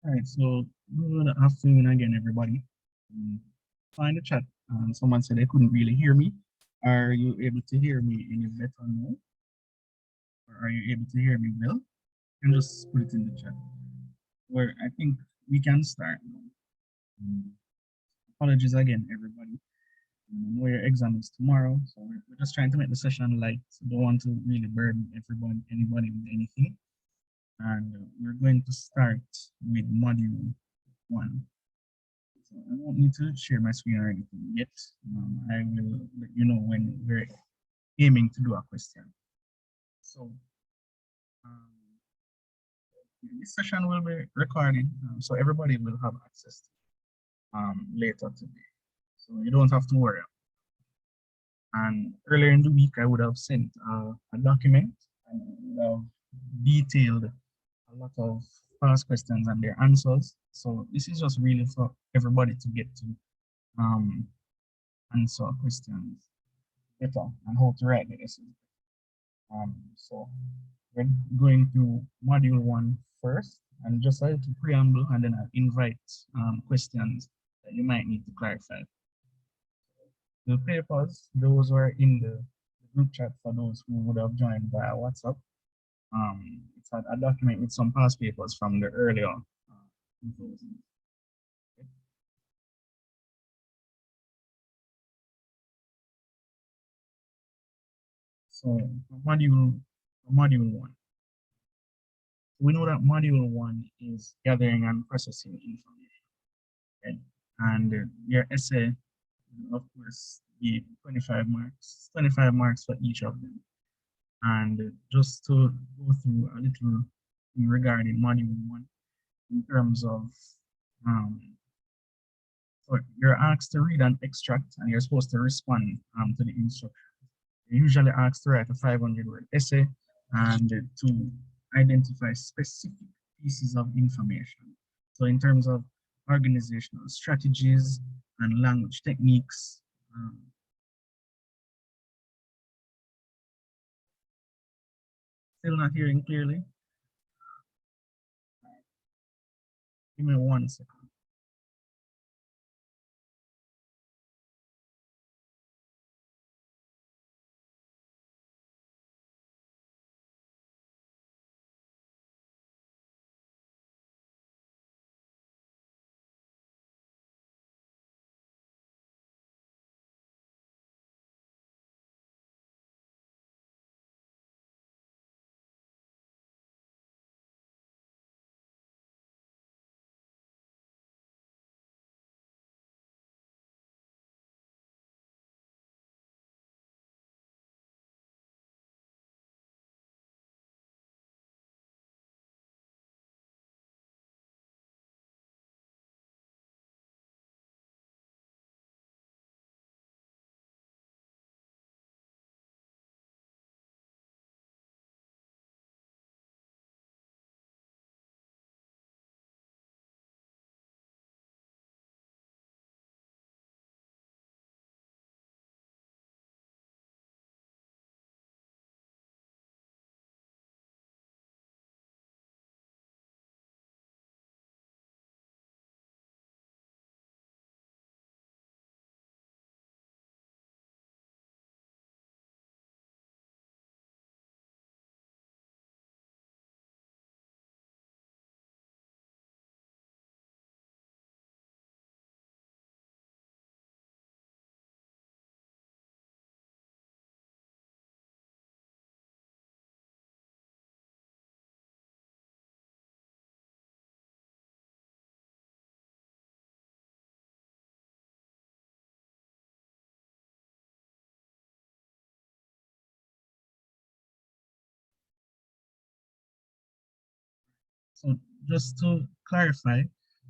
All right, so good afternoon again, everybody. Find the chat. Someone said they couldn't really hear me. Are you able to hear me any better now? Or are you able to hear me well? And just put it in the chat. Where I think we can start now. Apologies again, everybody. I know your exam is tomorrow, so we're just trying to make the session light. So don't want to really burden anybody with anything. And we're going to start with module 1. So I won't need to share my screen or anything yet. I will let you know when we're aiming to do a question. So this session will be recorded, so everybody will have access to later today. So you don't have to worry. And earlier in the week, I would have sent a document and would have detailed a lot of past questions and their answers. So this is just really for everybody to get to answer questions better and how to write the essay. So we're going through module 1 first, and just a little preamble, and then I'll invite questions that you might need to clarify. The papers, those were in the group chat for those who would have joined via WhatsApp. It's a document with some past papers from the earlier 2000s. So module 1. We know that module 1 is gathering and processing information. Okay? And your essay, of course, be 25 marks for each of them. And just to go through a little regarding module 1 in terms of so you're asked to read an extract and you're supposed to respond to the instruction. You're usually asked to write a 500-word essay and to identify specific pieces of information. So in terms of organizational strategies and language techniques, still not hearing clearly? Give me 1 second. So just to clarify,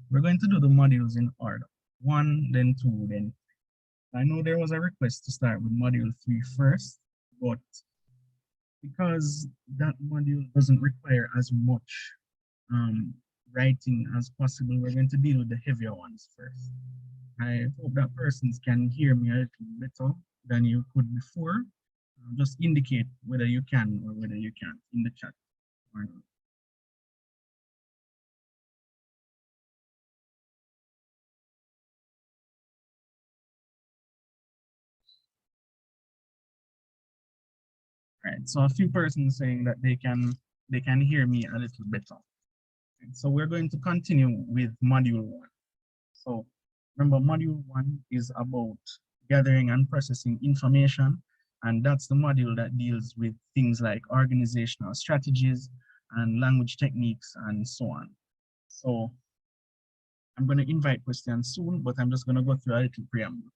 we're going to do the modules in order. 1, then 2, then 3. I know there was a request to start with module 3 first, but because that module doesn't require as much writing as possible, we're going to deal with the heavier ones first. I hope that persons can hear me a little better than you could before. Just indicate whether you can or whether you can't in the chat or not. Right. So a few persons saying that they can hear me a little better. Right. So we're going to continue with module one. So remember, module one is about gathering and processing information, and that's the module that deals with things like organizational strategies and language techniques and so on. So I'm going to invite questions soon, but I'm just going to go through a little preamble.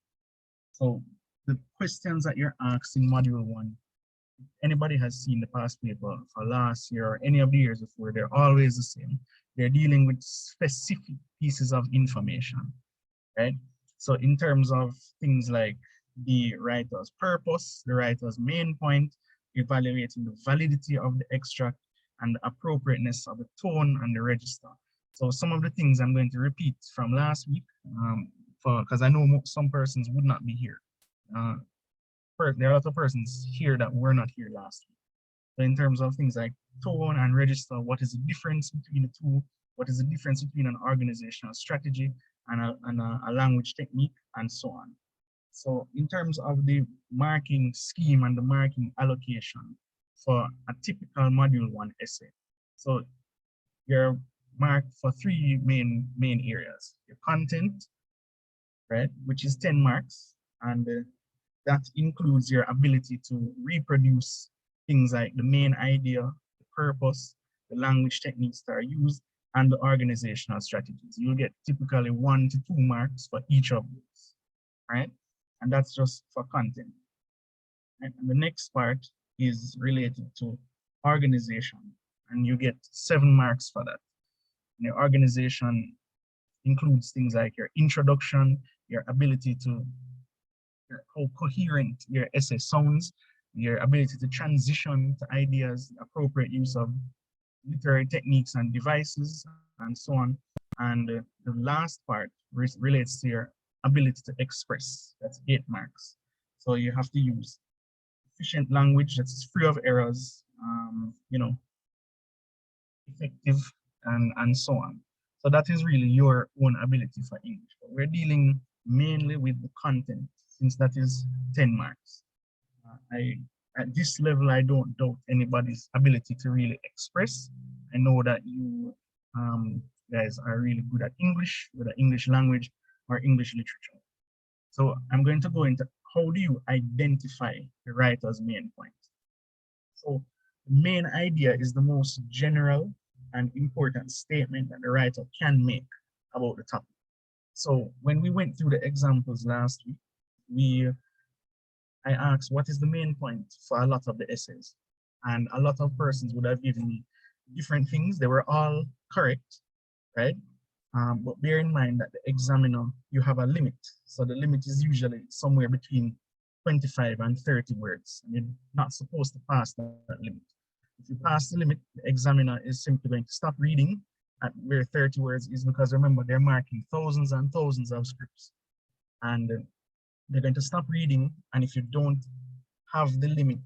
So the questions that you're asked in module one, anybody has seen the past paper for last year or any of the years before, they're always the same. They're dealing with specific pieces of information, right? So in terms of things like the writer's purpose, the writer's main point, evaluating the validity of the extract and the appropriateness of the tone and the register. So some of the things I'm going to repeat from last week, because I know some persons would not be here. There are a lot of persons here that were not here last week. So in terms of things like tone and register, what is the difference between the two? What is the difference between an organizational strategy and a language technique, and so on. So in terms of the marking scheme and the marking allocation for a typical module one essay, so you're marked for three main areas: your content, right, which is 10 marks, and that includes your ability to reproduce things like the main idea, the purpose, the language techniques that are used, and the organizational strategies. You'll get typically 1 to 2 marks for each of those, right? And that's just for content. Right? And the next part is related to organization, and you get 7 marks for that. And your organization includes things like your introduction, your ability to, how coherent your essay sounds, your ability to transition to ideas, appropriate use of literary techniques and devices, and so on. And the last part relates to your ability to express. That's 8 marks. So you have to use efficient language that's free of errors, effective, and so on. So that is really your own ability for English. But we're dealing mainly with the content, since that is 10 marks. At this level, I don't doubt anybody's ability to really express. I know that you guys are really good at English, whether English language or English literature. So I'm going to go into how do you identify the writer's main point. So the main idea is the most general and important statement that the writer can make about the topic. So when we went through the examples last week, I asked what is the main point for a lot of the essays, and a lot of persons would have given me different things. They were all correct, right? But bear in mind that the examiner, you have a limit. So the limit is usually somewhere between 25 and 30 words. And you're not supposed to pass that limit. If you pass the limit, the examiner is simply going to stop reading at where 30 words is, because remember, they're marking thousands and thousands of scripts. And they're going to stop reading, and if you don't have the limit,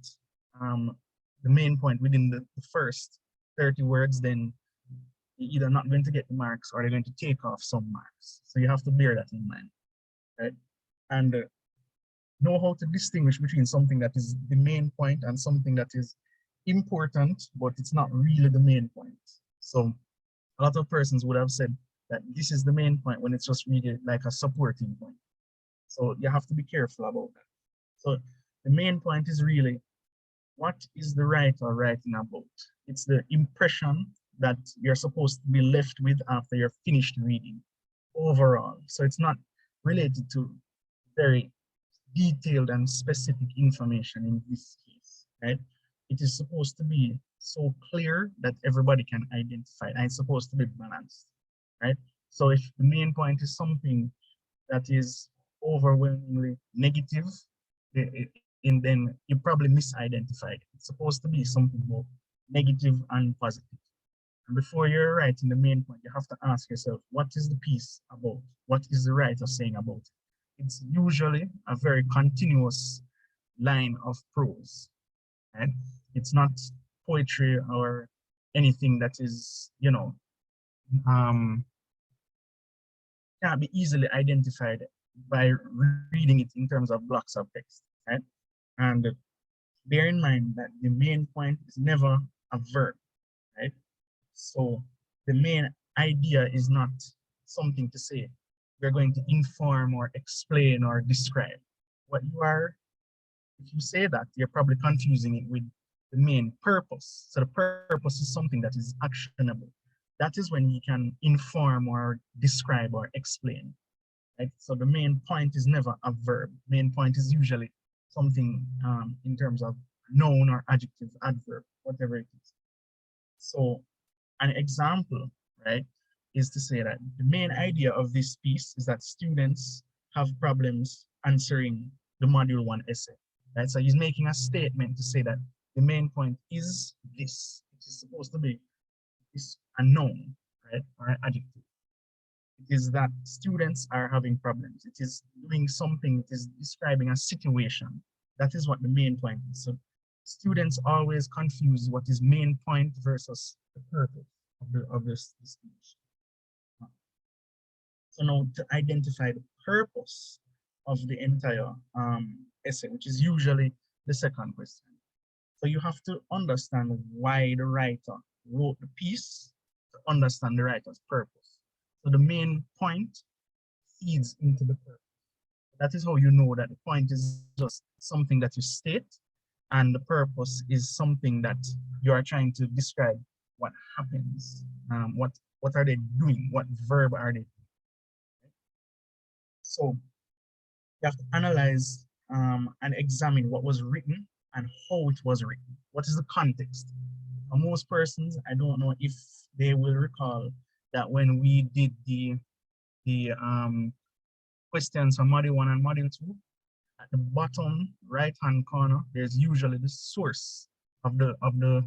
the main point within the first 30 words, then you're either not going to get the marks or they're going to take off some marks. So you have to bear that in mind, right? And know how to distinguish between something that is the main point and something that is important, but it's not really the main point. So a lot of persons would have said that this is the main point when it's just really like a supporting point. So you have to be careful about that. So the main point is really, what is the writer writing about? It's the impression that you're supposed to be left with after you're finished reading overall. So it's not related to very detailed and specific information in this case, right? It is supposed to be so clear that everybody can identify, and it's supposed to be balanced, right? So if the main point is something that is overwhelmingly negative, then you probably misidentified. It's supposed to be something more negative and positive. And before you're writing the main point, you have to ask yourself, what is the piece about? What is the writer saying about it? It's usually a very continuous line of prose, right? It's not poetry or anything that is, can't be easily identified by reading it in terms of blocks of text, right? And bear in mind that the main point is never a verb, right? So the main idea is not something to say. We're going to inform or explain or describe. What you are, if you say that, you're probably confusing it with the main purpose. So the purpose is something that is actionable. That is when you can inform or describe or explain. Right? So the main point is never a verb. Main point is usually something in terms of noun or adjective, adverb, whatever it is. So an example, right, is to say that the main idea of this piece is that students have problems answering the module one essay, right? So he's making a statement to say that the main point is this. It is supposed to be is a noun, right, or an adjective. It is that students are having problems. It is doing something, it is describing a situation. That is what the main point is. So students always confuse what is main point versus the purpose of this speech. So now to identify the purpose of the entire essay, which is usually the second question. So you have to understand why the writer wrote the piece to understand the writer's purpose. So the main point feeds into the purpose. That is how you know that the point is just something that you state, and the purpose is something that you are trying to describe what happens, what are they doing, what verb are they doing. So you have to analyze and examine what was written and how it was written. What is the context? For most persons, I don't know if they will recall that when we did the questions on module one and module two, at the bottom right-hand corner, there's usually the source of the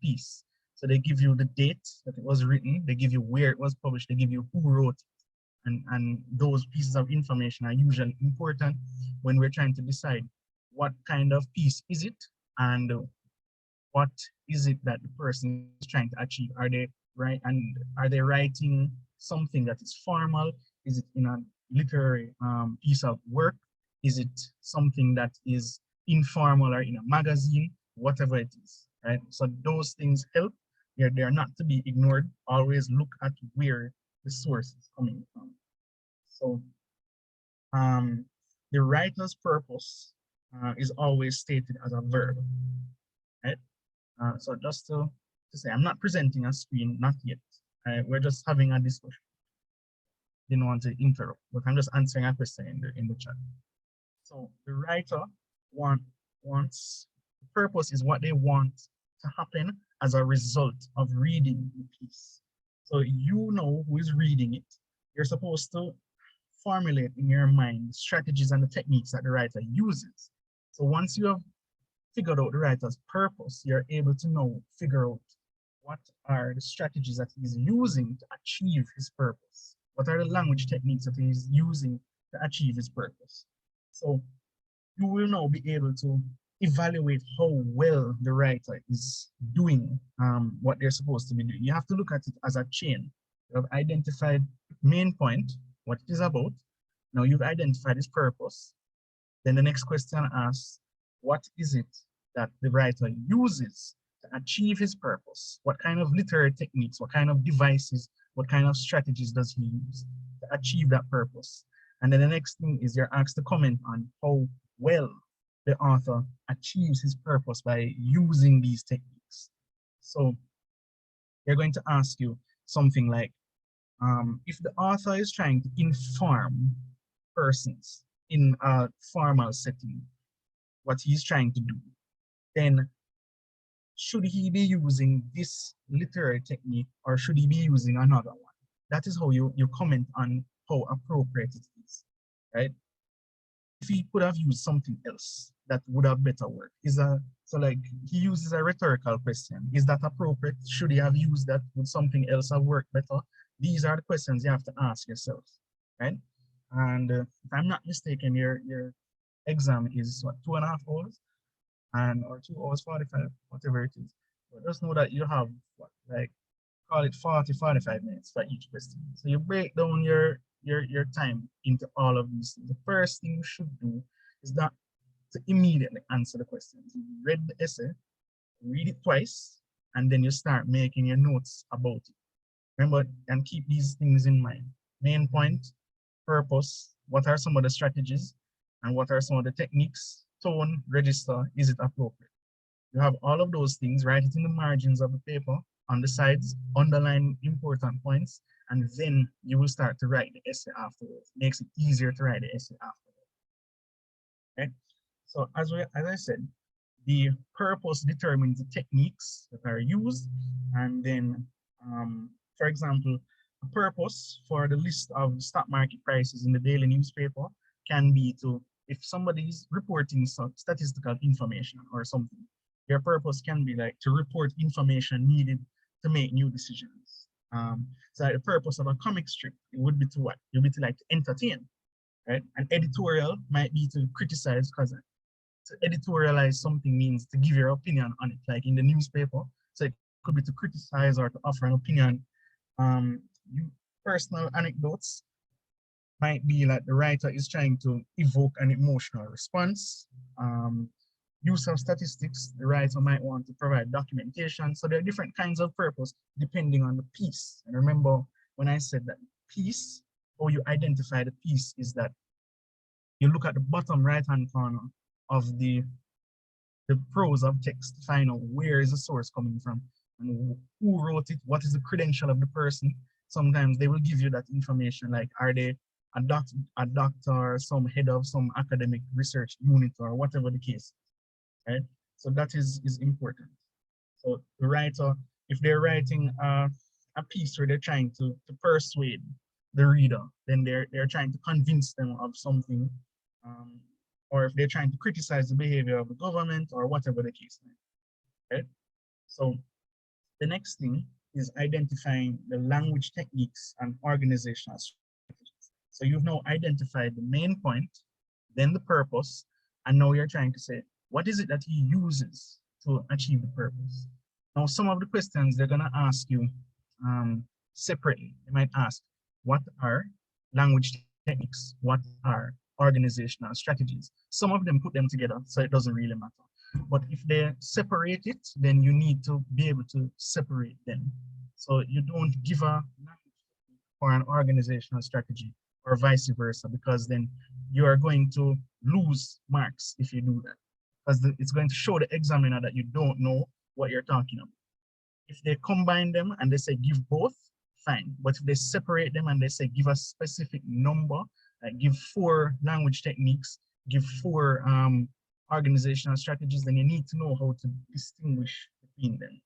piece. So they give you the date that it was written, they give you where it was published, they give you who wrote it. And those pieces of information are usually important when we're trying to decide what kind of piece is it and what is it that the person is trying to achieve. Are they right, and are they writing something that is formal? Is it in a literary piece of work? Is it something that is informal or in a magazine? Whatever it is, right? So those things help. They're not to be ignored. Always look at where the source is coming from. So the writer's purpose is always stated as a verb, right? So just to say, I'm not presenting a screen, not yet. We're just having a discussion. Didn't want to interrupt, but I'm just answering a question in the chat. So the writer wants, the purpose is what they want to happen as a result of reading the piece. So you know who is reading it. You're supposed to formulate in your mind strategies and the techniques that the writer uses. So once you have figured out the writer's purpose, you're able to figure out what are the strategies that he's using to achieve his purpose. What are the language techniques that he's using to achieve his purpose? So you will now be able to evaluate how well the writer is doing what they're supposed to be doing. You have to look at it as a chain. You have identified main point, what it is about. Now you've identified its purpose. Then the next question asks, what is it that the writer uses to achieve his purpose? What kind of literary techniques, what kind of devices, what kind of strategies does he use to achieve that purpose? And then the next thing is you're asked to comment on how well the author achieves his purpose by using these techniques. So they're going to ask you something like, if the author is trying to inform persons in a formal setting, what he's trying to do, then should he be using this literary technique or should he be using another one? That is how you comment on how appropriate it is, right? If he could have used something else that would have better worked. So like he uses a rhetorical question. Is that appropriate? Should he have used that? Would something else have worked better? These are the questions you have to ask yourself, right? And if I'm not mistaken, your exam is what, 2.5 hours? And or 2 hours 45, whatever it is. But just know that you have what, like call it 40, 45 minutes for each question. So you break down your time into all of these things. The first thing you should do is that to immediately answer the questions. You read the essay, read it twice, and then you start making your notes about it. Remember, and keep these things in mind. Main point, purpose, what are some of the strategies, and what are some of the techniques, tone, register, is it appropriate? You have all of those things, write it in the margins of the paper, on the sides, underline important points, and then you will start to write the essay afterwards. It makes it easier to write the essay afterwards. Okay? So as I said, the purpose determines the techniques that are used, and then, for example, a purpose for the list of stock market prices in the daily newspaper can be to, if somebody is reporting some statistical information or something, your purpose can be like to report information needed to make new decisions. So like the purpose of a comic strip, it would be to what? It would be to like to entertain, right? An editorial might be to criticize, because to editorialize something means to give your opinion on it, like in the newspaper. So it could be to criticize or to offer an opinion. Personal anecdotes might be like the writer is trying to evoke an emotional response. Use of statistics, the writer might want to provide documentation. So there are different kinds of purpose depending on the piece. And remember, when I said that piece, how you identify the piece is that you look at the bottom right-hand corner of the prose of text to find out where is the source coming from and who wrote it, what is the credential of the person. Sometimes they will give you that information, like are they a doctor, some head of some academic research unit or whatever the case, right? So that is important. So the writer, if they're writing a piece where they're trying to persuade the reader, then they're trying to convince them of something, or if they're trying to criticize the behavior of the government or whatever the case, right? So the next thing is identifying the language techniques and organizational strategies. So you've now identified the main point, then the purpose, and now you're trying to say, what is it that he uses to achieve the purpose? Now, some of the questions they're gonna ask you separately. They might ask, what are language techniques? What are organizational strategies? Some of them put them together, so it doesn't really matter. But if they separate it, then you need to be able to separate them. So you don't give a language or an organizational strategy or vice versa, because then you are going to lose marks if you do that. Because it's going to show the examiner that you don't know what you're talking about. If they combine them and they say give both, fine. But if they separate them and they say give a specific number, like give 4 language techniques, give 4 organizational strategies, then you need to know how to distinguish between them.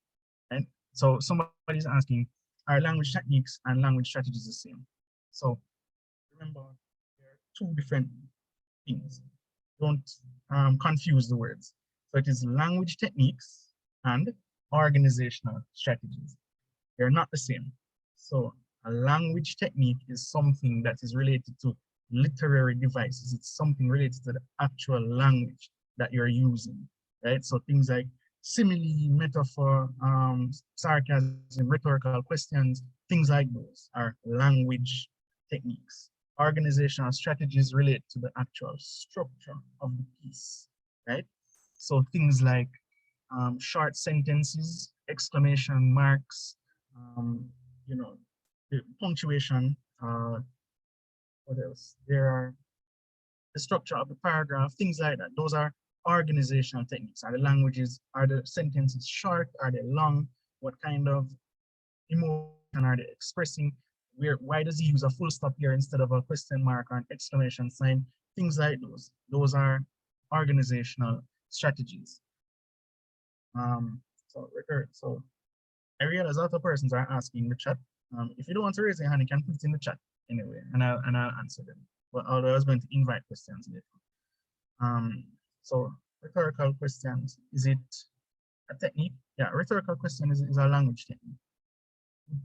And so somebody's asking, are language techniques and language strategies the same? So remember, there are 2 different things. Don't confuse the words. So it is language techniques and organizational strategies. They're not the same. So a language technique is something that is related to literary devices. It's something related to the actual language that you're using, right? So things like simile, metaphor, sarcasm, rhetorical questions, things like those are language techniques. Organizational strategies relate to the actual structure of the piece, right? So things like short sentences, exclamation marks, you know, the punctuation, what else? There are the structure of the paragraph, things like that. Those are organizational techniques. Are the sentences short? Are they long? What kind of emotion are they expressing? Why does he use a full stop here instead of a question mark or an exclamation sign? Things like those. Those are organizational strategies. So I realize a lot of persons are asking in the chat. If you don't want to raise your hand, you can put it in the chat anyway, and I'll answer them. But although I was going to invite questions later. So rhetorical questions, is it a technique? Yeah, rhetorical question is a language technique.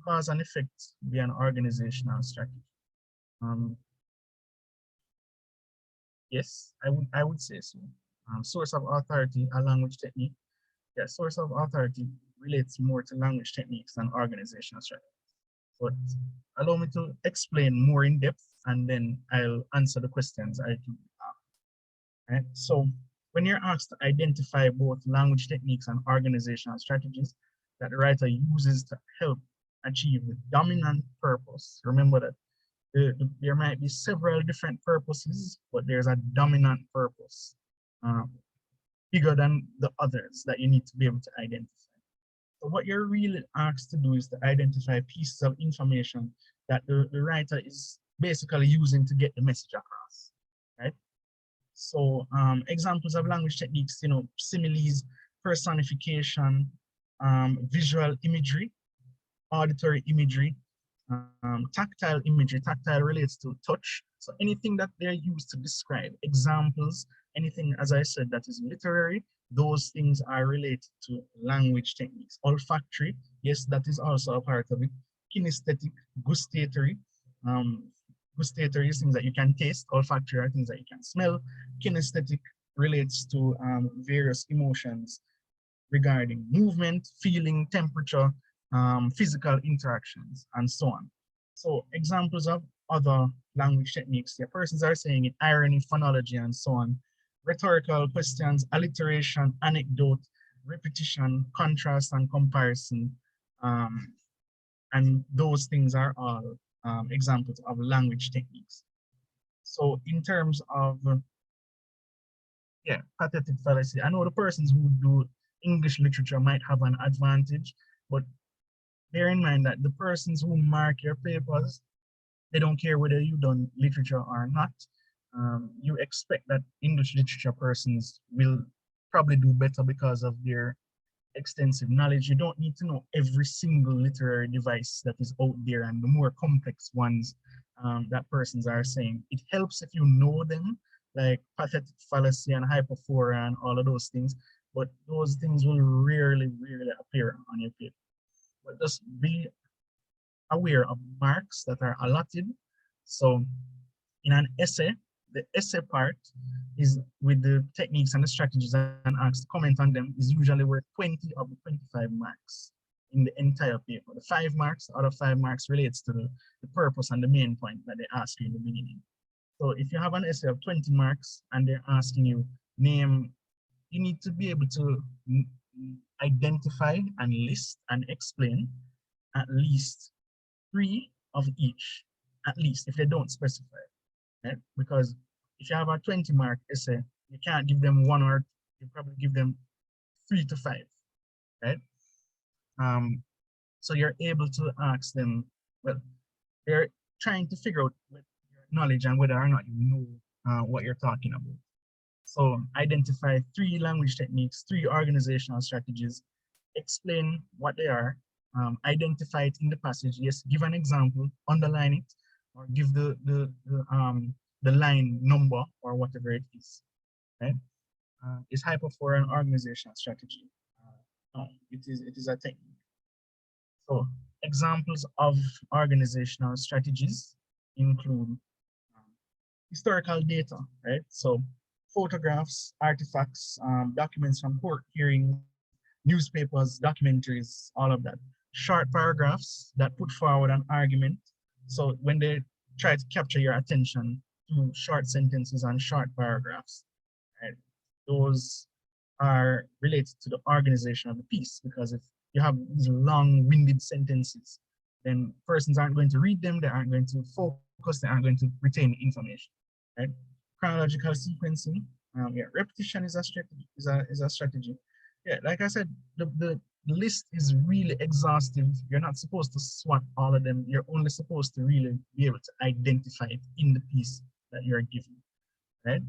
Cause and effect be an organizational strategy. Yes, I would say so. Source of authority, a language technique. Yeah, source of authority relates more to language techniques than organizational strategy. But allow me to explain more in depth, and then I'll answer the questions I do have. Right? So when you're asked to identify both language techniques and organizational strategies that the writer uses to help achieve the dominant purpose, remember that there might be several different purposes, but there's a dominant purpose um, bigger than the others that you need to be able to identify. So what you're really asked to do is to identify pieces of information that the writer is basically using to get the message across, right? So examples of language techniques, similes, personification, visual imagery, auditory imagery, tactile imagery. Tactile relates to touch. So anything that they're used to describe, examples, anything, as I said, that is literary, those things are related to language techniques. Olfactory, yes, that is also a part of it. Kinesthetic, gustatory. Um, Gustatory is things that you can taste. Olfactory are things that you can smell. Kinesthetic relates to various emotions regarding movement, feeling, temperature, physical interactions, and so on. So examples of other language techniques, yeah, persons are saying it, irony, phonology, and so on. Rhetorical questions, alliteration, anecdote, repetition, contrast, and comparison. Um, and those things are all examples of language techniques. So in terms of, yeah, pathetic fallacy, I know the persons who do English literature might have an advantage, but bear in mind that the persons who mark your papers, they don't care whether you done literature or not. You expect that English literature persons will probably do better because of their extensive knowledge. You don't need to know every single literary device that is out there and the more complex ones that persons are saying. It helps if you know them, like pathetic fallacy and hyperphora and all of those things, but those things will rarely appear on your paper. But just be aware of marks that are allotted. So in an essay, the essay part is with the techniques and the strategies and asked to comment on them is usually worth 20 of the 25 marks in the entire paper. The 5 marks, the other 5 marks relates to the purpose and the main point that they ask you in the beginning. So if you have an essay of 20 marks and they're asking you name, you need to be able to identify and list and explain at least 3 of each, at least if they don't specify, right? Because if you have a 20 mark essay, you can't give them 1 or you probably give them 3 to 5, right? So you're able to ask them, well, they're trying to figure out your knowledge and whether or not you know what you're talking about. So identify 3 language techniques, 3 organizational strategies, explain what they are, identify it in the passage. Yes, give an example, underline it, or give the line number or whatever it is. Right? Is hyperphora an organizational strategy? No, it is a technique. So examples of organizational strategies include historical data, right? So photographs, artifacts, documents from court hearings, newspapers, documentaries, all of that. Short paragraphs that put forward an argument. So when they try to capture your attention through short sentences and short paragraphs, right? Those are related to the organization of the piece, because if you have these long-winded sentences, then persons aren't going to read them, they aren't going to focus, they aren't going to retain information, right? Chronological sequencing, yeah, repetition is a strategy, is a strategy. Yeah, like I said, the list is really exhaustive. You're not supposed to swat all of them. You're only supposed to really be able to identify it in the piece that you're given, right?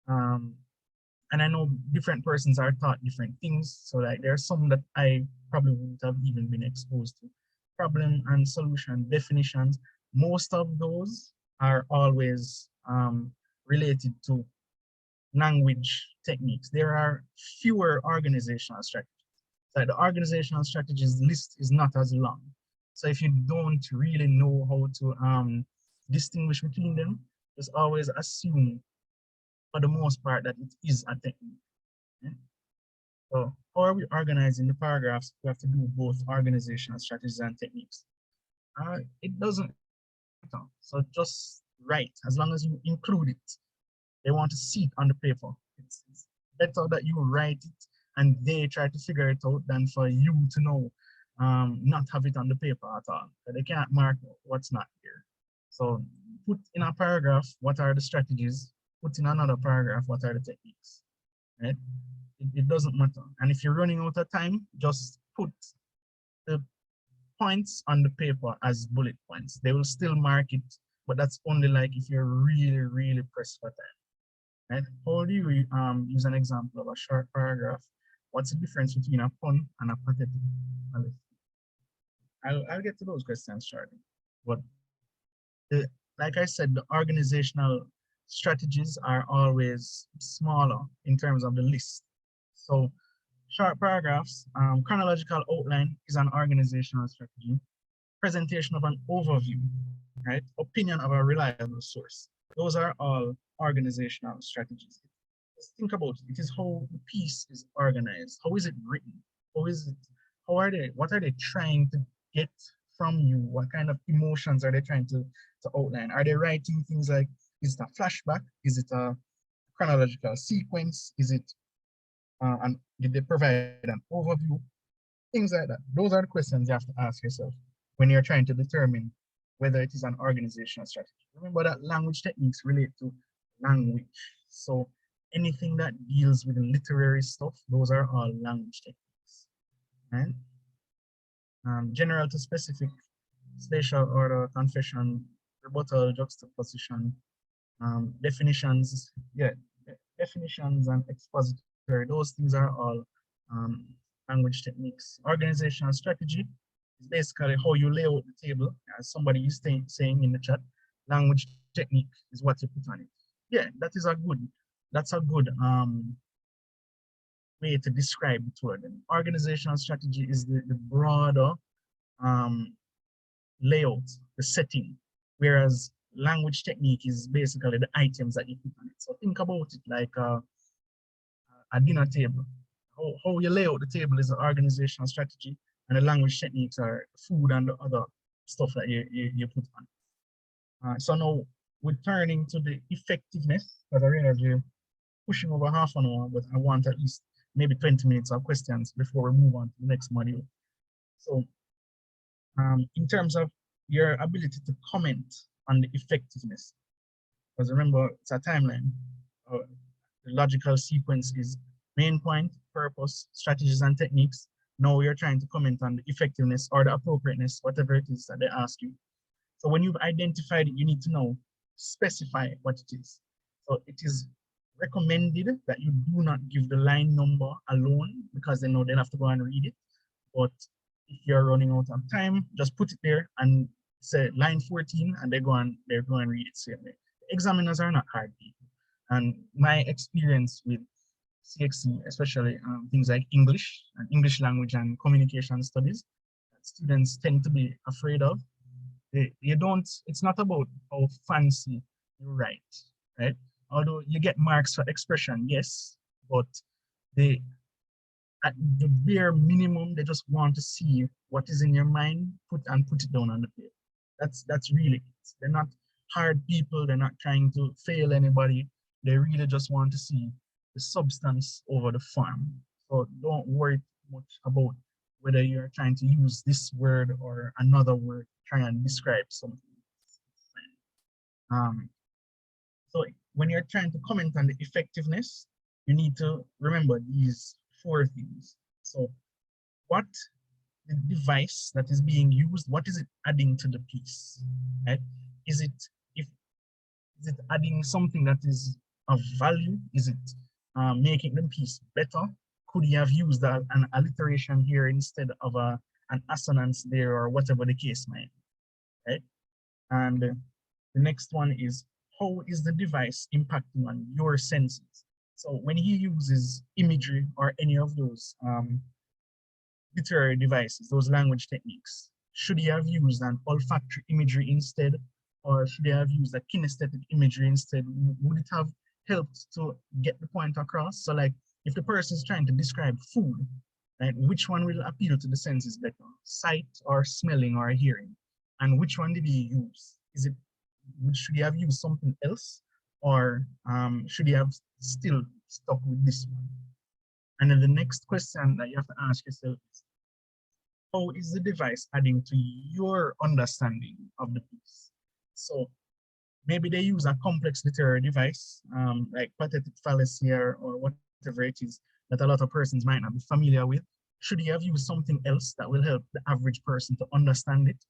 And I know different persons are taught different things. So like there are some that I probably wouldn't have even been exposed to. Problem and solution definitions. Most of those are always related to language techniques. There are fewer organizational strategies. Like the organizational strategies list is not as long. So if you don't really know how to distinguish between them, just always assume for the most part that it is a technique. Okay? So how are we organizing the paragraphs? We have to do both organizational strategies and techniques. It doesn't matter. So just write, as long as you include it. They want to see it on the paper. It's better that you write it and they try to figure it out than for you to know, not have it on the paper at all. They can't mark what's not here. So put in a paragraph, what are the strategies? Put in another paragraph, what are the techniques, right? It doesn't matter. And if you're running out of time, just put the points on the paper as bullet points. They will still mark it, but that's only like if you're really, really pressed for time. Right? How do you use an example of a short paragraph? What's the difference between a pun and a pathetic? I'll get to those questions shortly. But like I said, the organizational strategies are always smaller in terms of the list. So short paragraphs, chronological outline is an organizational strategy. Presentation of an overview, right? Opinion of a reliable source. Those are all organizational strategies. Just think about it. It is how the piece is organized. How is it written? How is it? What are they trying to get from you? What kind of emotions are they trying to outline? Are they writing things like, is it a flashback? Is it a chronological sequence? Is it, and did they provide an overview? Things like that. Those are the questions you have to ask yourself when you're trying to determine whether it is an organizational strategy. Remember that language techniques relate to language. So anything that deals with literary stuff, those are all language techniques. Right? General to specific, spatial order, confession, rebuttal, juxtaposition, definitions, definitions and expository, those things are all language techniques. Organizational strategy is basically how you lay out the table, as somebody is saying in the chat. Language technique is what you put on it. Yeah, that's a good way to describe it to them. Organizational strategy is the broader layout, the setting, whereas language technique is basically the items that you put on it. So think about it like a dinner table. How you lay out the table is an organizational strategy, and the language techniques are food and the other stuff that you put on. So now we're turning to the effectiveness, because I realize we're pushing over half an hour, but I want at least maybe 20 minutes of questions before we move on to the next module. So in terms of your ability to comment on the effectiveness, because remember, it's a timeline. The logical sequence is main point, purpose, strategies, and techniques. Now you're trying to comment on the effectiveness or the appropriateness, whatever it is that they ask you. So when you've identified it, you need to know, specify what it is. So it is recommended that you do not give the line number alone, because they know they'll have to go and read it. But if you're running out of time, just put it there and say line 14, and they're going to read it straight away. Examiners are not hard people. And my experience with CXC, especially things like English and English language and communication studies, that students tend to be afraid of. It's not about how fancy you write, right? Although you get marks for expression, yes, but at the bare minimum, they just want to see what is in your mind, put it down on the paper. That's really it. They're not hard people. They're not trying to fail anybody. They really just want to see the substance over the form. So don't worry much about whether you're trying to use this word or another word to try and describe something. So when you're trying to comment on the effectiveness, you need to remember these 4 things. So what the device that is being used, what is it adding to the piece? Right? Is it adding something that is of value? Is it making the piece better? Could you have used an alliteration here instead of an assonance there, or whatever the case might be, right? And the next one is, how is the device impacting on your senses? So when he uses imagery or any of those literary devices, those language techniques, should he have used an olfactory imagery instead, or should he have used a kinesthetic imagery instead? Would it have helped to get the point across? So like, if the person is trying to describe food, right, which one will appeal to the senses better? Sight or smelling or hearing? And which one did he use? Should he have used something else? Or should he have still stuck with this one. And then the next question that you have to ask yourself is, how is the device adding to your understanding of the piece? So maybe they use a complex literary device, like pathetic fallacy or whatever it is that a lot of persons might not be familiar with. Should you have used something else that will help the average person to understand it?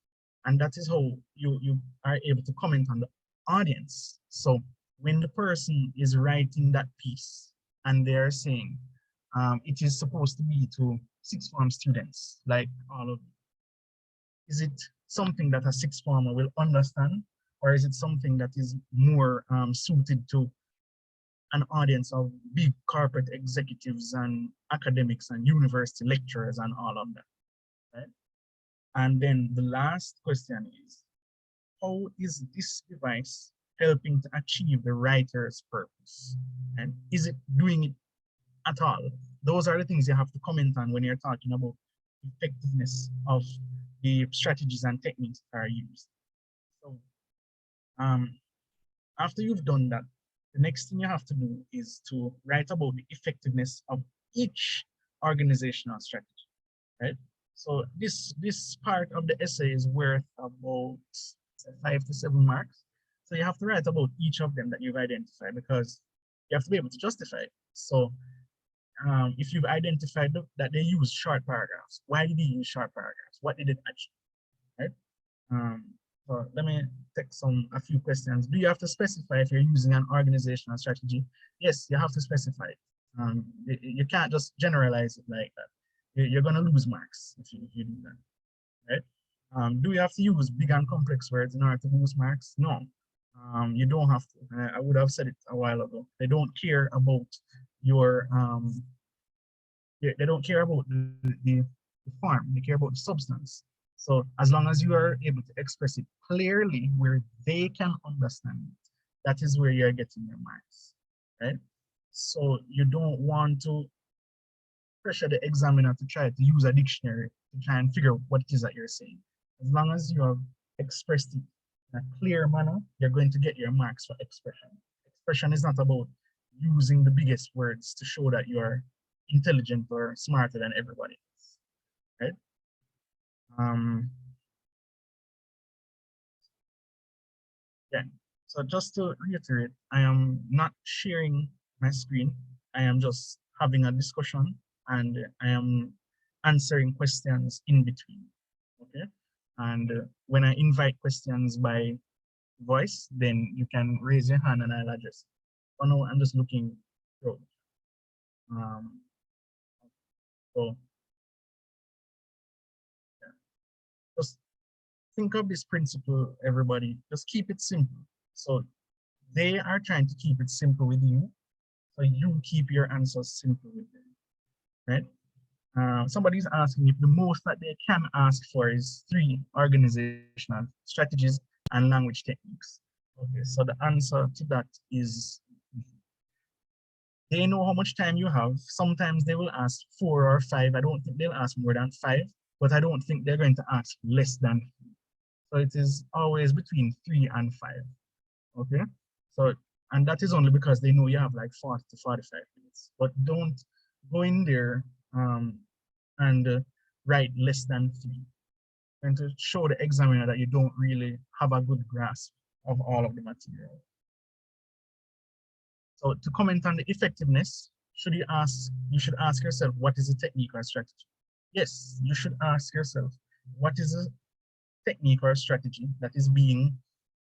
And that is how you are able to comment on the audience. So when the person is writing that piece and they're saying, it is supposed to be to sixth form students, like all of you. Is it something that a sixth former will understand, or is it something that is more suited to an audience of big corporate executives and academics and university lecturers and all of that, right? And then the last question is, how is this device helping to achieve the writer's purpose? And is it doing it at all? Those are the things you have to comment on when you're talking about effectiveness of the strategies and techniques that are used. So after you've done that, the next thing you have to do is to write about the effectiveness of each organizational strategy, right? So this part of the essay is worth about 5 to 7 marks. So you have to write about each of them that you've identified, because you have to be able to justify it. So if you've identified that they use short paragraphs, why did they use short paragraphs? What did it achieve, right? So let me take a few questions. Do you have to specify if you're using an organizational strategy? Yes, you have to specify it. You can't just generalize it like that. You're going to lose marks if you do that, right? Do you have to use big and complex words in order to lose marks? No, you don't have to. I would have said it a while ago. They don't care about your they don't care about the form, they care about the substance. So as long as you are able to express it clearly where they can understand it, that is where you're getting your marks, right? So you don't want to pressure the examiner to try to use a dictionary to try and figure out what it is that you're saying. As long as you have expressed it in a clear manner, you're going to get your marks for expression. Expression is not about using the biggest words to show that you're intelligent or smarter than everybody else, right? Yeah, so just to reiterate, I am not sharing my screen. I am just having a discussion and I am answering questions in between, okay? And when I invite questions by voice, then you can raise your hand and I'll address it. Oh no, I'm just looking through. So yeah. Just think of this principle, everybody. Just keep it simple. So they are trying to keep it simple with you, so you keep your answers simple with them, right? Somebody's asking if the most that they can ask for is 3 organizational strategies and language techniques. Okay, so the answer to that is they know how much time you have. Sometimes they will ask 4 or 5. I don't think they'll ask more than 5, but I don't think they're going to ask less than 3. So it is always between 3 and 5. Okay, so and that is only because they know you have like 40 to 45 minutes. But don't go in there and write less than 3, and to show the examiner that you don't really have a good grasp of all of the material. So to comment on the effectiveness, you should ask yourself, what is a technique or strategy? Yes, you should ask yourself, what is a technique or strategy that is being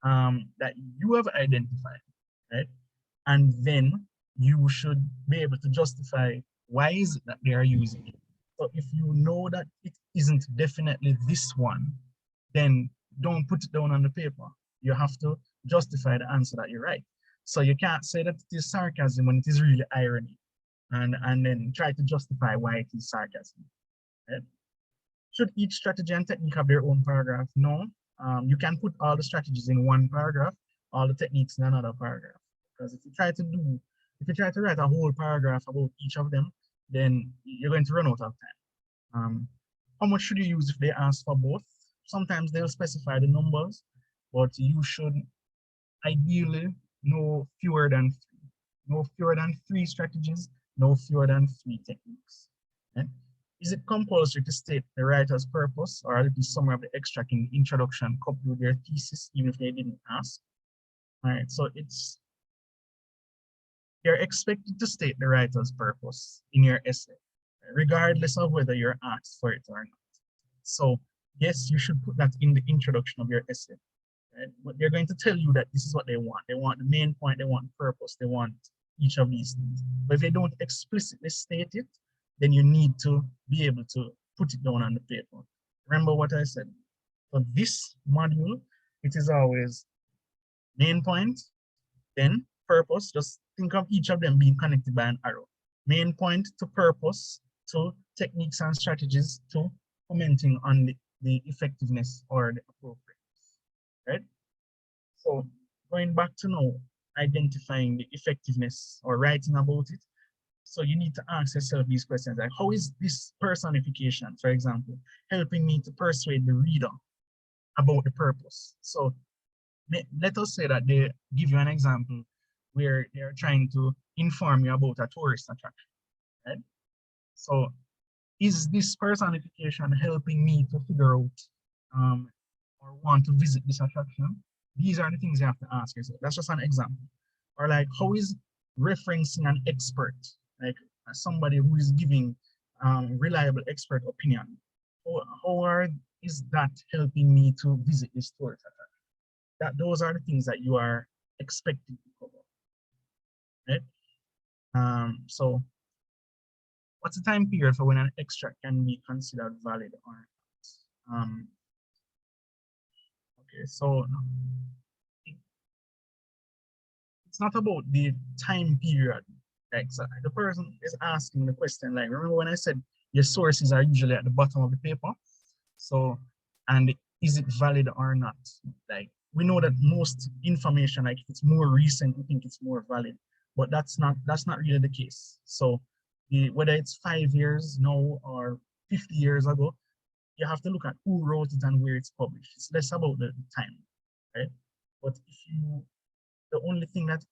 that you have identified, right? And then you should be able to justify why is it that they are using it. So if you know that it isn't definitely this one, then don't put it down on the paper. You have to justify the answer that you write. So you can't say that it is sarcasm when it is really irony, and then try to justify why it is sarcasm. Right? Should each strategy and technique have their own paragraph? No. You can put all the strategies in one paragraph, all the techniques in another paragraph. Because if you try to write a whole paragraph about each of them, then you're going to run out of time. How much should you use if they ask for both? Sometimes they'll specify the numbers, but you should ideally no fewer than 3. No fewer than 3 strategies, no fewer than 3 techniques. Okay? Is it compulsory to state the writer's purpose or a little summary of the extract in the introduction coupled with their thesis, even if they didn't ask? All right, so you're expected to state the writer's purpose in your essay, regardless of whether you're asked for it or not. So yes, you should put that in the introduction of your essay. Right? But they're going to tell you that this is what they want. They want the main point, they want the purpose, they want each of these things. But if they don't explicitly state it, then you need to be able to put it down on the paper. Remember what I said. For this module, it is always main point, then purpose. Just think of each of them being connected by an arrow. Main point to purpose, to techniques and strategies, to commenting on the effectiveness or the appropriateness, right? So going back to now, identifying the effectiveness or writing about it. So you need to ask yourself these questions like, how is this personification, for example, helping me to persuade the reader about the purpose? So let us say that they give you an example where they're trying to inform you about a tourist attraction, right? So is this personification helping me to figure out or want to visit this attraction? These are the things you have to ask yourself. That's just an example. Or like, how is referencing an expert, like somebody who is giving reliable expert opinion, is that helping me to visit this tourist attraction? Those are the things that you are expected to cover, right? So what's the time period for when an extract can be considered valid or not? Okay, so it's not about the time period. Like, so the person is asking the question, like, remember when I said your sources are usually at the bottom of the paper? So, and is it valid or not? Like, we know that most information, like if it's more recent, we think it's more valid, but that's not really the case. So whether it's 5 years now or 50 years ago, you have to look at who wrote it and where it's published. It's less about the time, right? But the only thing that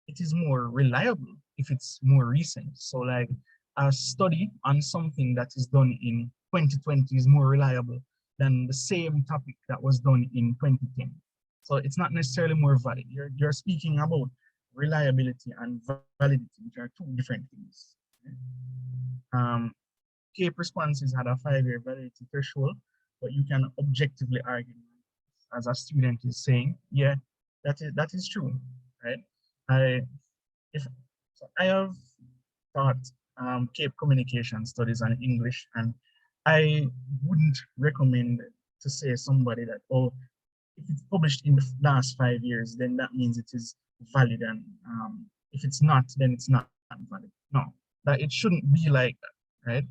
it is more reliable if it's more recent. So like a study on something that is done in 2020 is more reliable than the same topic that was done in 2010. So it's not necessarily more valid. You're speaking about reliability and validity, which are two different things. CAPE responses had a 5-year validity threshold, but you can objectively argue, as a student is saying, yeah, that is true, right? I have taught CAPE communication studies and English, and I wouldn't recommend to say somebody that, oh, if it's published in the last 5 years, then that means it is valid, and if it's not, then it's not valid. No, that it shouldn't be like that, right?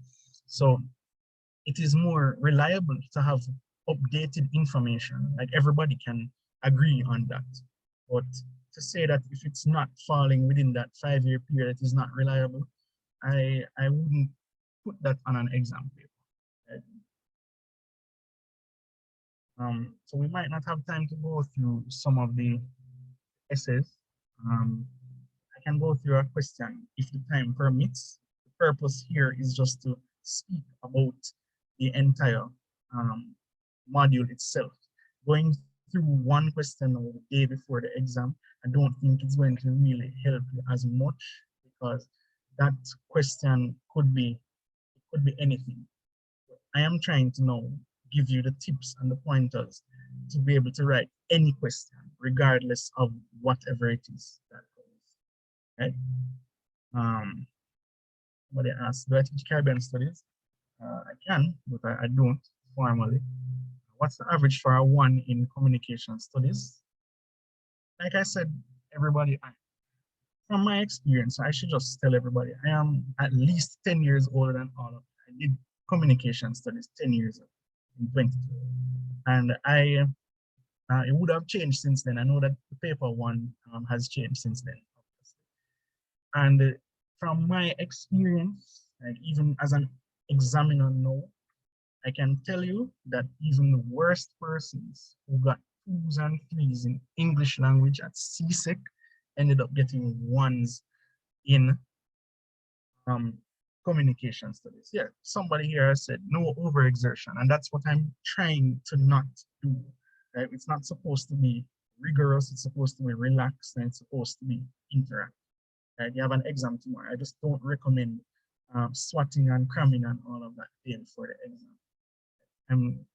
So it is more reliable to have updated information. Like everybody can agree on that. But to say that if it's not falling within that 5-year period, it is not reliable, I wouldn't put that on an exam paper. Right? So we might not have time to go through some of the essays. I can go through a question if the time permits. The purpose here is just to speak about the entire module itself. Going through one question the day before the exam, I don't think it's going to really help you as much, because that question could be anything. I am trying to now give you the tips and the pointers to be able to write any question, regardless of whatever it is that goes. Right? Somebody asked, do I teach Caribbean studies? I can, but I don't formally. What's the average for a 1 in communication studies? Like I said, everybody, from my experience, I should just tell everybody, I am at least 10 years older than all of them. I did communication studies 10 years ago, in 2020. And it would have changed since then. I know that the paper one has changed since then, obviously. And from my experience, like even as an examiner now, I can tell you that even the worst persons who got 2s and 3s in English language at CSEC, ended up getting ones in um, communication studies. Yeah, somebody here has said no overexertion, and that's what I'm trying to not do. Right? It's not supposed to be rigorous, it's supposed to be relaxed, and it's supposed to be interactive. Right? You have an exam tomorrow. I just don't recommend swatting and cramming and all of that day before the exam. I'm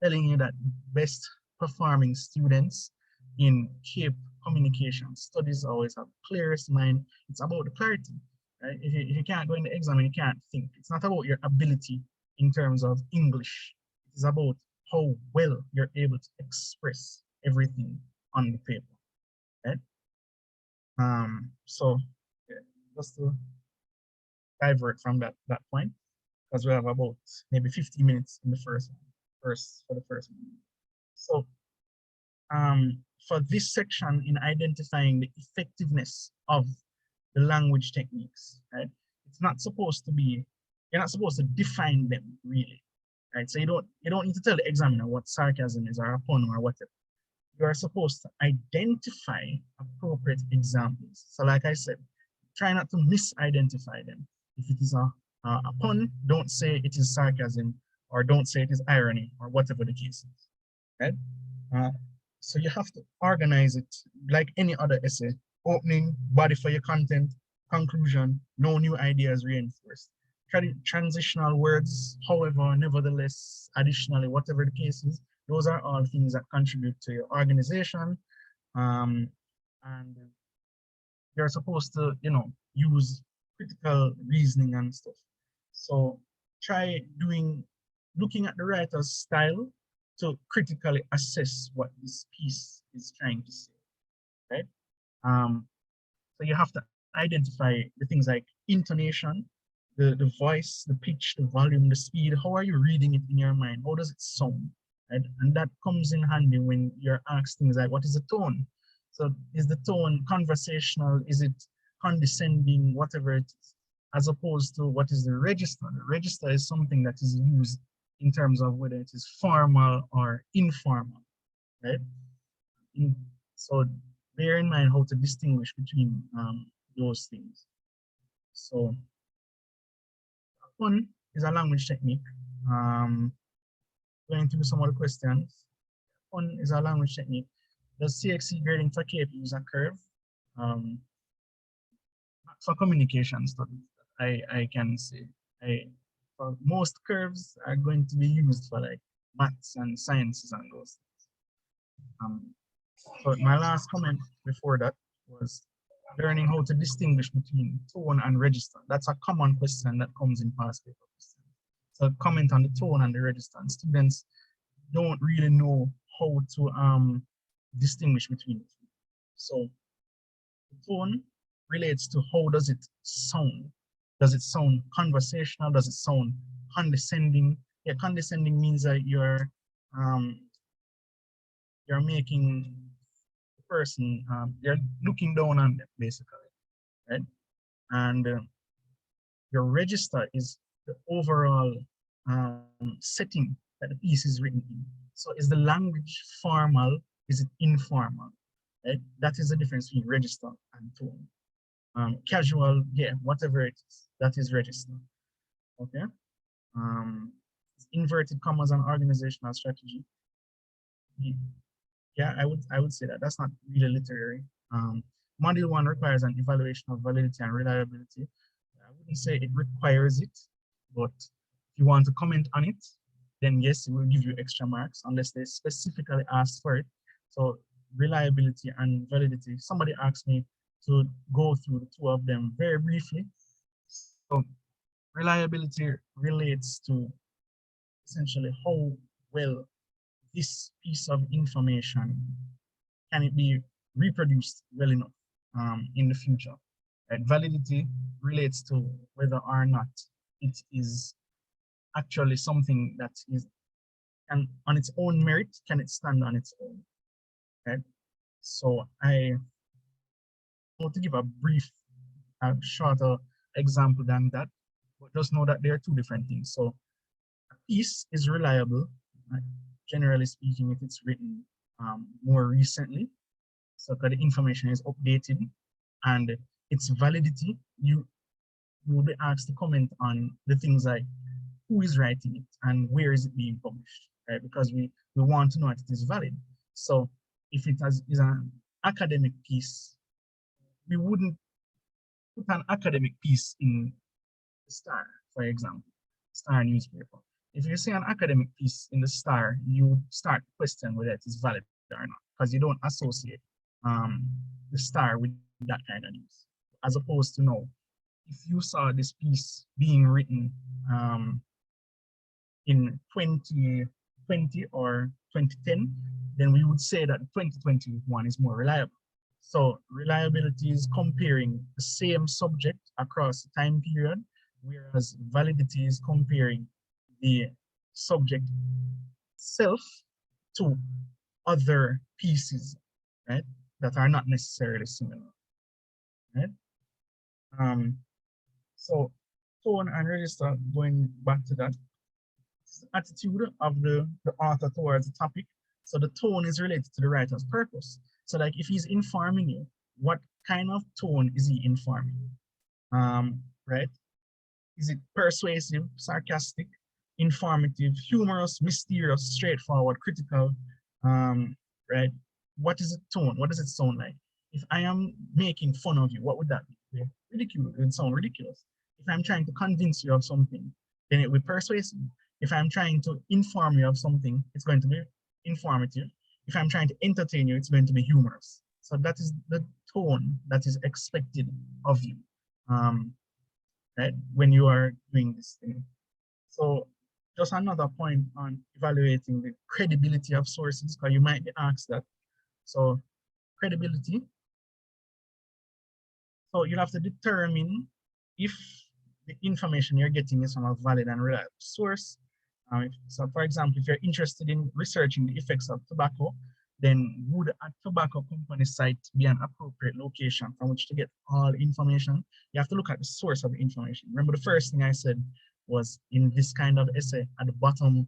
telling you that best performing students in CAPE communication studies always have clearest mind. It's about the clarity. Right? If you can't go in the exam and you can't think, it's not about your ability in terms of English. It's about how well you're able to express everything on the paper. Right? So yeah, just to divert from that point, because we have about maybe 50 minutes in the first for the first one. So for this section in identifying the effectiveness of the language techniques, right? It's not supposed to be, you're not supposed to define them really, right? So you don't need to tell the examiner what sarcasm is or a pun or whatever. You are supposed to identify appropriate examples. So like I said, try not to misidentify them. If it is a pun, don't say it is sarcasm or don't say it is irony or whatever the case is, right? So you have to organize it like any other essay: opening, body for your content, conclusion, no new ideas reinforced. Transitional words, however, nevertheless, additionally, whatever the case is, those are all things that contribute to your organization. And you're supposed to, use critical reasoning and stuff. So try looking at the writer's style to critically assess what this piece is trying to say, right? So you have to identify the things like intonation, the voice, the pitch, the volume, the speed. How are you reading it in your mind? How does it sound? Right? And that comes in handy when you're asked things like, what is the tone? So is the tone conversational? Is it condescending? Whatever it is, as opposed to what is the register? The register is something that is used in terms of whether it is formal or informal, right? So bear in mind how to distinguish between those things. So one is a language technique. Going through some of the questions. One is a language technique. The CXC grading for CAPE use a curve. For communication studies, I can say. For most curves are going to be used for like maths and sciences and those things. So my last comment before that was learning how to distinguish between tone and register. That's a common question that comes in past paper questions. So comment on the tone and the register. And students don't really know how to distinguish between the two. So the tone relates to how does it sound. Does it sound conversational? Does it sound condescending? Yeah, condescending means that you're making the person, you're looking down on them basically, right? And your register is the overall setting that the piece is written in. So is the language formal? Is it informal? Right? That is the difference between register and tone. Casual, yeah, whatever it is, that is register. Okay. Inverted commas and organizational strategy. Yeah, I would say that that's not really literary. Module 1 requires an evaluation of validity and reliability. I wouldn't say it requires it, but if you want to comment on it, then yes, it will give you extra marks unless they specifically ask for it. So reliability and validity, somebody asked me to go through the two of them very briefly. So reliability relates to essentially how well this piece of information can it be reproduced well enough in the future. Right? Validity relates to whether or not it is actually something that is, and on its own merit, can it stand on its own? Right? So I want to give a brief, shorter example than that, but just know that there are two different things. So a piece is reliable, right? Generally speaking, if it's written more recently, So that the information is updated and its validity, you will be asked to comment on the things like who is writing it and where is it being published, right? Because we want to know if it is valid. So if it is an academic piece, we wouldn't put an academic piece in the Star, for example, Star newspaper. If you see an academic piece in the Star, you start to question whether it is valid or not, because you don't associate the Star with that kind of news. As opposed to now, if you saw this piece being written in 2020 or 2010, then we would say that 2021 is more reliable. So reliability is comparing the same subject across the time period, whereas validity is comparing the subject itself to other pieces, right, that are not necessarily similar, right? Um, so tone and register, going back to that, attitude of the author towards the topic. So the tone is related to the writer's purpose. So like if he's informing you, what kind of tone is he informing? Right? Is it persuasive, sarcastic, informative, humorous, mysterious, straightforward, critical? Right? What is the tone? What does it sound like? If I am making fun of you, what would that be? Ridiculous. It would sound ridiculous. If I'm trying to convince you of something, then it would be persuasive. If I'm trying to inform you of something, it's going to be informative. If I'm trying to entertain you, it's going to be humorous. So that is the tone that is expected of you, right, when you are doing this thing. So just another point on evaluating the credibility of sources, because you might be asked that. So credibility. So you'll have to determine if the information you're getting is from a valid and reliable source. So for example, if you're interested in researching the effects of tobacco, then would a tobacco company site be an appropriate location from which to get all information? You have to look at the source of the information. Remember the first thing I said was in this kind of essay at the bottom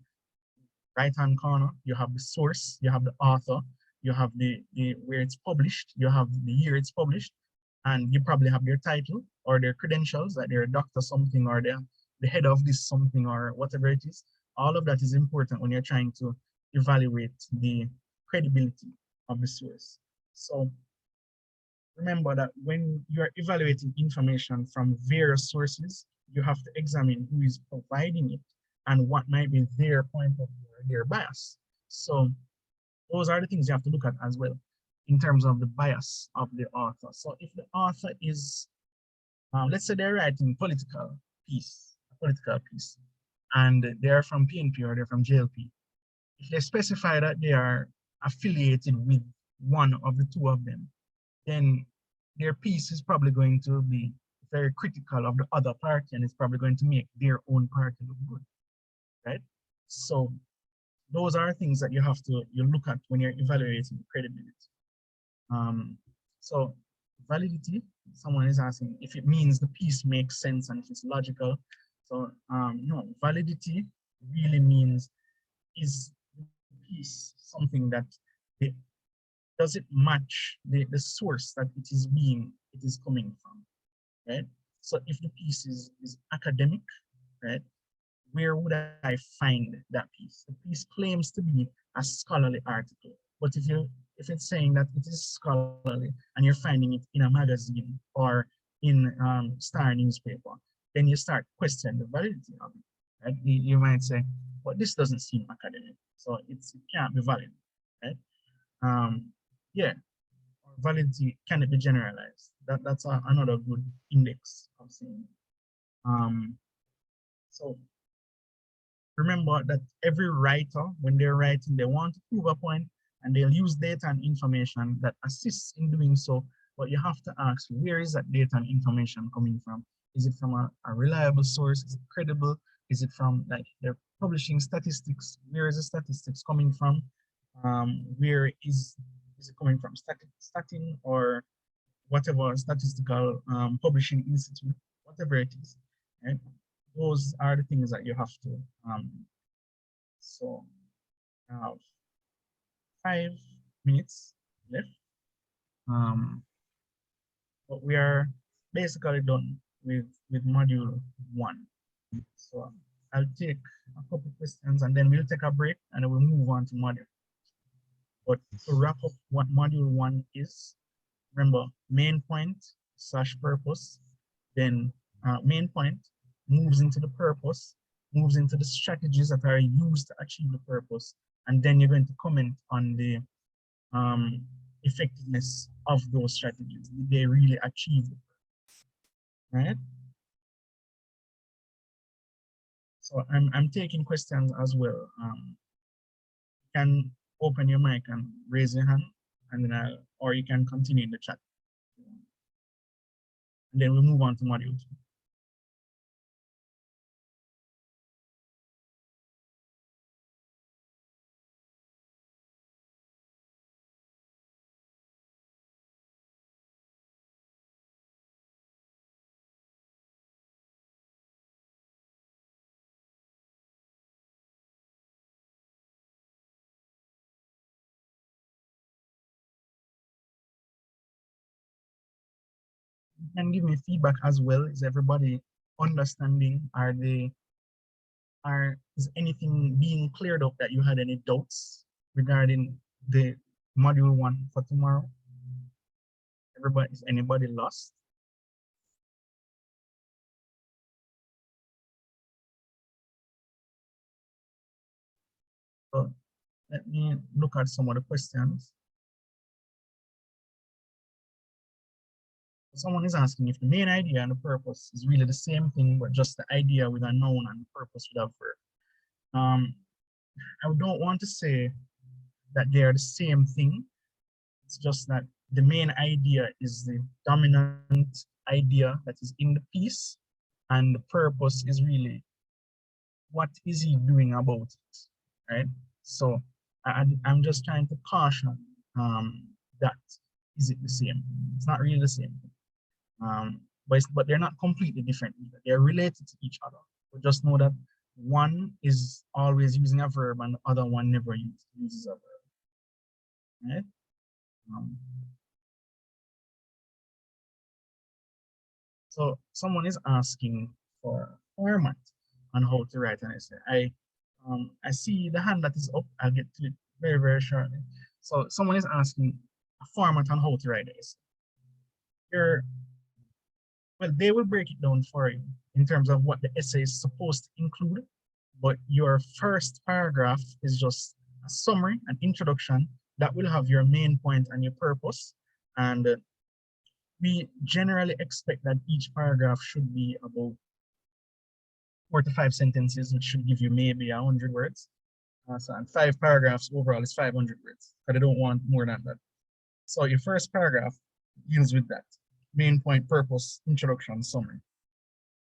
right-hand corner, you have the source, you have the author, you have the where it's published, you have the year it's published, and you probably have their title or their credentials, like they're a doctor something or they're the head of this something or whatever it is. All of that is important when you're trying to evaluate the credibility of the source. So remember that when you're evaluating information from various sources, you have to examine who is providing it and what might be their point of view or their bias. So those are the things you have to look at as well in terms of the bias of the author. So if the author is, let's say they're writing a political piece, and they're from PNP or they're from JLP, if they specify that they are affiliated with one of the two of them, then their piece is probably going to be very critical of the other party and it's probably going to make their own party look good, right? So those are things that you have to look at when you're evaluating credibility. So validity, someone is asking if it means the piece makes sense and if it's logical. So no, validity really means is the piece something that it, does it match the source that it is coming from, right? So if the piece is academic, right, where would I find that piece? The piece claims to be a scholarly article, but if it's saying that it is scholarly and you're finding it in a magazine or in Star newspaper, then you start questioning the validity of it, right? You might say, well, this doesn't seem academic, so it can't be valid, right? Yeah, validity, can it be generalized? That's another good index of saying. So remember that every writer, when they're writing, they want to prove a point and they'll use data and information that assists in doing so. But you have to ask, where is that data and information coming from? Is it from a reliable source? Is it credible? Is it from, like, they're publishing statistics? Where is the statistics coming from? Where is it coming from? Statin or whatever statistical publishing institute, whatever it is, right? Those are the things that you have to. So I have 5 minutes left. But we are basically done with module 1. So I'll take a couple questions and then we'll take a break and then we'll move on to module. But to wrap up what module 1 is, remember main point / purpose, then main point moves into the purpose, moves into the strategies that are used to achieve the purpose, and then you're going to comment on the effectiveness of those strategies. Did they really achieve it? Right? So I'm taking questions as well. You can open your mic and raise your hand, and then or you can continue in the chat. And then we'll move on to module 2. And give me feedback as well. Is everybody understanding? Is anything being cleared up that you had any doubts regarding the module 1 for tomorrow? Is anybody lost? So let me look at some of the questions. Someone is asking if the main idea and the purpose is really the same thing, but just the idea with a noun and the purpose with a verb. I don't want to say that they are the same thing. It's just that the main idea is the dominant idea that is in the piece, and the purpose is really what is he doing about it, right? So I'm just trying to caution that is it the same? It's not really the same thing. But they're not completely different either. They're related to each other. But just know that one is always using a verb and the other one never uses a verb. Right? So someone is asking for a format on how to write an essay. I see the hand that is up. I'll get to it very, very shortly. So someone is asking a format on how to write an essay. Well, they will break it down for you in terms of what the essay is supposed to include, but your first paragraph is just a summary, an introduction that will have your main point and your purpose. And we generally expect that each paragraph should be about 4 to 5 sentences, which should give you maybe 100 words. And 5 paragraphs overall is 500 words, but I don't want more than that. So your first paragraph deals with that. Main point, purpose, introduction, summary.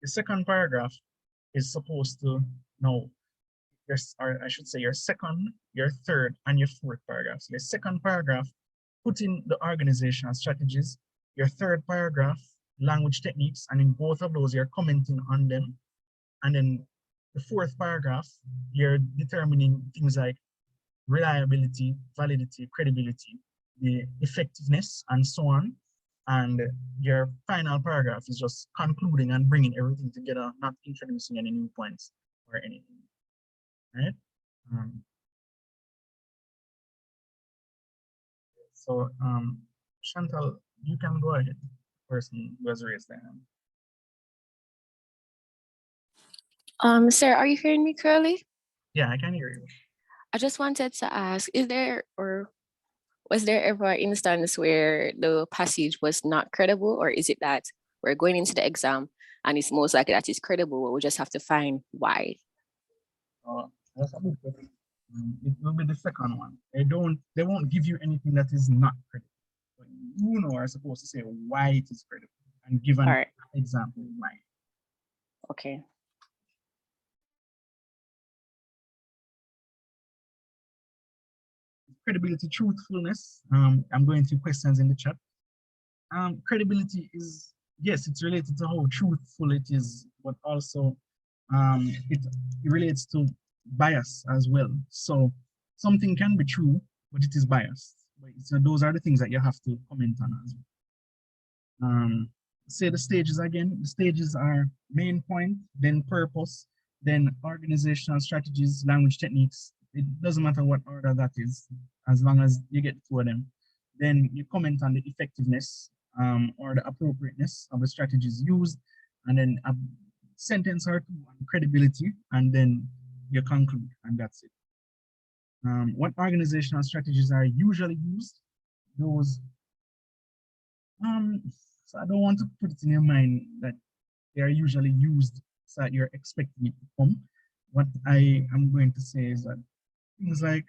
The second paragraph is supposed to know, or I should say your second, your third, and your fourth paragraphs. Your second paragraph, put in the organizational strategies. Your third paragraph, language techniques, and in both of those, you're commenting on them. And then the fourth paragraph, you're determining things like reliability, validity, credibility, the effectiveness, and so on. And your final paragraph is just concluding and bringing everything together, not introducing any new points or anything, right? So Chantal, you can go ahead. Person who has raised their hand. Sir, are you hearing me clearly? Yeah, I can hear you. I just wanted to ask, was there ever an instance where the passage was not credible, or is it that we're going into the exam and it's most likely that it's credible, but we just have to find why? That's a good question. It will be the second one. They won't give you anything that is not credible. But you are supposed to say why it is credible and give an example why. Okay. Credibility, truthfulness. I'm going through questions in the chat. Credibility is, yes, it's related to how truthful it is, but also it relates to bias as well. So something can be true, but it is biased, So those are the things that you have to comment on as well. Say the stages again. The stages are main point, then purpose, then organizational strategies, language techniques. It doesn't matter what order that is, as long as you get through them. Then you comment on the effectiveness or the appropriateness of the strategies used, and then a sentence or two on credibility, and then you conclude, and that's it. What organizational strategies are usually used? Those, so I don't want to put it in your mind that they are usually used so that you're expecting it to come. What I am going to say is that things like,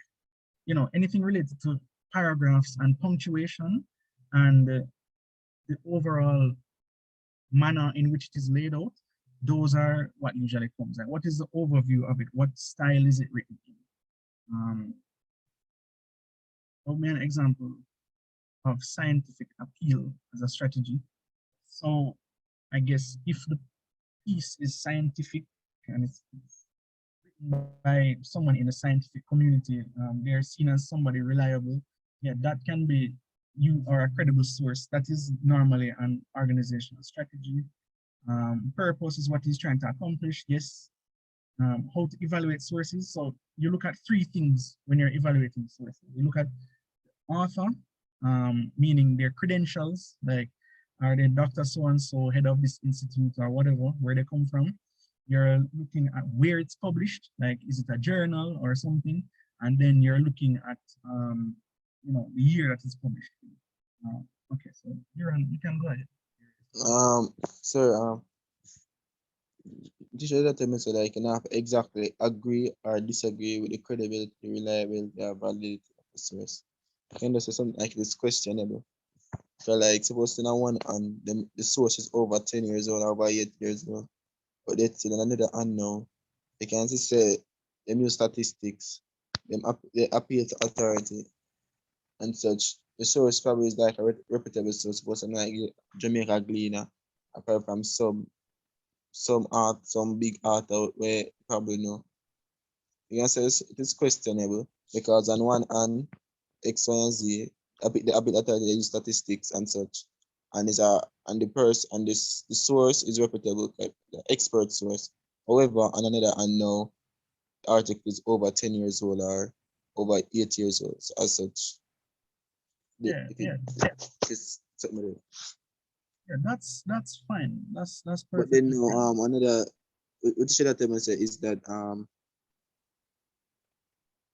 anything related to paragraphs and punctuation and the overall manner in which it is laid out, those are what usually comes. Like, what is the overview of it? What style is it written in? I'll give an example of scientific appeal as a strategy. So I guess if the piece is scientific and it's written by someone in the scientific community, they're seen as somebody reliable. Yeah, that can be you are a credible source. That is normally an organizational strategy. Purpose is what he's trying to accomplish. Yes. How to evaluate sources. So you look at three things when you're evaluating sources. You look at author, meaning their credentials, like are they Dr. So-and-so, head of this institute or whatever, where they come from. You're looking at where it's published, like is it a journal or something, and then you're looking at the year that it's published. Okay, so you can go ahead. Sir, teacher that time so like you cannot exactly agree or disagree with the credibility, reliability, or validity of the source. Can you say something like this questionable? So like suppose in one and the source is over 10 years old or over 8 years old, but that's still another unknown. They can just say them use statistics, they appeal to authority and such. The source probably is like a reputable source, suppose like Jamaica Gleaner, apart from some art, some big art out where you probably know. You can say it is questionable because on one hand, X, Y, and Z, a bit authority they use statistics and such. And the person and this the source is reputable, like the expert source. However, on another hand now, the article is over 10 years old or over 8 years old. So as such, Yeah, it's something. Yeah, that's fine. That's But perfect. then another what should I tell say is that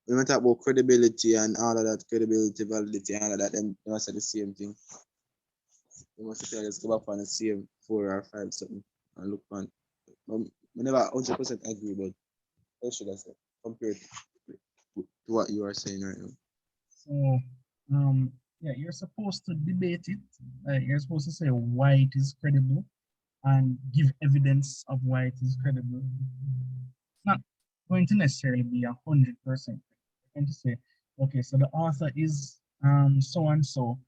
when we talk about credibility and all of that, credibility, validity, and all of that, then they must say the same thing. They must say let's go back on the same 4 or 5 something and look on. We never 100% agree, but what should I say compared to what you are saying right now? So, yeah, you're supposed to debate it. You're supposed to say why it is credible and give evidence of why it is credible. It's not going to necessarily be 100%. You're going to say, okay, so the author is so and so,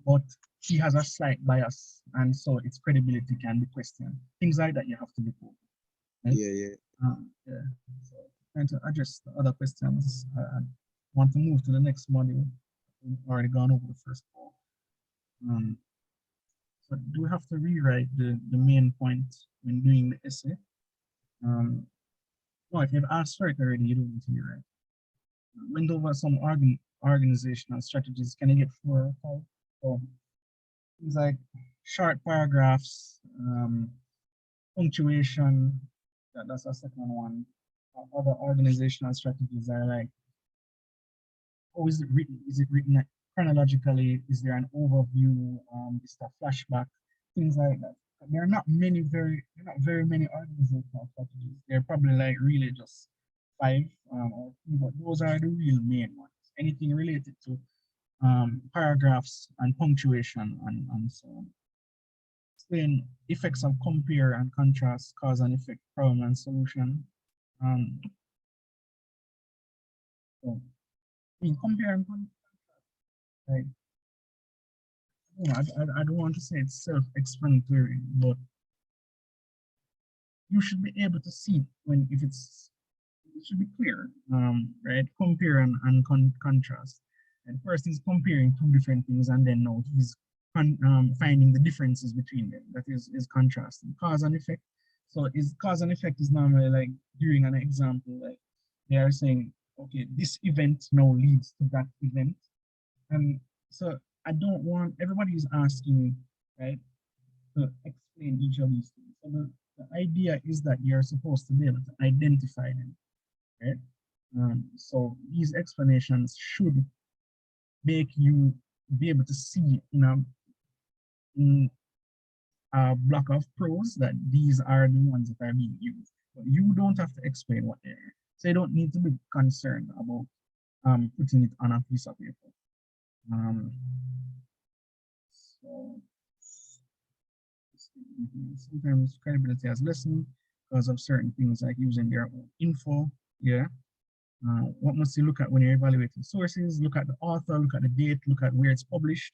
but he has a slight bias, and so its credibility can be questioned. Things like that you have to be told. Right? Yeah. Yeah. So, trying to address the other questions. I want to move to the next module. We've already gone over the first part. So do we have to rewrite the main point when doing the essay? No, if you've asked for it already, you don't need to rewrite. Went over some organizational strategies. Can you get 4 or 5? So things like short paragraphs, punctuation. That's a second one. Other organizational strategies are like, how is it written? Is it written chronologically? Is there an overview? Is there flashback? Things like that. There are not very many organizational strategies. They're probably like really just 5 or 3, but those are the real main ones. Anything related to paragraphs and punctuation and so on. Explain effects of compare and contrast, cause and effect, problem and solution. So, I mean, compare and contrast, like, I don't want to say it's self-explanatory, but you should be able to see if it should be clear, right? Compare and contrast. And first he's comparing two different things, and then now he's finding the differences between them. That is contrasting. Cause and effect. So is cause and effect is normally like during an example, like they are saying, okay, this event now leads to that event. And so I don't want everybody is asking me, right, to explain each of these things. So the idea is that you're supposed to be able to identify them, right? So these explanations should make you be able to see in a block of prose that these are the ones that are being used. But you don't have to explain what they are. So you don't need to be concerned about putting it on a piece of paper. So sometimes credibility has lessened because of certain things like using their own info. Yeah. What must you look at when you're evaluating sources? Look at the author, look at the date, look at where it's published.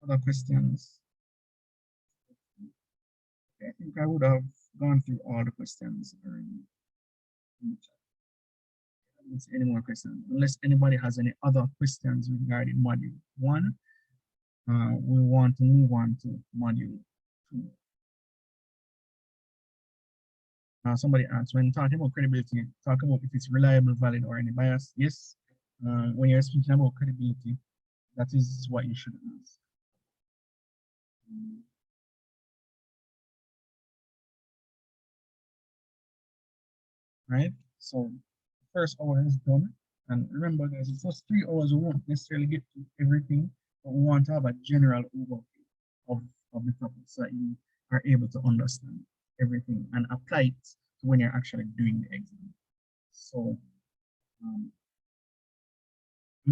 Other questions? Okay, I think I would have gone through all the questions in the chat. I don't see any more questions. Unless anybody has any other questions regarding module 1, we want to move on to module 2. Somebody asked, when talking about credibility, talk about if it's reliable, valid, or any bias. Yes, when you're speaking about credibility, that is what you should ask. Right? So first hour is done. And remember, guys, the first 3 hours we won't necessarily get to everything, but we want to have a general overview of the topic so that you are able to understand everything and apply it to when you're actually doing the exam. So I'm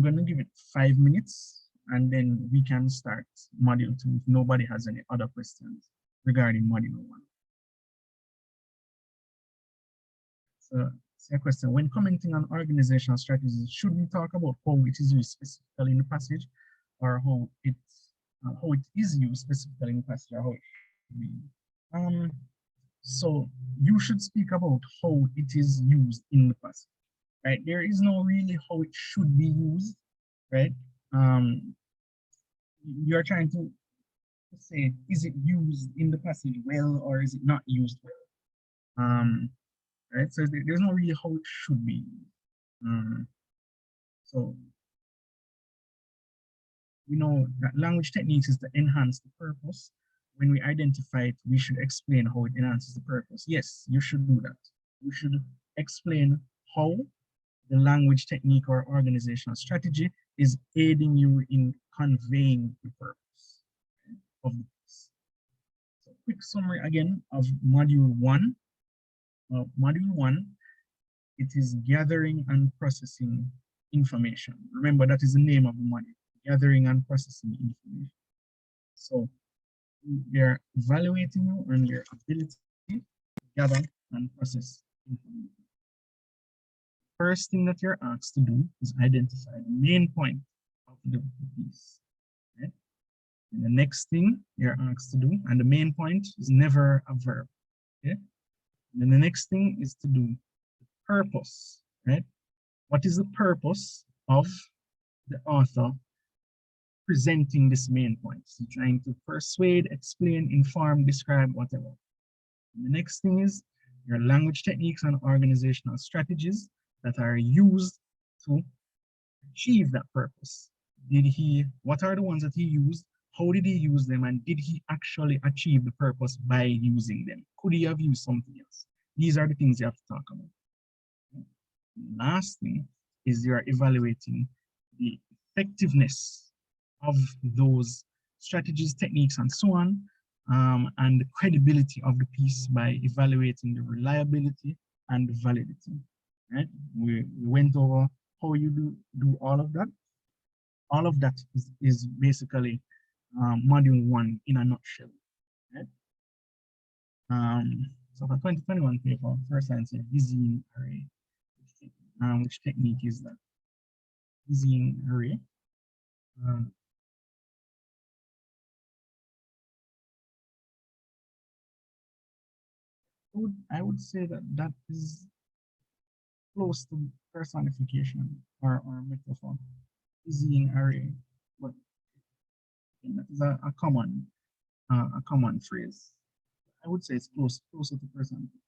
going to give it 5 minutes and then we can start module 2 if nobody has any other questions regarding module 1. So, a question, when commenting on organizational strategies, should we talk about how it is used specifically in the passage or how it is used specifically in the passage or how it should be? So you should speak about how it is used in the passage, right? There is no really how it should be used, right? You're trying to say, is it used in the passage well or is it not used well? Right? So there's no really how it should be. So we know that language techniques is to enhance the purpose. When we identify it, we should explain how it enhances the purpose. Yes, you should do that. You should explain how the language technique or organizational strategy is aiding you in conveying the purpose of the piece. So quick summary again of module 1. Module 1, it is gathering and processing information. Remember, that is the name of the module, gathering and processing information. So they're evaluating you on your ability to gather and process information. First thing that you're asked to do is identify the main point of the piece. Right? And the next thing you're asked to do, and the main point is never a verb. Okay? And then the next thing is to do the purpose, right? What is the purpose of the author presenting this main point? So trying to persuade, explain, inform, describe, whatever. And the next thing is your language techniques and organizational strategies that are used to achieve that purpose. What are the ones that he used? How did he use them? And did he actually achieve the purpose by using them? Could he have used something else? These are the things you have to talk about. Last thing is you're evaluating the effectiveness of those strategies, techniques, and so on, and the credibility of the piece by evaluating the reliability and the validity. Right? We went over how you do all of that. All of that is basically module 1 in a nutshell. Right? So for 2021 paper, first line said dizzying array. Which technique is that? Dizzying array. I would say that that is close to personification or metaphor, dizzying array, but that is a common phrase. I would say it's closer to personification.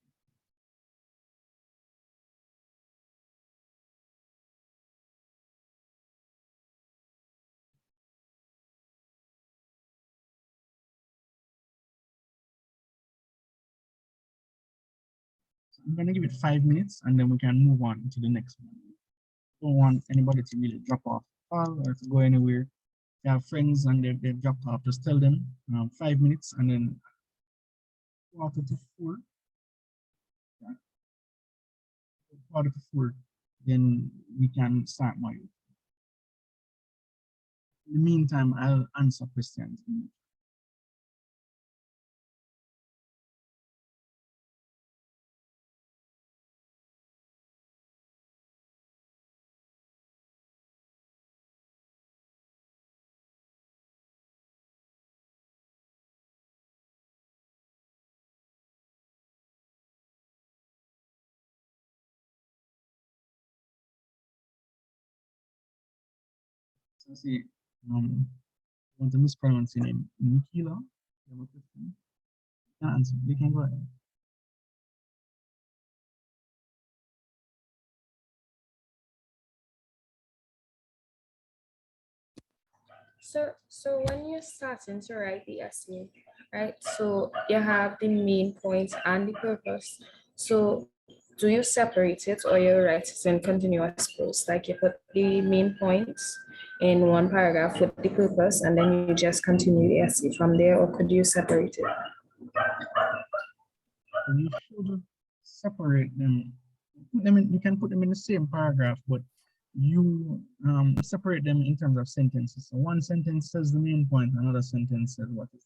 So I'm gonna give it 5 minutes and then we can move on to the next one. Don't want anybody to really drop off or to go anywhere. If you have friends and they've dropped off, just tell them 5 minutes and then quarter to four, yeah, quarter to four, then we can start my. In the meantime, I'll answer questions. So see, I want to mispronounce your name, Nikila. You have a question? You can answer. You can go ahead. So when you're starting to write the essay, right? So you have the main point and the purpose. So do you separate it or you write it in continuous post? Like you put the main points in one paragraph with the purpose and then you just continue the essay from there, or could you separate it? You should separate them. You can put them in the same paragraph, but you separate them in terms of sentences. So one sentence says the main point, another sentence says what is.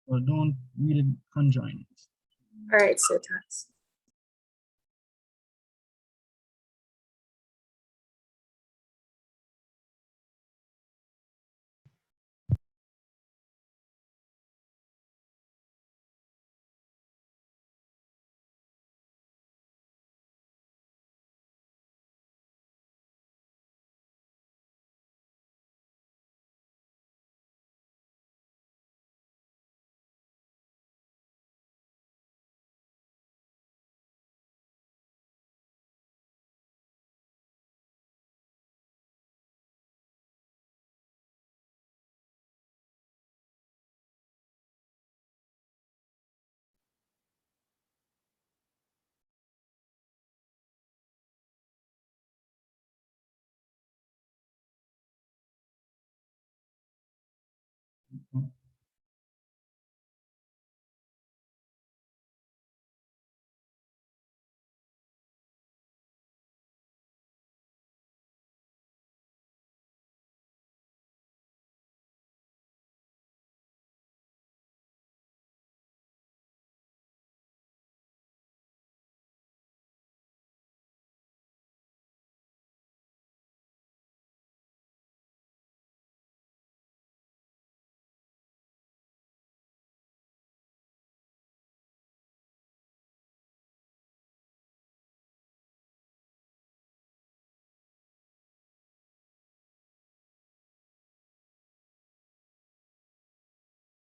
So don't really conjoin it. All right, so thanks.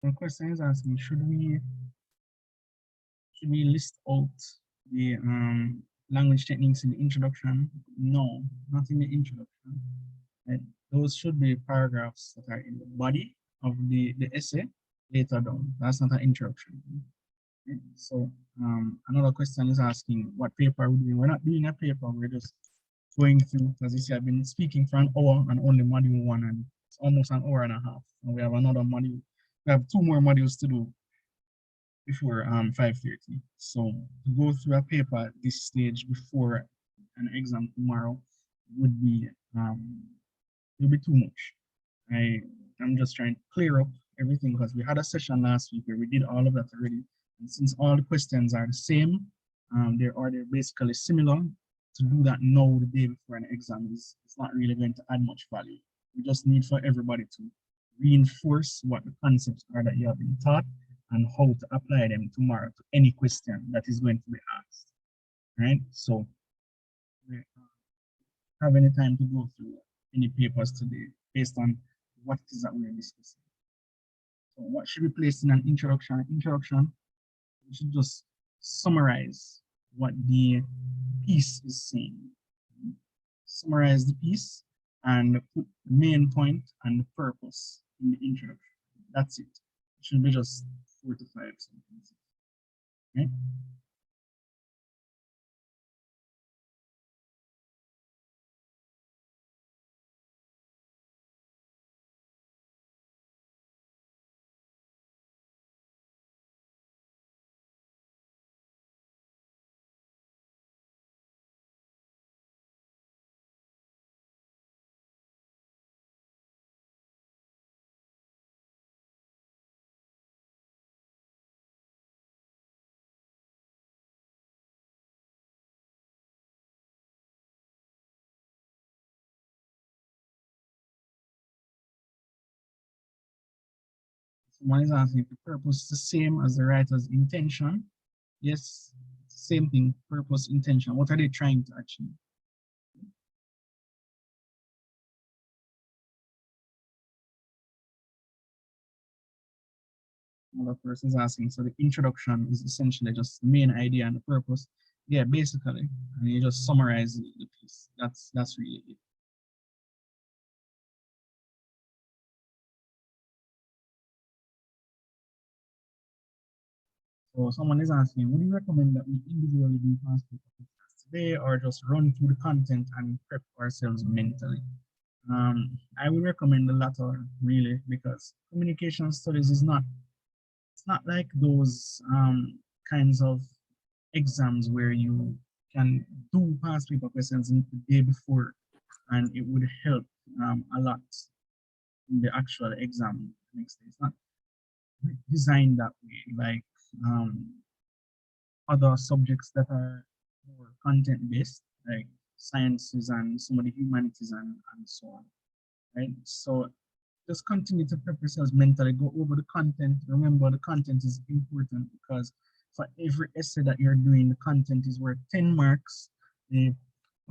The question is asking, should we list out the language techniques in the introduction? No, not in the introduction. Right? Those should be paragraphs that are in the body of the essay later down. That's not an introduction. Okay? So another question is asking what paper we're doing. We're not doing a paper, we're just going through, as you see, I've been speaking for an hour and only module one, and it's almost an hour and a half. And we have another module. We have two more modules to do before 5:30. So to go through a paper at this stage before an exam tomorrow would be it'll be too much. I'm just trying to clear up everything because we had a session last week where we did all of that already. And since all the questions are the same, they're basically similar. To do that now the day before an exam is it's not really going to add much value. We just need for everybody to reinforce what the concepts are that you have been taught and how to apply them tomorrow to any question that is going to be asked. Right? So have any time to go through any papers today based on what it is that we're discussing. So what should be placed in an introduction? Introduction, we should just summarize what the piece is saying. Summarize the piece and put the main point and the purpose in the introduction. That's it. It should be just 4 to 5 sentences. Okay? Someone is asking if the purpose is the same as the writer's intention. Yes, same thing, purpose, intention. What are they trying to achieve? Another person is asking, so the introduction is essentially just the main idea and the purpose. Yeah, basically, and you just summarize the piece. That's really it. So someone is asking, would you recommend that we individually do past paper today or just run through the content and prep ourselves mentally? I would recommend the latter really because communication studies is not, it's not like those kinds of exams where you can do past paper questions in the day before and it would help a lot in the actual exam next day. It's not designed that way like other subjects that are more content based, like sciences and some of the humanities and so on, right? So just continue to prep yourselves mentally, go over the content. Remember, the content is important because for every essay that you're doing, the content is worth 10 marks, the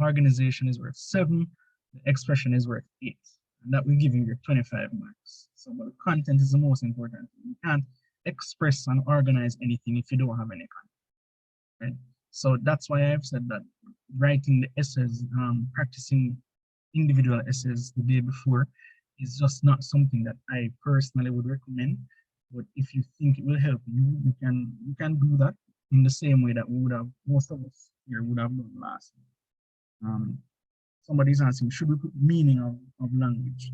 organization is worth 7, the expression is worth 8. And that will give you your 25 marks. So but the content is the most important. You can't express and organize anything if you don't have any content. Right? So that's why I've said that writing the essays, practicing individual essays the day before is just not something that I personally would recommend. But if you think it will help you, you can do that in the same way that we would have, most of us here would have done last. Somebody's asking, should we put meaning of language?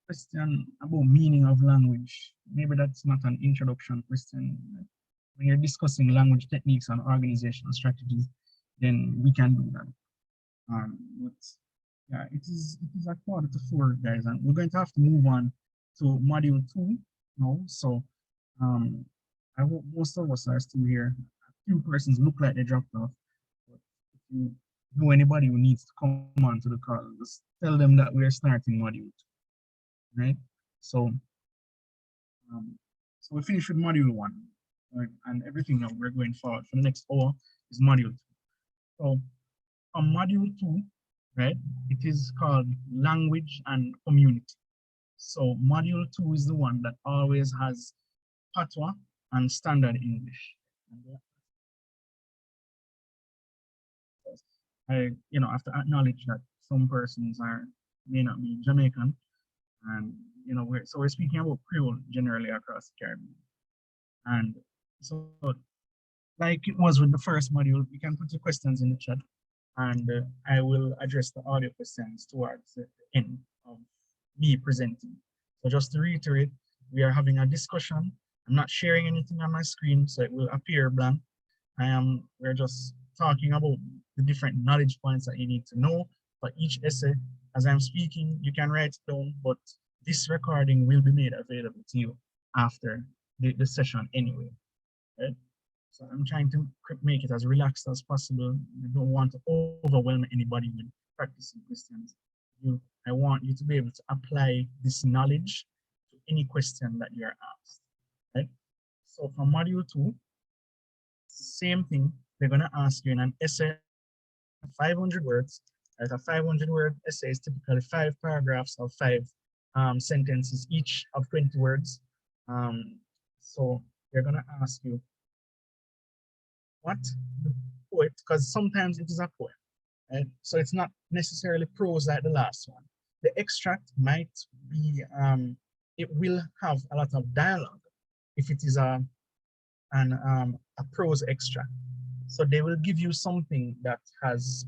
Question about meaning of language. Maybe that's not an introduction question. When you're discussing language techniques and organizational strategies, then we can do that. But yeah, it is a 3:45, guys, and we're going to have to move on to module 2 now. So I hope most of us are still here. A few persons look like they dropped off. But if you know anybody who needs to come on to the call, just tell them that we're starting module 2. Right? So, so we finished with module 1, right? And everything now we're going forward for the next hour is module 2. So, on module 2, right? It is called language and community. So, module 2 is the one that always has patois and standard English. I, have to acknowledge that some persons may not be Jamaican. And we're speaking about Creole generally across the Caribbean. And so, like it was with the first module, you can put your questions in the chat, and I will address the audio questions towards the end of me presenting. So just to reiterate, we are having a discussion. I'm not sharing anything on my screen, so it will appear blank. We're just talking about the different knowledge points that you need to know for each essay. As I'm speaking, you can write it down, but this recording will be made available to you after the session anyway. Right? So I'm trying to make it as relaxed as possible. I don't want to overwhelm anybody with practicing questions. I want you to be able to apply this knowledge to any question that you're asked. Right? So for module 2, it's the same thing. they're gonna ask you in an essay 500 words. Right? A 500-word essay is typically 5 paragraphs of 5 sentences, each of 20 words. So they're gonna ask you what the poet, because sometimes it is a poem, right? So it's not necessarily prose like the last one. The extract might be, it will have a lot of dialogue if it is a prose extract. So they will give you something that has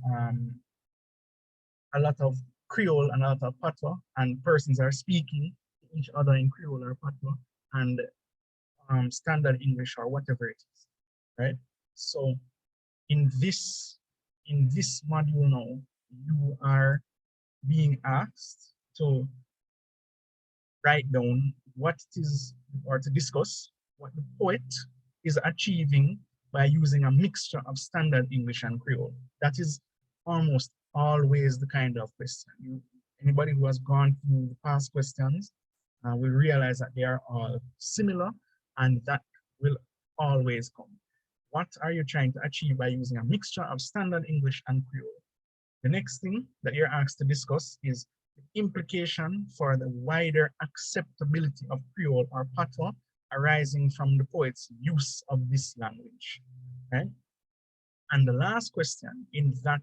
a lot of Creole and a lot of patois, and persons are speaking to each other in Creole or patois and standard English or whatever it is, right? So in this module now, you are being asked to write down what it is, or to discuss what the poet is achieving by using a mixture of standard English and Creole. That is almost always the kind of question. Anybody who has gone through the past questions will realize that they are all similar, and that will always come. What are you trying to achieve by using a mixture of standard English and Creole? The next thing that you're asked to discuss is the implication for the wider acceptability of Creole or patois arising from the poet's use of this language, right? And the last question in that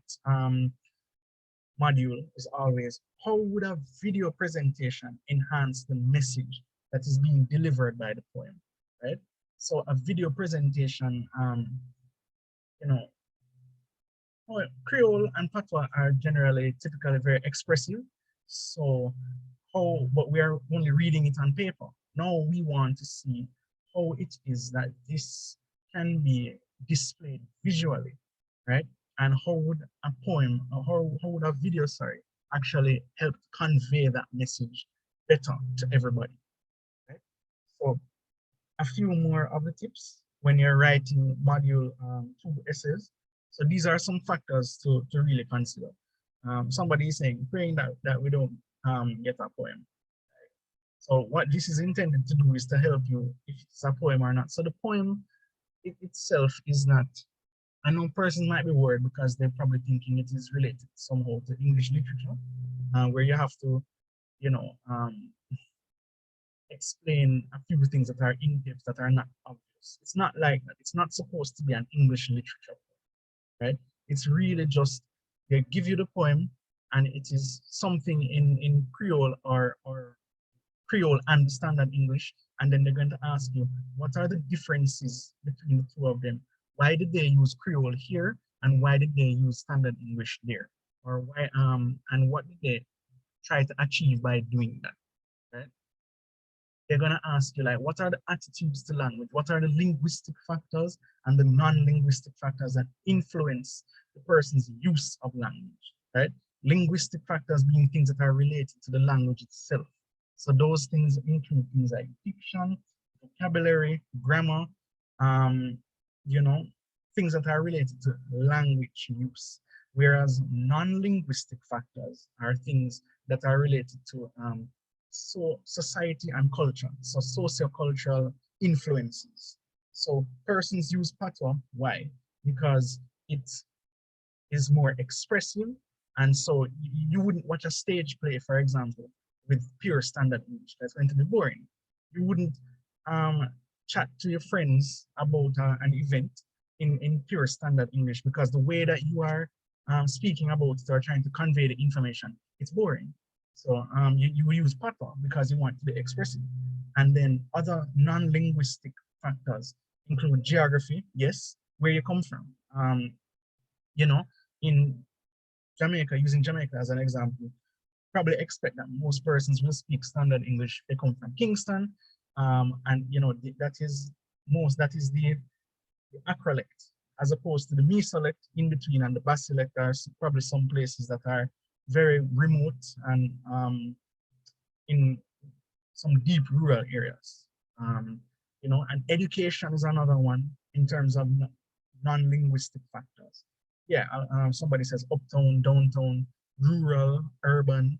module is always, how would a video presentation enhance the message that is being delivered by the poem, right? So a video presentation, you know, Creole and patois are generally typically very expressive. So but we are only reading it on paper. Now we want to see how it is that this can be displayed visually, right? And how would a poem, or how would a video, actually help convey that message better to everybody, right? So a few more of the tips when you're writing module 2 essays. So these are some factors to really consider. Somebody is saying, praying that we don't get a poem. So what this is intended to do is to help you if it's a poem or not. So the poem itself is not, I know persons might be worried because they're probably thinking it is related somehow to English literature, where you have to, you know, explain a few things that are in depth that are not obvious. It's not like that. It's not supposed to be an English literature, right? It's really just, they give you the poem and it is something in Creole or Creole and standard English, and then they're going to ask you, what are the differences between the two of them? Why did they use Creole here, and why did they use standard English there? Or why, and what did they try to achieve by doing that, right? They're gonna ask you, like, what are the attitudes to language? What are the linguistic factors and the non-linguistic factors that influence the person's use of language, right? Linguistic factors being things that are related to the language itself. So those things include things like diction, vocabulary, grammar, you know, things that are related to language use. Whereas non-linguistic factors are things that are related to society and culture, so socio-cultural influences. So persons use patois, why? Because it is more expressive, and so you wouldn't watch a stage play, for example, with pure standard English. That's going to be boring. You wouldn't chat to your friends about an event in pure standard English, because the way that you are speaking about it or trying to convey the information, it's boring. So you use patois because you want to be expressive. And then other non-linguistic factors include geography, yes, where you come from. You know, in Jamaica, using Jamaica as an example, probably expect that most persons will speak standard English. They come from Kingston, and you know that is the acrolect, as opposed to the mesolect in between, and the basilect are probably some places that are very remote and in some deep rural areas. You know, and education is another one in terms of non-linguistic factors. Yeah, somebody says uptown, downtown, rural, urban,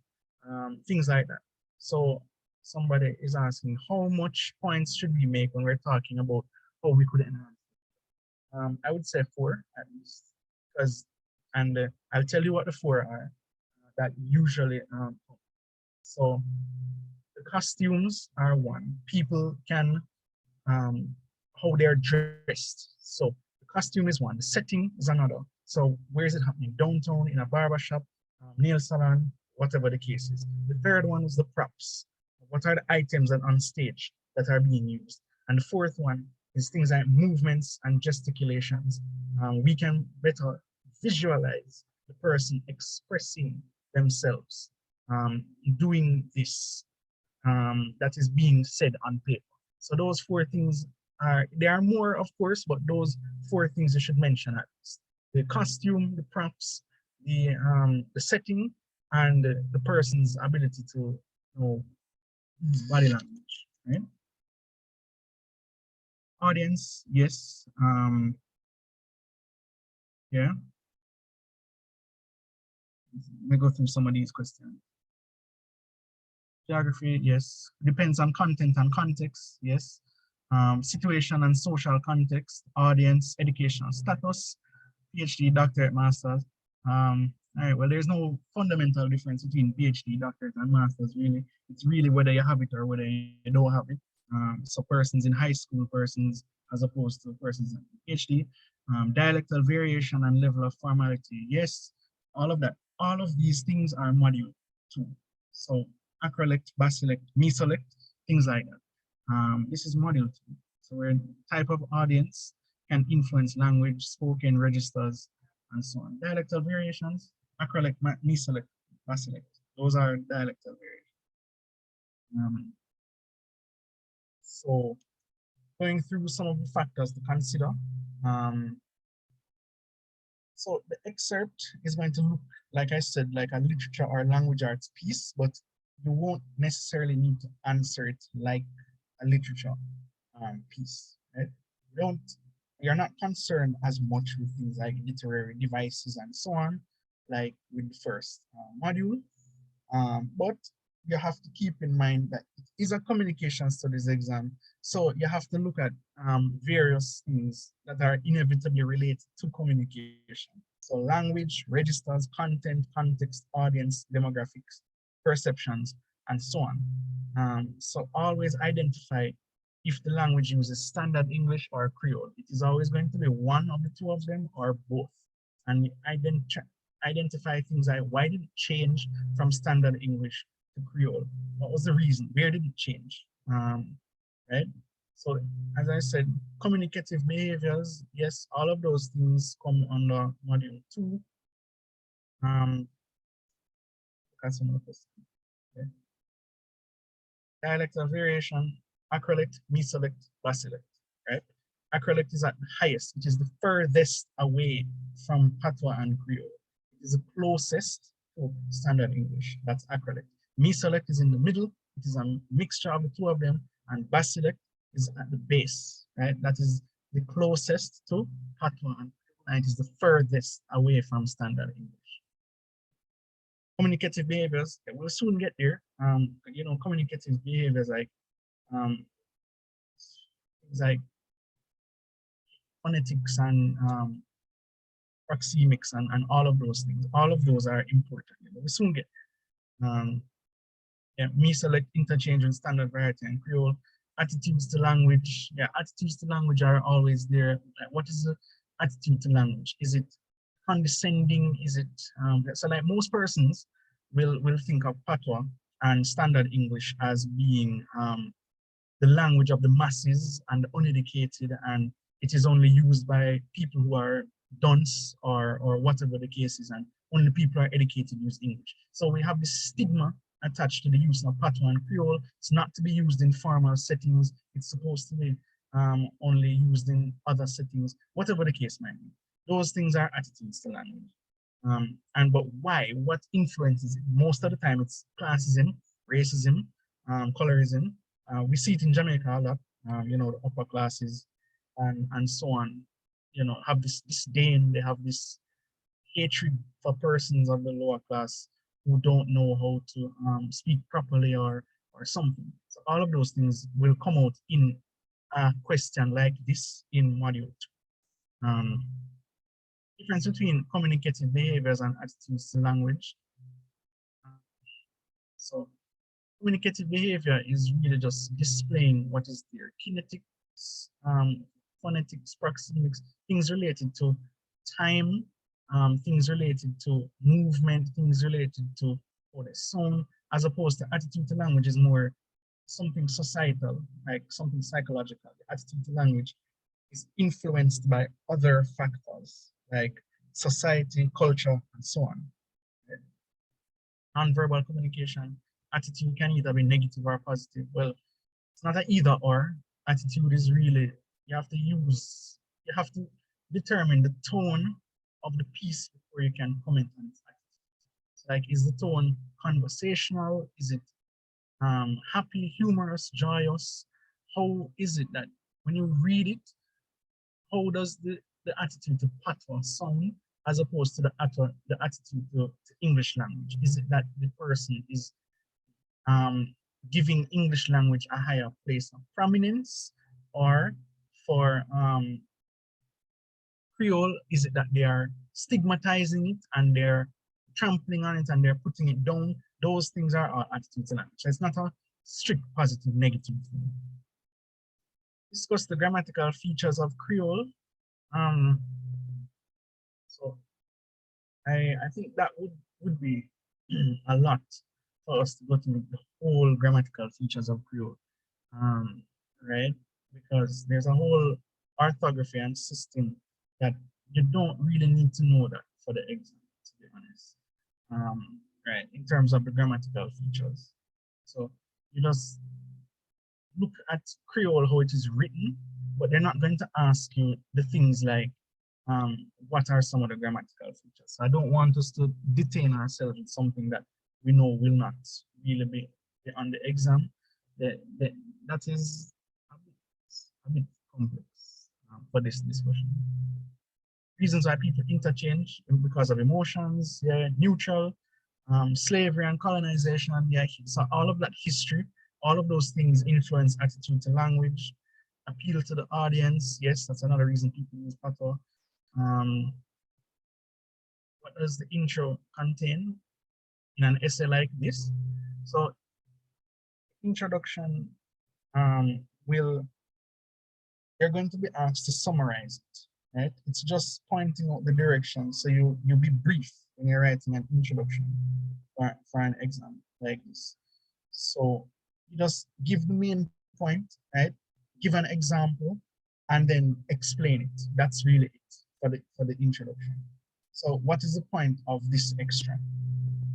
things like that. So somebody is asking, how much points should we make when we're talking about how we could enhance? I would say 4 at least, because, and I'll tell you what the 4 are that usually. So the costumes are one. People can how they're dressed. So the costume is one. The setting is another. So where is it happening? Downtown, in a barber shop, nail salon, whatever the case is. The third one is the props. What are the items on stage that are being used? And the fourth one is things like movements and gesticulations. We can better visualize the person expressing themselves, doing this that is being said on paper. So those 4 things are, there are more, of course, but those 4 things you should mention at least. The costume, the props, the setting, and the person's ability to, use body language, right? Audience, yes. Yeah. Let me go through some of these questions. Geography, yes. Depends on content and context, yes. Situation and social context, audience, educational status, PhD, doctorate, master's. All right, well, there's no fundamental difference between PhD, doctorate, and master's, really. It's really whether you have it or whether you don't have it. So persons in high school, persons as opposed to persons in PhD, dialectal variation and level of formality, yes, all of that. All of these things are module 2. So acrolect, basilect, mesolect, things like that. This is module 2. So where type of audience can influence language, spoken registers, and so on. Dialectal variations, acrolect, mesolect, basilect. Those are dialectal variations. So going through some of the factors to consider. So the excerpt is going to look, like I said, like a literature or language arts piece, but you won't necessarily need to answer it like a literature piece, right? You're not concerned as much with things like literary devices and so on, like with the first module. But you have to keep in mind that it is a communication studies exam. So you have to look at various things that are inevitably related to communication. So language, registers, content, context, audience, demographics, perceptions, and so on. So always identify if the language uses standard English or Creole. It is always going to be one of the 2 of them or both. And identify things like, why did it change from standard English to Creole? What was the reason? Where did it change? Right? So as I said, communicative behaviors, yes, all of those things come under module 2. That's another question. Okay. Dialectal variation, acrolect, mesolect, basilect, right? Acrolect is at the highest, which is the furthest away from Patois and Creole. It is the closest to standard English. That's acrolect. Mesolect is in the middle. It is a mixture of the 2 of them, and basilect is at the base, right? That is the closest to Patois and Creole, and it is the furthest away from standard English. Communicative behaviors, we'll soon get there. Communicative behaviors like things like phonetics and proxemics and all of those things. All of those are important. We'll soon get there. Yeah, mesolect, interchange, and standard variety and Creole. Attitudes to language. Yeah, attitudes to language are always there. Like, what is the attitude to language? Is it condescending? Is it so? Like most persons will think of Patois and standard English as being the language of the masses and the uneducated, and it is only used by people who are dunce or whatever the case is, and only people who are educated use English. So we have this stigma attached to the use of Patois and Creole. It's not to be used in formal settings. It's supposed to be only used in other settings, whatever the case might be. Those things are attitudes to language. But why? What influences it? Most of the time, it's classism, racism, colorism. We see it in Jamaica a lot. The upper classes and so on. Have this disdain. They have this hatred for persons of the lower class who don't know how to speak properly or something. So all of those things will come out in a question like this in module 2. Um, difference between communicative behaviors and attitudes to language. So communicative behavior is really just displaying what is there. Kinetics, phonetics, proxemics, things related to time, things related to movement, things related to how they sound, as opposed to attitude to language is more something societal, like something psychological. The attitude to language is influenced by other factors like society, culture, and so on. Nonverbal communication, attitude can either be negative or positive. Well, it's not an either or. Attitude is really, you have to determine the tone of the piece before you can comment on its attitude. So like, is the tone conversational? Is it happy, humorous, joyous? How is it that when you read it, how does the attitude to patois sound as opposed to the attitude to English language? Is it that the person is giving English language a higher place of prominence, or for Creole, is it that they are stigmatizing it and they're trampling on it and they're putting it down? Those things are our attitudes to language. So it's not a strict positive, negative thing. Discuss the grammatical features of Creole. So I think that would be a lot for us to go through the whole grammatical features of Creole, right? Because there's a whole orthography and system that you don't really need to know that for the exam, to be honest, right? In terms of the grammatical features. So you just look at Creole, how it is written, but they're not going to ask you the things like, what are some of the grammatical features? So I don't want us to detain ourselves with something that we know will not really be on the exam. That is a bit complex for this discussion. Reasons why people interchange because of emotions, yeah, neutral, slavery and colonization, yeah. So all of that history, all of those things influence attitude to language, appeal to the audience. Yes, that's another reason people use patois. What does the intro contain in an essay like this? So introduction you're going to be asked to summarize it, right? It's just pointing out the direction. So you'll be brief when you're writing an introduction for an exam like this. So you just give the main point, right? Give an example and then explain it. That's really it for the introduction. So what is the point of this extract,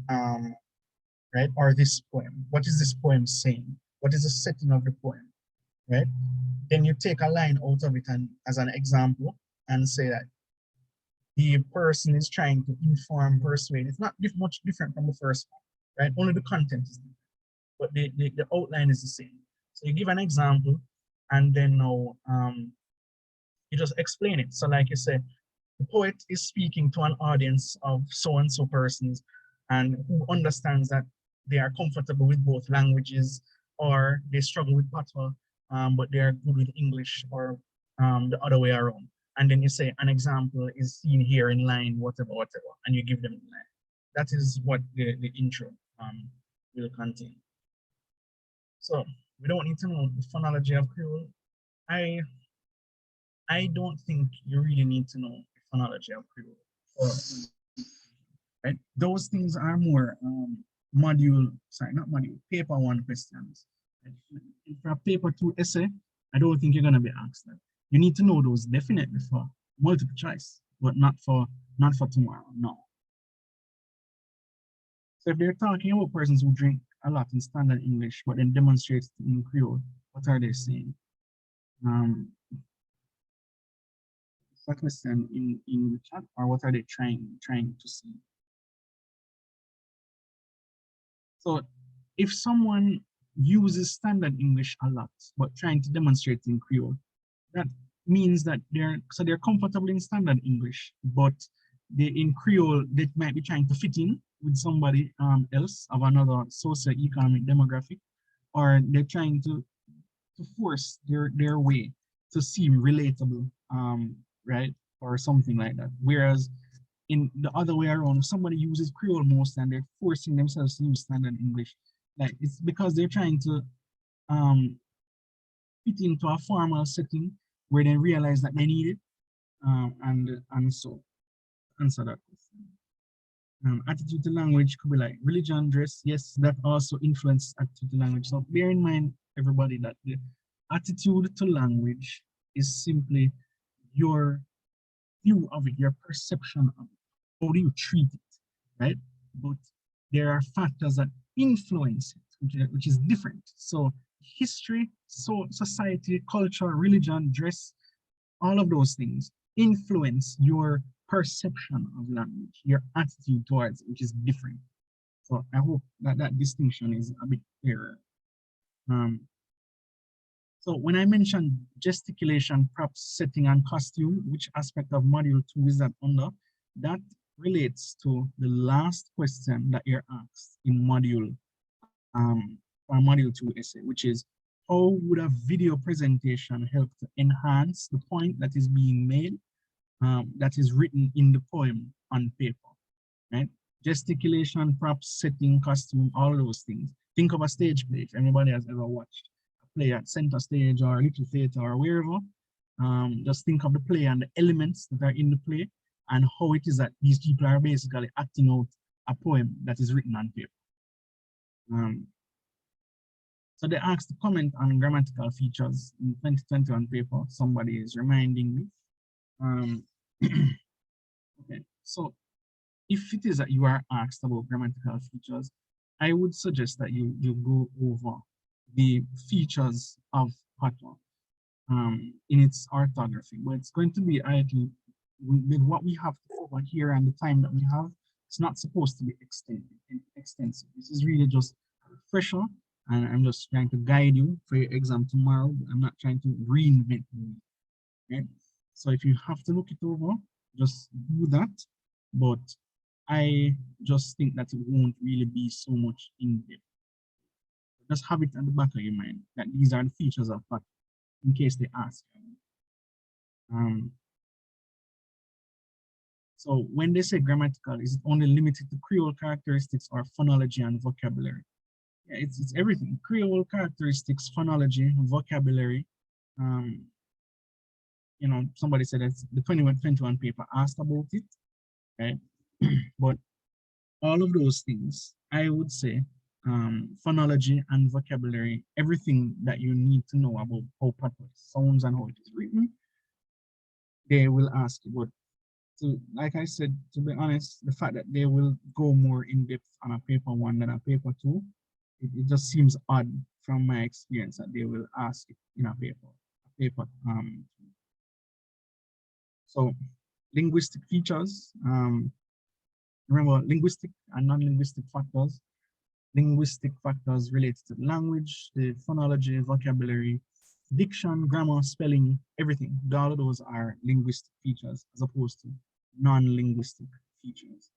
right? Or this poem? What is this poem saying? What is the setting of the poem, right? Then you take a line out of it and as an example and say that the person is trying to inform, persuade. It's not much different from the first one, right? Only the content is different, but the outline is the same. So you give an example and then now you just explain it. So like you say, the poet is speaking to an audience of so-and-so persons and who understands that they are comfortable with both languages or they struggle with patois, but they are good with English or the other way around. And then you say an example is seen here in line, whatever, and you give them the line. That is what the intro will contain. So we don't need to know the phonology of Creole. I don't think you really need to know the phonology of Creole. Right? Those things are more paper one questions. For a paper two essay, I don't think you're gonna be asked that. You need to know those definitely for multiple choice, but not for tomorrow, no. So if they're talking about persons who drink a lot in standard English, but then demonstrate it in Creole, what are they saying? Is that question in the chat, or what are they trying to see? So if someone uses standard English a lot, but trying to demonstrate in Creole, that means that they're comfortable in standard English, but in Creole, they might be trying to fit in with somebody else of another socio-economic demographic, or they're trying to force their way to seem relatable, right? or something like that. Whereas in the other way around, if somebody uses Creole most and they're forcing themselves to use standard English, like it's because they're trying to um, fit into a formal setting where they realize that they need it, and so answer that question. Attitude to language could be like religion, dress. Yes, that also influences attitude to language. So bear in mind, everybody, that the attitude to language is simply your view of it, your perception of it. How do you treat it, right? But there are factors that influence it, which is different. So history, so society, culture, religion, dress, all of those things influence your perception of language, your attitude towards it, which is different. So I hope that that distinction is a bit clearer. Um, so when I mentioned gesticulation, props, setting, and costume, which aspect of module 2 is that under? That relates to the last question that you're asked in module 2 essay, which is how would a video presentation help to enhance the point that is being made, that is written in the poem on paper, right? Gesticulation, props, setting, costume, all those things. Think of a stage play, if anybody has ever watched a play at Center Stage or Little Theater or wherever. Just think of the play and the elements that are in the play and how it is that these people are basically acting out a poem that is written on paper. So they asked to comment on grammatical features in 2021 paper. Somebody is reminding me. Okay, so if it is that you are asked about grammatical features, I would suggest that you go over the features of patois in its orthography. But it's going to be, I think, with what we have to cover here and the time that we have, it's not supposed to be extensive. This is really just a refresher, and I'm just trying to guide you for your exam tomorrow. I'm not trying to reinvent the wheel. Okay? So if you have to look it over, just do that. But I just think that it won't really be so much in depth. Just have it at the back of your mind that these are the features of patois in case they ask. So when they say grammatical, is it only limited to Creole characteristics or phonology and vocabulary? Yeah, it's everything. Creole characteristics, phonology, vocabulary. You know, somebody said that the 2021 paper asked about it, right? But all of those things, I would say, phonology and vocabulary, everything that you need to know about how patois sounds and how it is written, they will ask you. But so, like I said, to be honest, the fact that they will go more in depth on a paper 1 than a paper 2, it just seems odd from my experience that they will ask it in a paper. So linguistic features, remember linguistic and non-linguistic factors. Linguistic factors related to language, the phonology, vocabulary, diction, grammar, spelling, everything. All of those are linguistic features as opposed to non-linguistic features.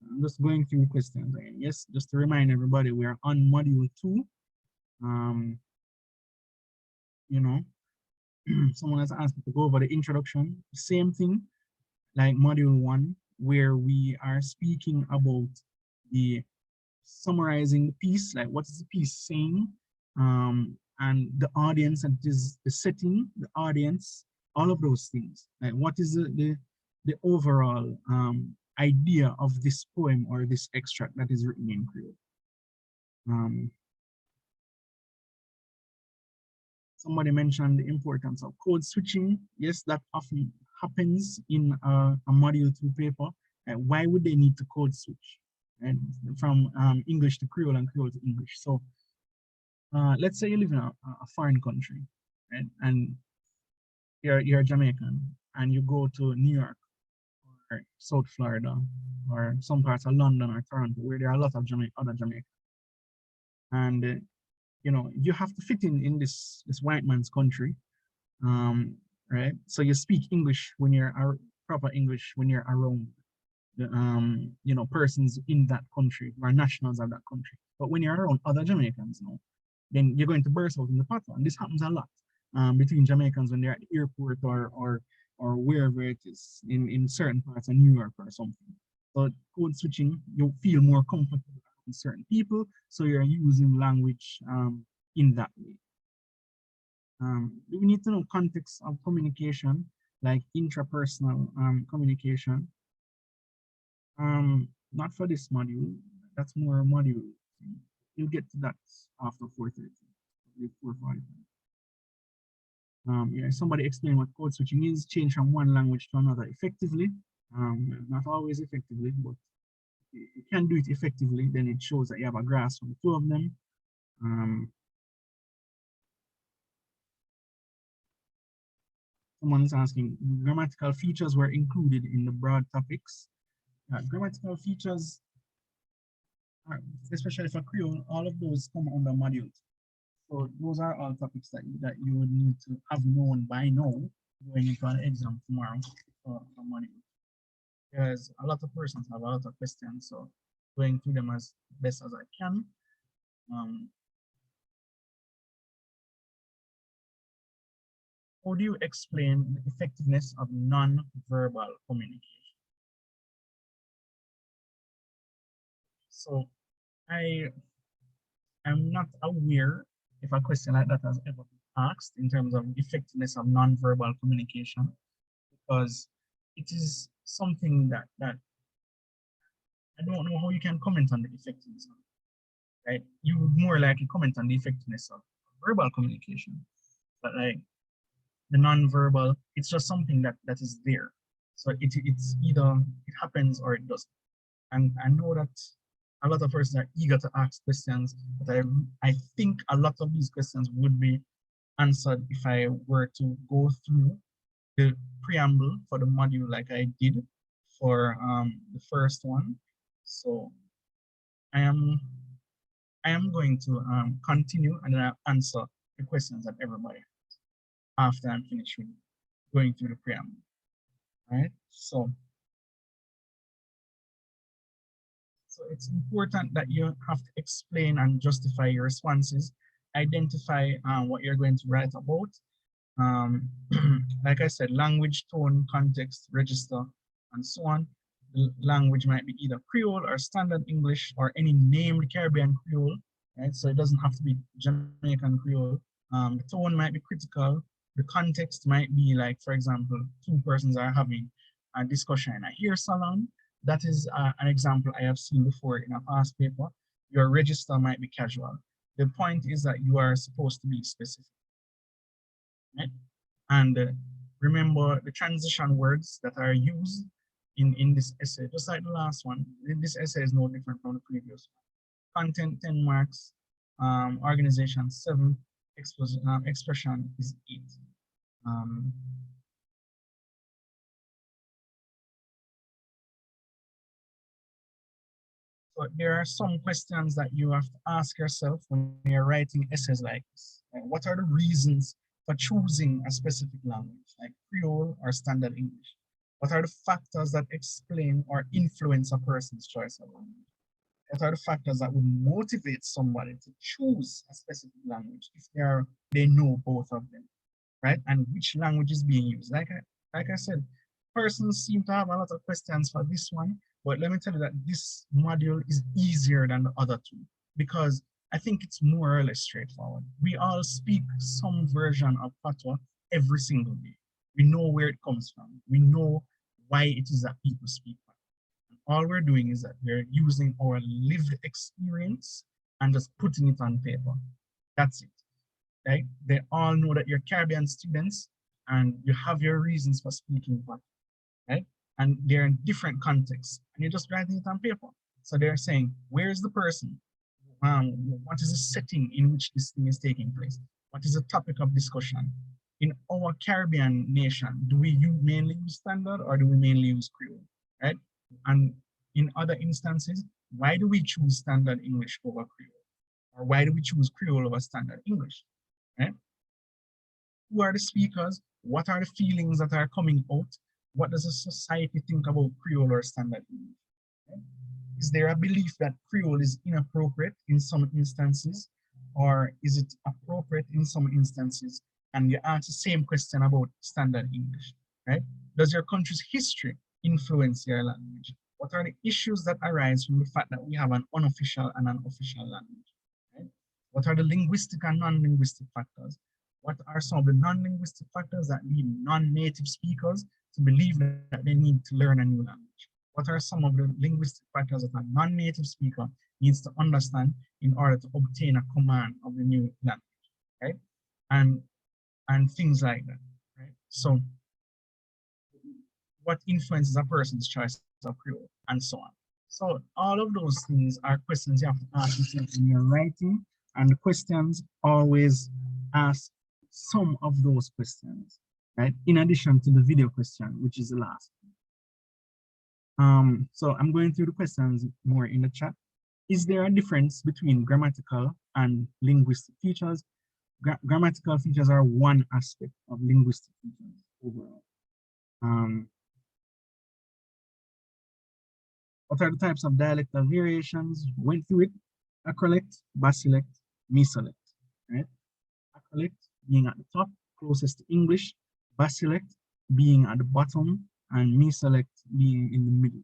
I'm just going through questions again. Yes, just to remind everybody, we are on module 2. You know, someone has asked me to go over the introduction. Same thing like module 1, where we are speaking about the summarizing the piece, like what is the piece saying, and the audience, and is the setting, the audience, all of those things. Like what is the overall idea of this poem or this extract that is written in Creole. Somebody mentioned the importance of code switching. Yes, that often happens in a module 2 paper. Why would they need to code switch? And from English to Creole and Creole to English. So let's say you live in a foreign country, right? And you're Jamaican and you go to New York or South Florida or some parts of London or Toronto where there are a lot of other Jamaicans. And you know, you have to fit in this white man's country, right? So you speak English when you're proper English when you're around the you know, persons in that country who are nationals of that country. But when you're around other Jamaicans now, then you're going to burst out in the patois, and this happens a lot. between Jamaicans when they're at the airport or wherever it is in certain parts of New York or something. But code switching, you feel more comfortable with certain people, so you're using language in that way. We need to know context of communication, like intrapersonal communication. Not for this module, that's more module. You'll get to that after 4:30, 4:45. Yeah, somebody explain what code switching is, change from one language to another effectively. Not always effectively, but you can do it effectively, then it shows that you have a grasp on the two of them. Someone's asking, grammatical features were included in the broad topics. Grammatical features, especially for Creole, all of those come under modules. So those are all topics that you would need to have known by now going into an exam tomorrow for module. Because a lot of persons have a lot of questions, so going through them as best as I can. How do you explain the effectiveness of non-verbal communication? So I am not aware if a question like that has ever been asked in terms of effectiveness of non-verbal communication, because it is something that I don't know how you can comment on the effectiveness of it, right? You would more likely comment on the effectiveness of verbal communication, but like the non-verbal, it's just something that is there. So it's either it happens or it doesn't. And I know that a lot of persons are eager to ask questions, but I think a lot of these questions would be answered if I were to go through the preamble for the module like I did for the first one. So I am going to continue and then I'll answer the questions that everybody has after I'm finished with going through the preamble. All right, so it's important that you have to explain and justify your responses, identify what you're going to write about. Like I said, language, tone, context, register, and so on. The language might be either Creole or Standard English or any named Caribbean Creole, right? So it doesn't have to be Jamaican Creole. The tone might be critical. The context might be like, for example, two persons are having a discussion in a hair salon. That is an example I have seen before in a past paper. Your register might be casual. The point is that you are supposed to be specific. Right? And remember the transition words that are used in this essay, just like the last one. This essay is no different from the previous one. Content 10 marks, organization 7, expression is 8. So there are some questions that you have to ask yourself when you're writing essays like this. What are the reasons for choosing a specific language, like Creole or Standard English? What are the factors that explain or influence a person's choice of language? What are the factors that would motivate somebody to choose a specific language if they know both of them, right? And which language is being used? Like I said, persons seem to have a lot of questions for this one, but let me tell you that this module is easier than the other two because I think it's more or less straightforward. We all speak some version of patois every single day. We know where it comes from. We know why it is that people speak patois. All we're doing is that we're using our lived experience and just putting it on paper. That's it. Right? They all know that you're Caribbean students and you have your reasons for speaking patois, right? And they're in different contexts and you're just writing it on paper. So they're saying, where is the person? What is the setting in which this thing is taking place? What is the topic of discussion? In our Caribbean nation, do we mainly use Standard or do we mainly use Creole, right? And in other instances, why do we choose Standard English over Creole? Or why do we choose Creole over Standard English, right? Who are the speakers? What are the feelings that are coming out? What does a society think about Creole or Standard English? Okay? Is there a belief that Creole is inappropriate in some instances, or is it appropriate in some instances? and you ask the same question about standard English, right? Does your country's history influence your language? What are the issues that arise from the fact that we have an unofficial and an official language, right? What are the linguistic and non-linguistic factors? What are some of the non-linguistic factors that lead non-native speakers to believe that they need to learn a new language? What are some of the linguistic factors that a non-native speaker needs to understand in order to obtain a command of the new language, right? And things like that, right? So what influences a person's choice of Creole and so on. So all of those things are questions you have to ask yourself when you're writing, and the questions always ask some of those questions, right? In addition to the video question, which is the last. So I'm going through the questions more in the chat. Is there a difference between grammatical and linguistic features? Grammatical features are one aspect of linguistic features overall. What are the types of dialectal variations? Went through it: acrolect, basilect, mesolect, right? Acrolect being at the top, closest to English, basilect being at the bottom, and mesolect being in the middle.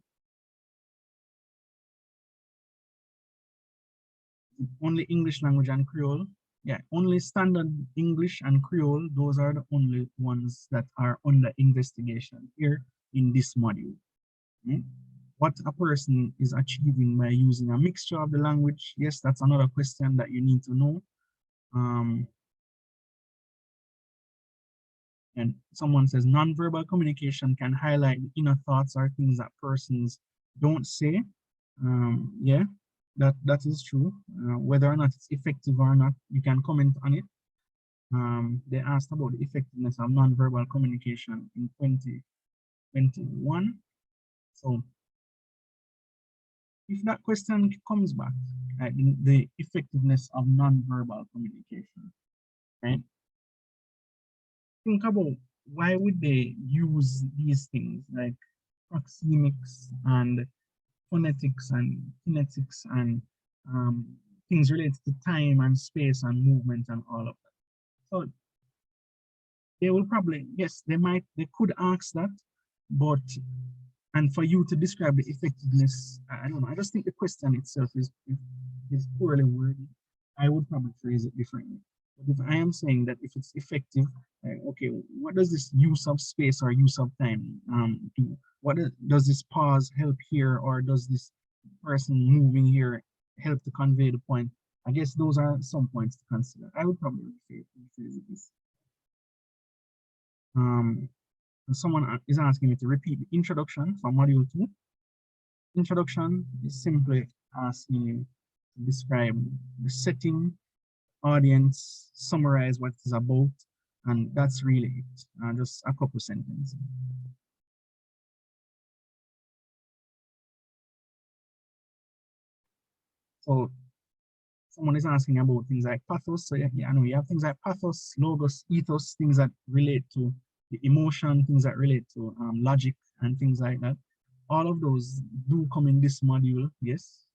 Only English language and Creole. Yeah, only standard English and Creole, those are the only ones that are under investigation here in this module. Okay? What a person is achieving by using a mixture of the language, yes, that's another question that you need to know. And someone says nonverbal communication can highlight the inner thoughts or things that persons don't say. Yeah, that is true. Whether or not it's effective or not, you can comment on it. They asked about the effectiveness of nonverbal communication in 2021. So if that question comes back, right, the effectiveness of nonverbal communication, right? Think about why would they use these things like proxemics and phonetics and kinetics and things related to time and space and movement and all of that. So they will probably, yes, they could ask that, but, and for you to describe the effectiveness, I don't know, I just think the question itself is poorly worded. I would probably phrase it differently. But if I am saying that if it's effective, okay, what does this use of space or use of time do? Does this pause help here, or does this person moving here help to convey the point? I guess those are some points to consider. I would probably rephrase this. Someone is asking me to repeat the introduction from module 2. Introduction is simply asking you to describe the setting, audience, summarize what it's about, and that's really it. Just a couple sentences. So someone is asking about things like pathos. So yeah, I know you have things like pathos, logos, ethos, things that relate to the emotion, things that relate to logic and things like that. All of those do come in this module, yes.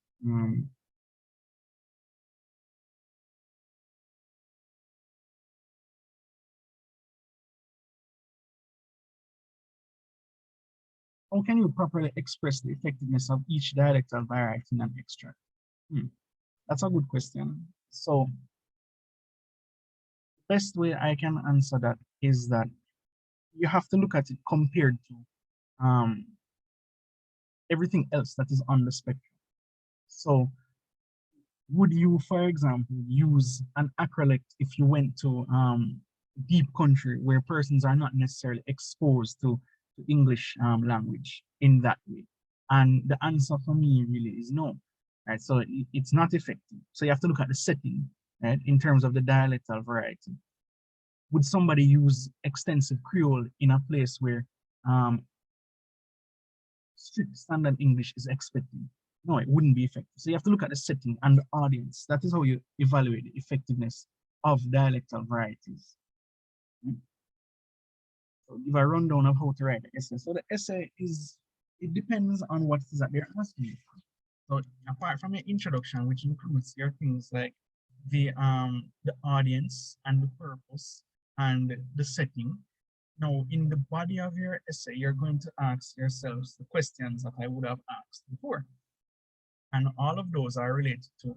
How can you properly express the effectiveness of each dialectal variety in an extract? That's a good question. So the best way I can answer that is that you have to look at it compared to everything else that is on the spectrum. So would you, for example, use an acrolect if you went to deep country where persons are not necessarily exposed to English language in that way? And the answer for me really is no. Right? So it's not effective. So you have to look at the setting, right, in terms of the dialectal variety. Would somebody use extensive Creole in a place where strict standard English is expected? No, it wouldn't be effective. So you have to look at the setting and the audience. That is how you evaluate the effectiveness of dialectal varieties. So give a rundown of how to write the essay. So the essay it depends on what it is that they're asking you. So apart from your introduction, which includes your things like the audience and the purpose and the setting. Now, in the body of your essay, you're going to ask yourselves the questions that I would have asked before. And all of those are related to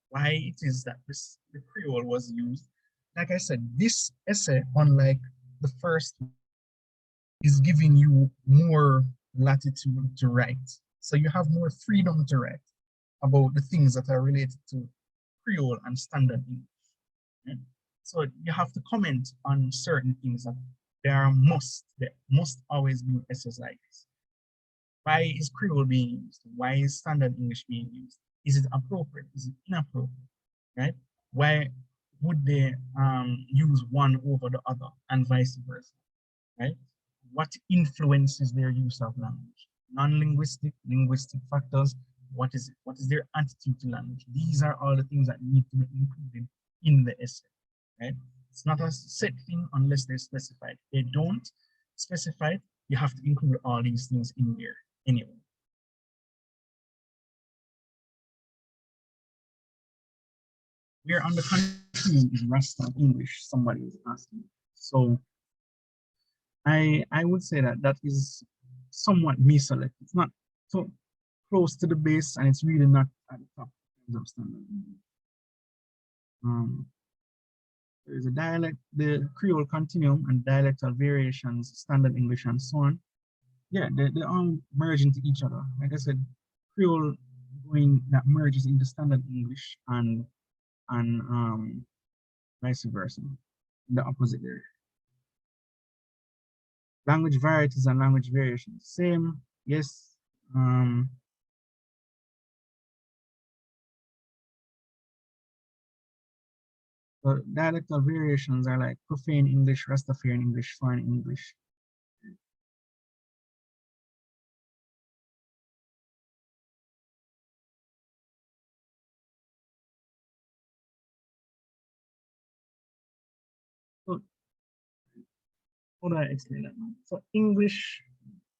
why it is that the Creole was used. Like I said, this essay, unlike the first, is giving you more latitude to write. So you have more freedom to write about the things that are related to Creole and standard English. Okay? So you have to comment on certain things that there must always be essays like this. Why is Creole being used? Why is standard English being used? Is it appropriate? Is it inappropriate? Right? Why would they use one over the other and vice versa? Right? What influences their use of language? Non-linguistic, linguistic factors. What is it? What is their attitude to language? These are all the things that need to be included in the essay. Right? It's not a set thing unless they're specified. They don't specify it, you have to include all these things in there anyway. We're on the continuum is Rasta English, somebody is asking. So I would say that that is somewhat misselect. It's not so close to the base and it's really not at the top of standard. There is a dialect, the Creole continuum and dialectal variations, standard English and so on. Yeah, they all merge into each other. Like I said, Creole going that merges into standard English and vice versa, the opposite there. Language varieties and language variations, same, yes. So dialectal variations are like profane English, Rastafarian English, foreign English. So how do I explain that now? So English,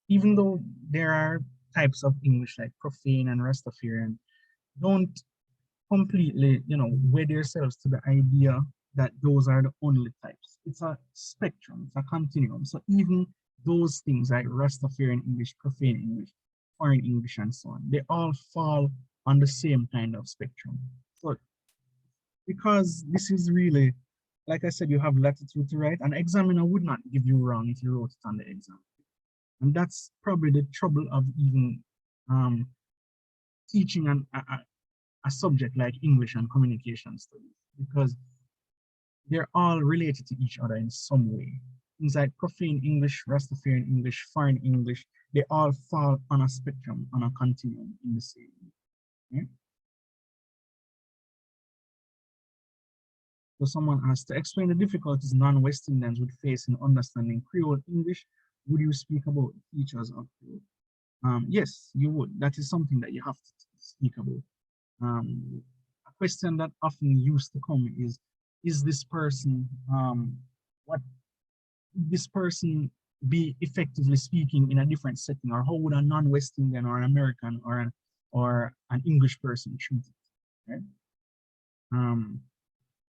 even though there are types of English like profane and Rastafarian, don't completely, wed yourselves to the idea that those are the only types. It's a spectrum, it's a continuum. So even those things like Rastafarian English, profane English, foreign English, and so on, they all fall on the same kind of spectrum. So because this is really, like I said, you have latitude to write, an examiner would not give you wrong if you wrote it on the exam. And that's probably the trouble of even teaching a subject like English and communication studies, because they're all related to each other in some way. Things like profane English, Rastafarian English, foreign English, they all fall on a spectrum, on a continuum in the same way. Okay? So someone asked, to explain the difficulties non-West Indians would face in understanding Creole English, would you speak about features of Creole? Yes, you would. That is something that you have to speak about. A question that often used to come is this person, what would this person be effectively speaking in a different setting, or how would a non-West Indian or an American or an English person treat it, right?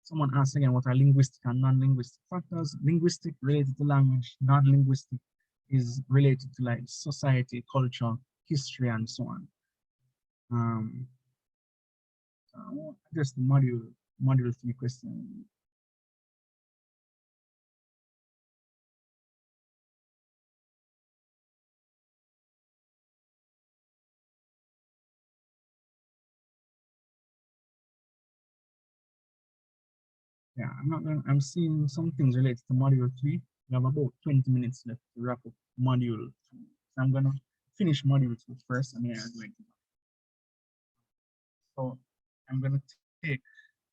Someone asked again, what are linguistic and non-linguistic factors? Linguistic related to language, non-linguistic is related to like society, culture, history, and so on. Just the module 3 question. Yeah, I'm seeing some things related to module 3. We have about 20 minutes left to wrap up module 2. So I'm gonna finish module 2 first, and then I'm going to. So I'm gonna take,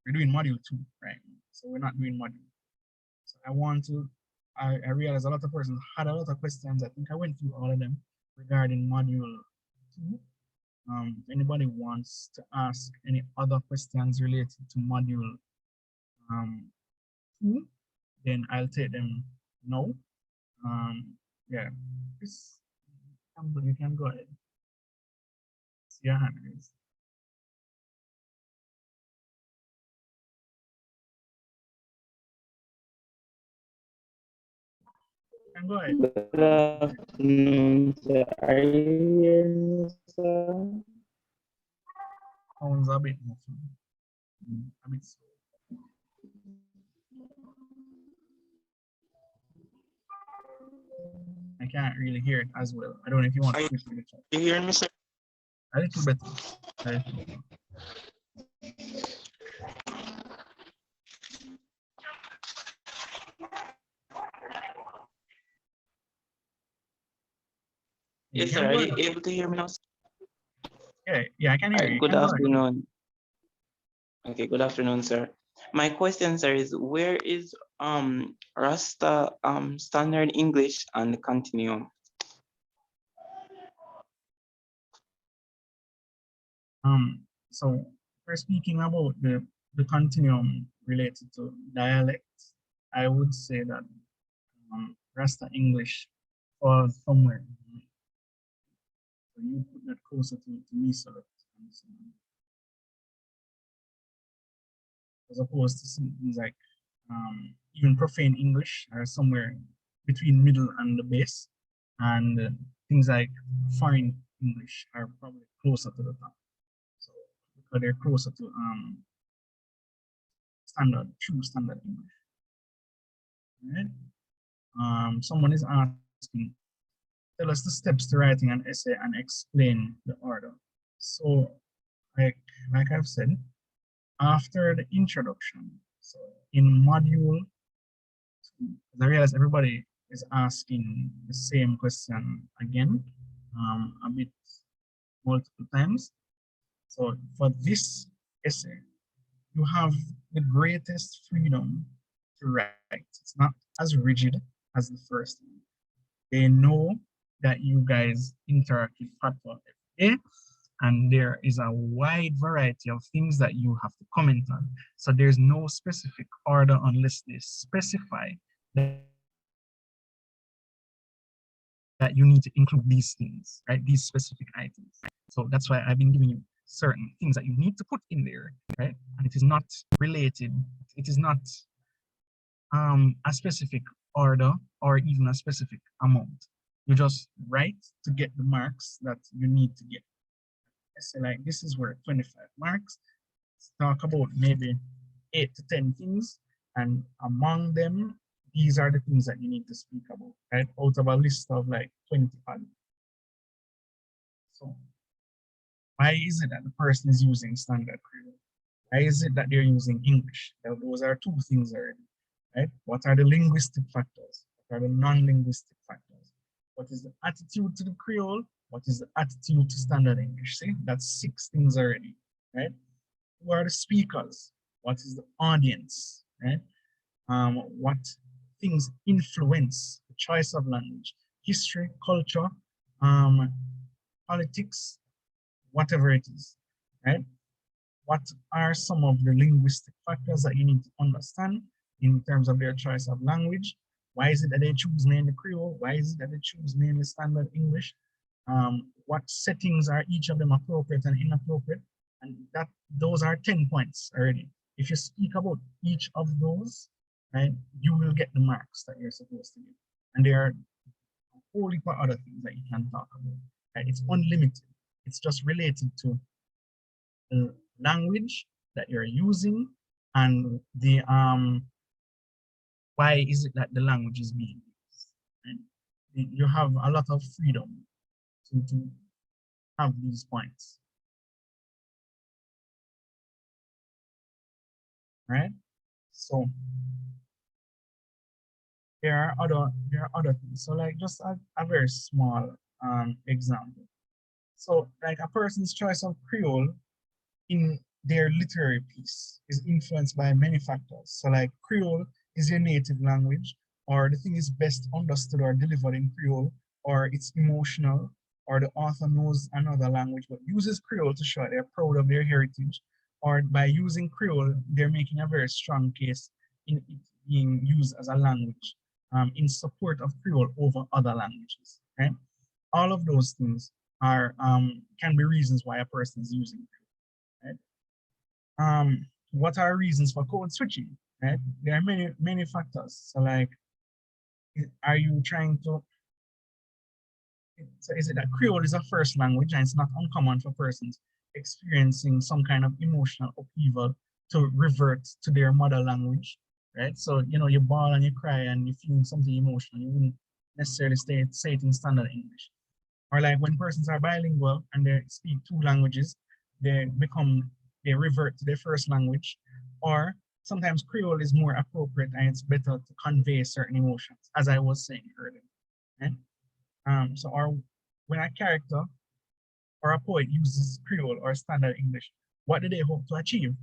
we're doing module 2, right? So we're not doing module. So I realized a lot of persons had a lot of questions. I think I went through all of them regarding module 2. If anybody wants to ask any other questions related to module 2, then I'll take them now. Yeah, this, you can go ahead. See your hand raised. And go ahead. Good afternoon, sir. Are you hearing me, sir? Sounds a bit muffled. A bit slow. I can't really hear it as well. I don't know if you want to switch to the chat. You hearing me, sir? A little better. A little better. Yes, You sir. can Are go you ahead. able to hear me now, sir? Yeah, I can hear you. You Good can go ahead. afternoon. Okay, good afternoon, sir. My question, sir, is where is Rasta standard English and the continuum? So we're speaking about the continuum related to dialects. I would say that Rasta English falls somewhere. So you put that closer to me, so that as opposed to things like even profane English are somewhere between middle and the base, and things like foreign English are probably closer to the top. So because they're closer to true standard English. Right? Someone is asking, tell us the steps to writing an essay and explain the order. So, like I've said, after the introduction, so in module 2, I realize everybody is asking the same question again, a bit multiple times. So for this essay, you have the greatest freedom to write. It's not as rigid as the first one. They know that you guys interact with Fatwa every day, and there is a wide variety of things that you have to comment on. So there's no specific order unless they specify that you need to include these things, right? These specific items. So that's why I've been giving you certain things that you need to put in there, right? And it is not related, it is not a specific order or even a specific amount. You just write to get the marks that you need to get. So like this is where 25 marks. Let's talk about maybe 8 to 10 things, and among them, these are the things that you need to speak about, right? Out of a list of like 20 odd. So why is it that the person is using standard Creole? Why is it that they're using English? Well, those are two things already, right? What are the linguistic factors? What are the non-linguistic factors? What is the attitude to the Creole? What is the attitude to standard English? See, that's 6 things already, right? Who are the speakers? What is the audience, right? What things influence the choice of language, history, culture, politics, whatever it is, right? What are some of the linguistic factors that you need to understand in terms of their choice of language? Why is it that they choose mainly Creole? Why is it that they choose mainly standard English? What settings are each of them appropriate and inappropriate? And that those are 10 points already. If you speak about each of those, right, you will get the marks that you're supposed to get. And there are a whole heap of other things that you can talk about. Right? It's unlimited. It's just related to the language that you're using and the why is it that the language is being used. Right? You have a lot of freedom to have these points. Right? So there are other things. So like just a very small example. So like a person's choice of Creole in their literary piece is influenced by many factors. So like Creole is your native language, or the thing is best understood or delivered in Creole, or it's emotional, or the author knows another language but uses Creole to show they're proud of their heritage, or by using Creole, they're making a very strong case in it being used as a language in support of Creole over other languages. Right? All of those things are can be reasons why a person is using Creole. Right? What are reasons for code switching? Right? There are many factors. So like Are you trying to, so is it that Creole is a first language and it's not uncommon for persons experiencing some kind of emotional upheaval to revert to their mother language, right? So, you know, you bawl and you cry and you feel something emotional, you wouldn't necessarily say it in standard English. Or like when persons are bilingual and they speak two languages, they revert to their first language. Or sometimes Creole is more appropriate and it's better to convey certain emotions, as I was saying earlier. Right? So when a character or a poet uses Creole or standard English, what do they hope to achieve?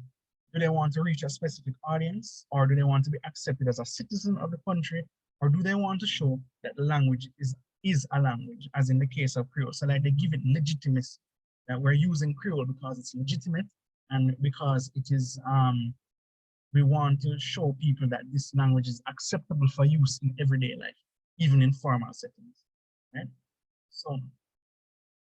Do they want to reach a specific audience, or do they want to be accepted as a citizen of the country, or do they want to show that the language is a language, as in the case of Creole? So like they give it legitimacy, that we're using Creole because it's legitimate and because it is, we want to show people that this language is acceptable for use in everyday life, even in formal settings, right? So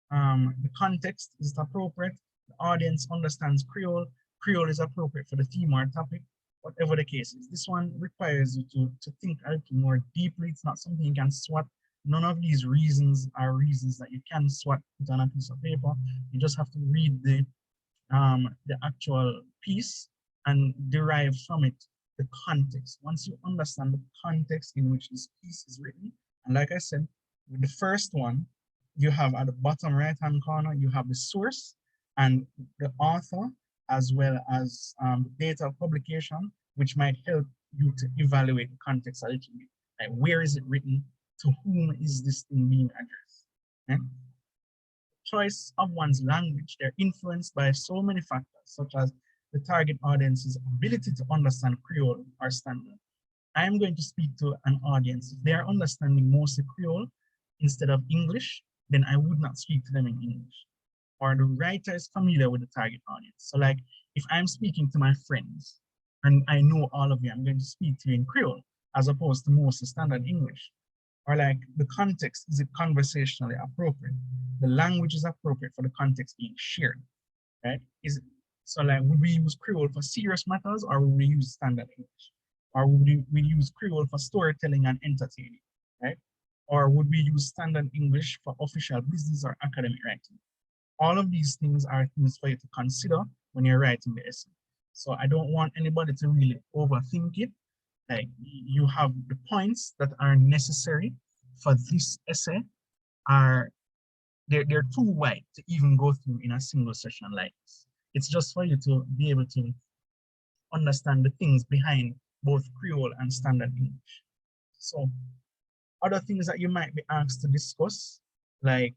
the context is appropriate, the audience understands Creole, Creole is appropriate for the theme or topic, whatever the case is. This one requires you to think a little more deeply. It's not something you can swat. None of these reasons are reasons that you can swat it on a piece of paper. You just have to read the actual piece and derive from it the context. Once you understand the context in which this piece is written, and like I said, with the first one, you have at the bottom right-hand corner, you have the source and the author, as well as the date of publication, which might help you to evaluate the context a little bit. Like, where is it written? To whom is this thing being addressed? Okay? Choice of one's language, they're influenced by so many factors, such as the target audience's ability to understand Creole or standard. I am going to speak to an audience. If they are understanding mostly Creole instead of English, then I would not speak to them in English. Or the writer is familiar with the target audience. So like, if I'm speaking to my friends and I know all of you, I'm going to speak to you in Creole as opposed to mostly standard English. Or like the context, is it conversationally appropriate? The language is appropriate for the context being shared, right? So like, would we use Creole for serious matters or would we use standard English? Or would we use Creole for storytelling and entertaining, right? Or would we use standard English for official business or academic writing? All of these things are things for you to consider when you're writing the essay. So I don't want anybody to really overthink it. Like, you have the points that are necessary for this essay are, they're too wide to even go through in a single session like this. It's just for you to be able to understand the things behind both Creole and standard English. So other things that you might be asked to discuss, like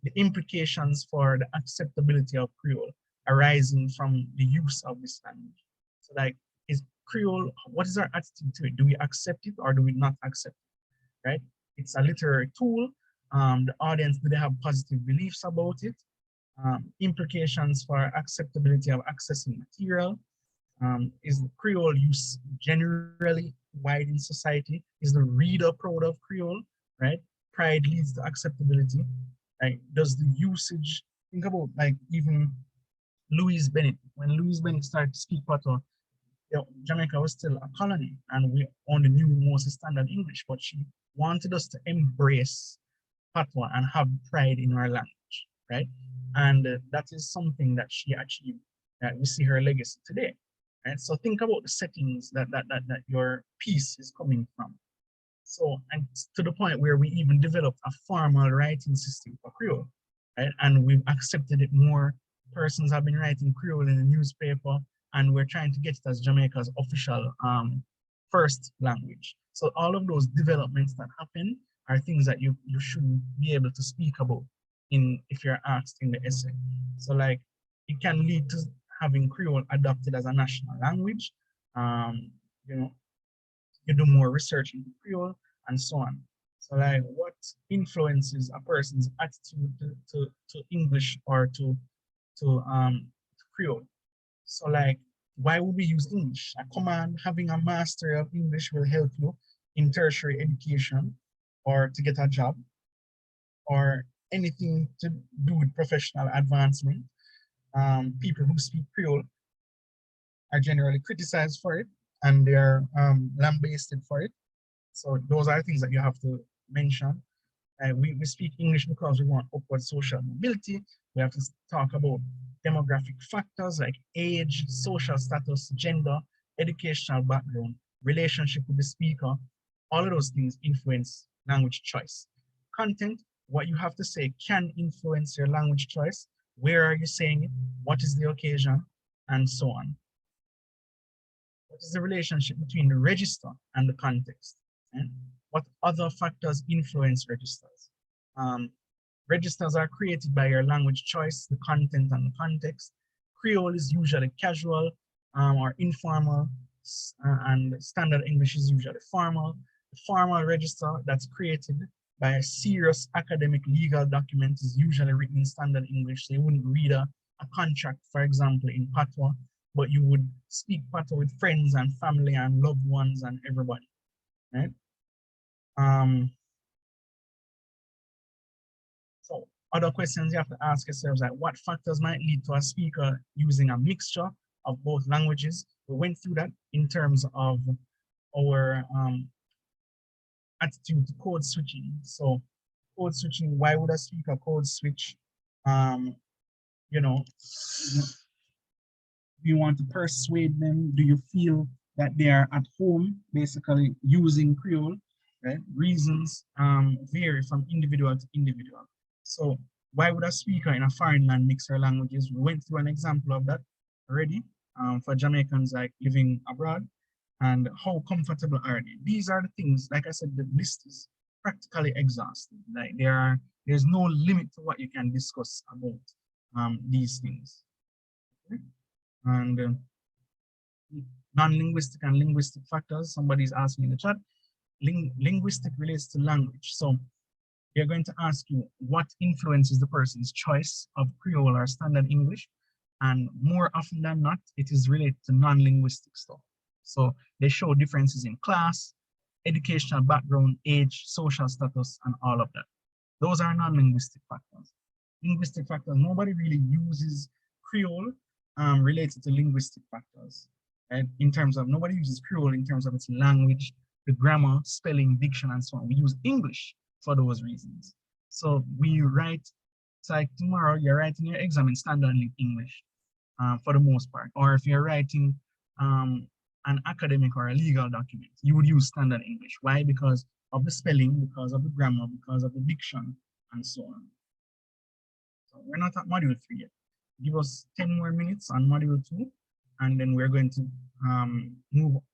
the implications for the acceptability of Creole arising from the use of this language. So like, is Creole, what is our attitude to it? Do we accept it or do we not accept it, right? It's a literary tool. The audience, do they have positive beliefs about it? Implications for acceptability of accessing material. Is the Creole use generally wide in society? Is the reader proud of Creole, right? Pride leads to acceptability. Like, does the usage, think about like even Louise Bennett, when Louise Bennett started to speak Patois, you know, Jamaica was still a colony and we only knew mostly standard English, but she wanted us to embrace Patois and have pride in our language, right? And that is something that she achieved, that we see her legacy today, right? So think about the settings that your piece is coming from. So, and to the point where we even developed a formal writing system for Creole, right? And we've accepted it more. Persons have been writing Creole in the newspaper, and we're trying to get it as Jamaica's official first language. So all of those developments that happen are things that you should be able to speak about if you're asked in the essay. So like, it can lead to having Creole adopted as a national language. You know, you do more research into Creole and so on. So like, what influences a person's attitude to English or to Creole? So like, why would we use English? A command, having a mastery of English will help you in tertiary education or to get a job or anything to do with professional advancement. People who speak Creole are generally criticized for it and they're lambasted for it. So those are things that you have to mention. We speak English because we want upward social mobility. We have to talk about demographic factors like age, social status, gender, educational background, relationship with the speaker. All of those things influence language choice. Content, what you have to say can influence your language choice. Where are you saying it? What is the occasion? And so on. What is the relationship between the register and the context? And what other factors influence registers? Registers are created by your language choice, the content and the context. Creole is usually casual or informal, and standard English is usually formal. The formal register that's created by a serious academic legal document is usually written in standard English. So you wouldn't read a contract, for example, in patois, but you would speak patois with friends and family and loved ones and everybody, right? So other questions you have to ask yourselves, like what factors might lead to a speaker using a mixture of both languages? We went through that in terms of our attitude to code switching. So code switching, why would a speaker code switch? You know, do you want to persuade them? Do you feel that they are at home, basically using Creole, right? Reasons vary from individual to individual. So why would a speaker in a foreign land mix their languages? We went through an example of that already for Jamaicans like living abroad, and how comfortable are they? These are the things, like I said, the list is practically exhaustive. Like there's no limit to what you can discuss about these things. Okay? And non-linguistic and linguistic factors, somebody's asking in the chat. Linguistic relates to language. So they're going to ask you what influences the person's choice of Creole or standard English. And more often than not, it is related to non-linguistic stuff. So they show differences in class, educational background, age, social status, and all of that. Those are non-linguistic factors. Linguistic factors, nobody really uses Creole related to linguistic factors. And in terms of, nobody uses Creole in terms of its language, the grammar, spelling, diction, and so on. We use English for those reasons. So we write, it's like tomorrow you're writing your exam in standard English for the most part. Or if you're writing an academic or a legal document, you would use standard English. Why? Because of the spelling, because of the grammar, because of the diction, and so on. So we're not at module 3 yet. Give us 10 more minutes on module 2, and then we're going to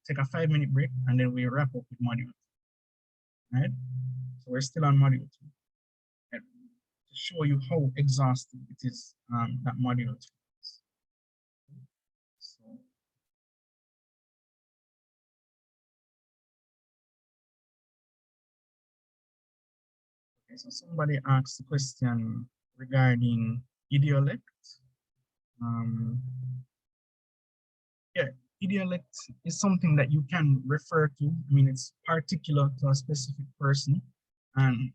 take a 5-minute break, and then we wrap up with module 2. Right? So we're still on module 2. Right? To show you how exhausting it is, that module 2 is. So, okay, so somebody asked a question regarding idiolect. Yeah, idiolect is something that you can refer to. I mean, it's particular to a specific person, and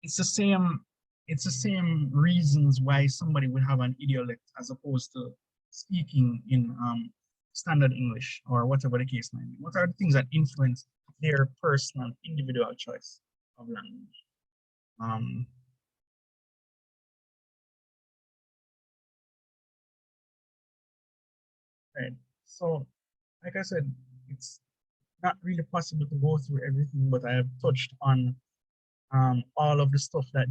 it's the same reasons why somebody would have an idiolect as opposed to speaking in standard English or whatever the case might be. What are the things that influence their personal individual choice of language? Right. So, like I said, it's not really possible to go through everything, but I have touched on all of the stuff that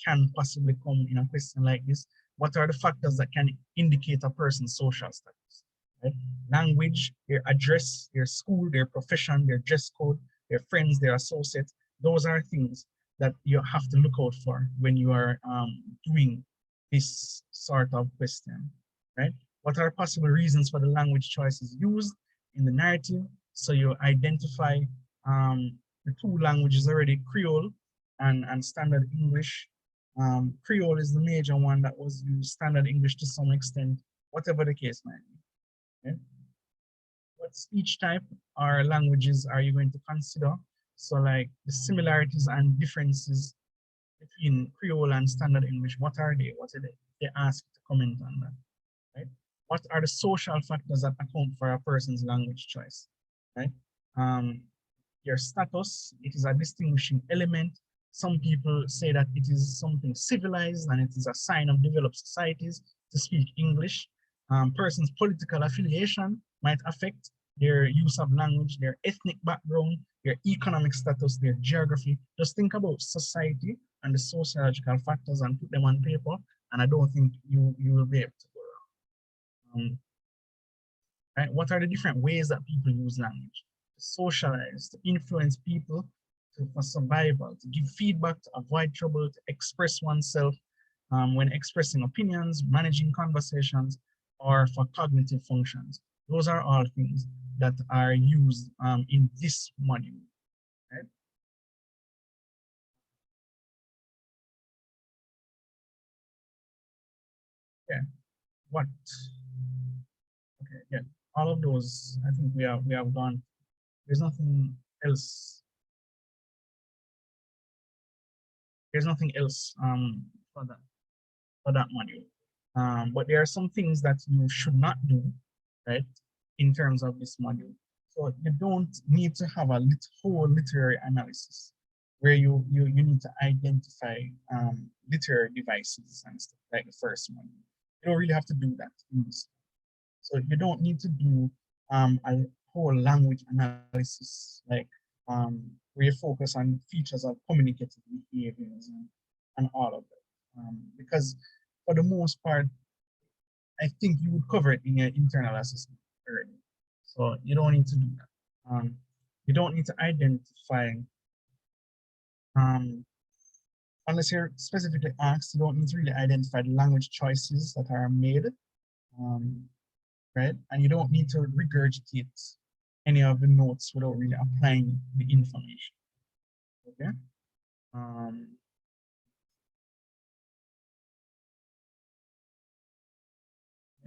can possibly come in a question like this. What are the factors that can indicate a person's social status? Right? Language, their address, their school, their profession, their dress code, their friends, their associates. Those are things that you have to look out for when you are doing this sort of question, right? What are possible reasons for the language choices used in the narrative? So you identify the two languages already, Creole and standard English. Creole is the major one that was used, standard English to some extent, whatever the case might be. Okay? What speech type or languages are you going to consider? So like the similarities and differences between Creole and standard English, what are they? What are they? They ask to comment on that, right? What are the social factors that account for a person's language choice, right? their status. It is a distinguishing element. Some people say that it is something civilized and it is a sign of developed societies to speak English. Persons' political affiliation might affect their use of language, their ethnic background, their economic status, their geography. Just think about society and the sociological factors and put them on paper, and I don't think you will be able to go wrong. Right? What are the different ways that people use language? To socialize, to influence people, for survival, to give feedback, to avoid trouble, to express oneself when expressing opinions, managing conversations, or for cognitive functions. Those are all things that are used in this module. Right? Yeah. What? Okay. Yeah. All of those. I think we have gone. There's nothing else. There's nothing else for that module. But there are some things that you should not do, right, in terms of this module. So you don't need to have a whole literary analysis where you need to identify literary devices and stuff like the first one. You don't really have to do that in this. So you don't need to do a whole language analysis, like where you focus on features of communicative behaviors and all of that. Because for the most part, I think you would cover it in your internal assessment already. So you don't need to do that. You don't need to identify, unless you're specifically asked, you don't need to really identify the language choices that are made, right? And you don't need to regurgitate any of the notes without really applying the information, okay?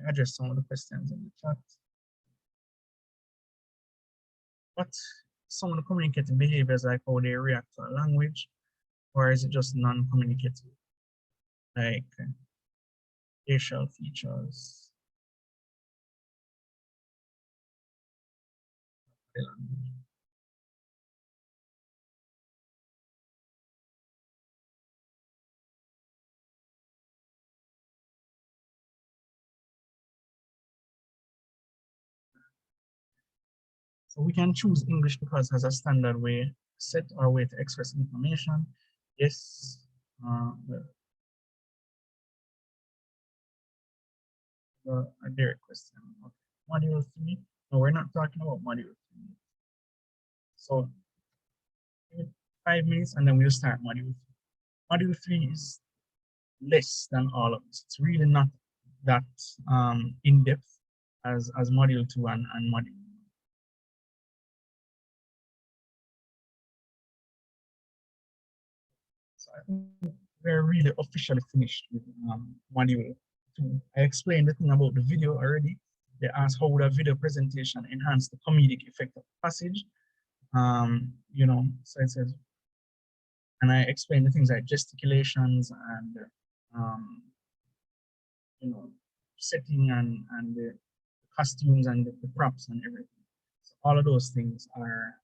Address some of the questions in the chat. What some of the communicative behaviors, like how they react to a language, or is it just non-communicative? Like facial features. So we can choose English because it has a standard way set or way to express information. Yes. A direct question. Okay. Module 3. No, we're not talking about module 3. So 5 minutes and then we'll start module 3. Module 3 is less than all of this. It's really not that in-depth as module 2 and module 1. So I think we're really officially finished with module 2. I explained the thing about the video already. They asked how would a video presentation enhance the comedic effect of the passage. You know, so it says, and I explained the things like gesticulations and you know, setting and the costumes and the props and everything. So all of those things are,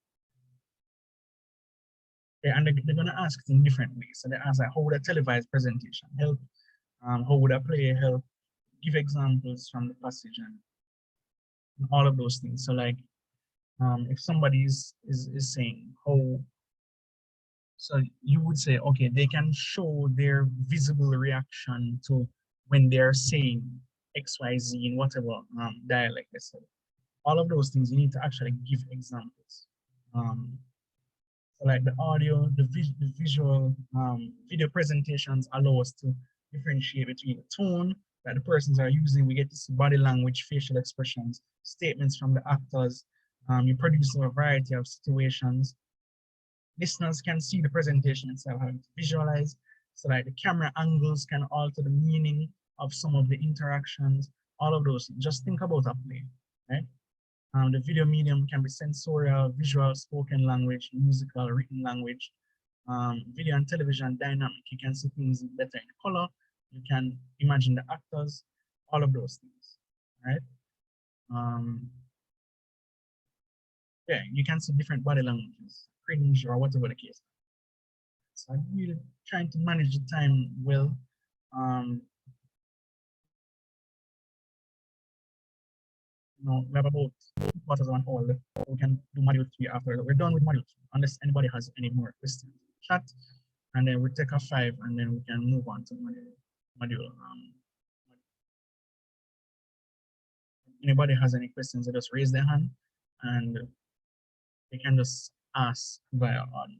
and they're going to ask it in different ways. So they ask like, how would a televised presentation help? How would a play help? Give examples from the passage and all of those things. So like, if somebody is saying how, so you would say, okay, they can show their visible reaction to when they're saying X, Y, Z in whatever dialect they say. All of those things, you need to actually give examples. So like the audio, the visual video presentations allow us to differentiate between the tone that the persons are using. We get to see body language, facial expressions, statements from the actors. You produce a variety of situations. Listeners can see the presentation itself, having to visualize. So like the camera angles can alter the meaning of some of the interactions, all of those. Just think about a play, right? The video medium can be sensorial, visual, spoken language, musical, written language. Video and television dynamic, you can see things better in color. You can imagine the actors, all of those things, right? yeah, you can see different body languages, cringe or whatever the case. So I'm really trying to manage the time well. We have about 2 quarters of an hour left. We can do module 3 after that. We're done with module 2, unless anybody has any more questions. Chat, and then we take a 5, and then we can move on to module. Anybody has any questions, they just raise their hand, and they can just ask via audio.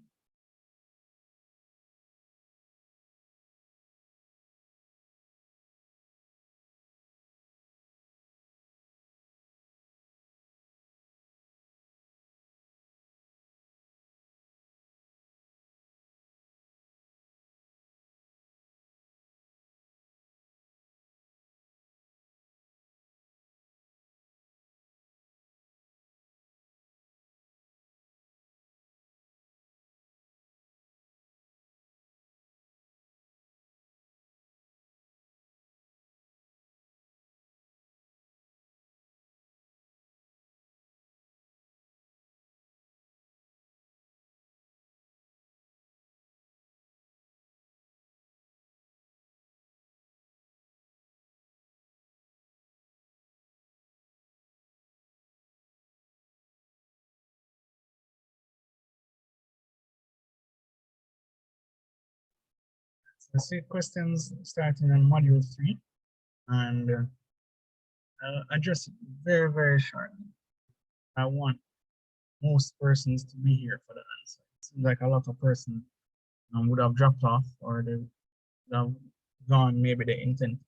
So see questions starting on module 3, and I'll address it very, very shortly. I want most persons to be here for the answer. It seems like a lot of persons would have dropped off, or they would have gone, maybe they intend.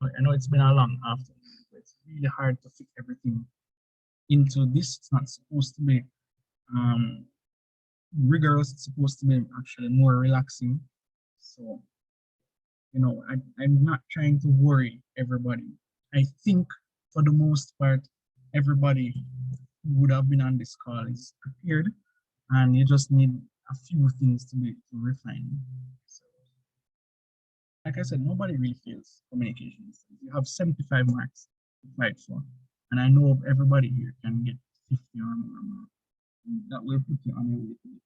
I know it's been a long afternoon, but it's really hard to fit everything into this. It's not supposed to be rigorous, it's supposed to be actually more relaxing. So, I'm not trying to worry everybody. I think for the most part, everybody who would have been on this call is prepared, and you just need a few things to refine. So, like I said, nobody really feels communication. You have 75 marks to fight for, and I know everybody here can get 50 or more. That will put you on your way to it.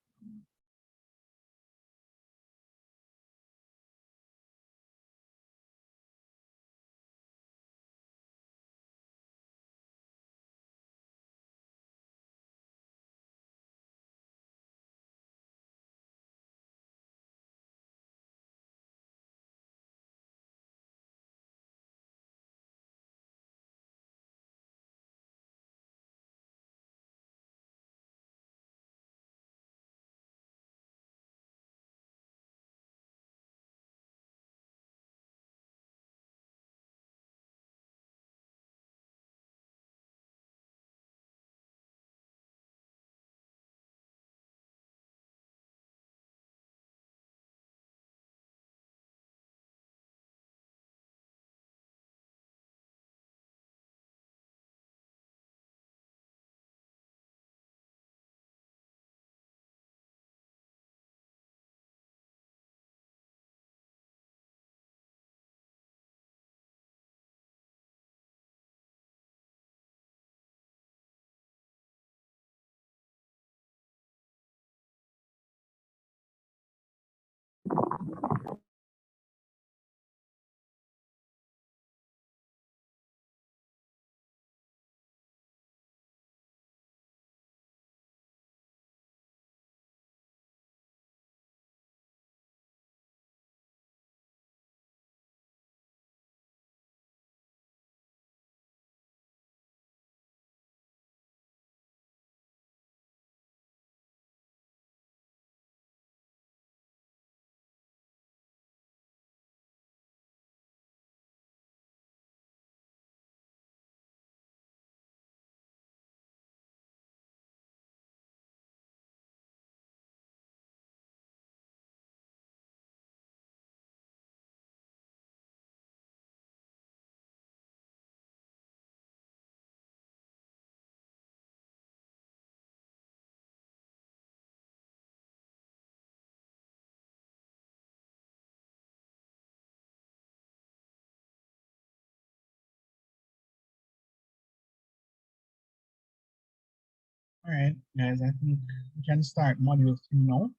All right, guys, I think we can start module 3 now.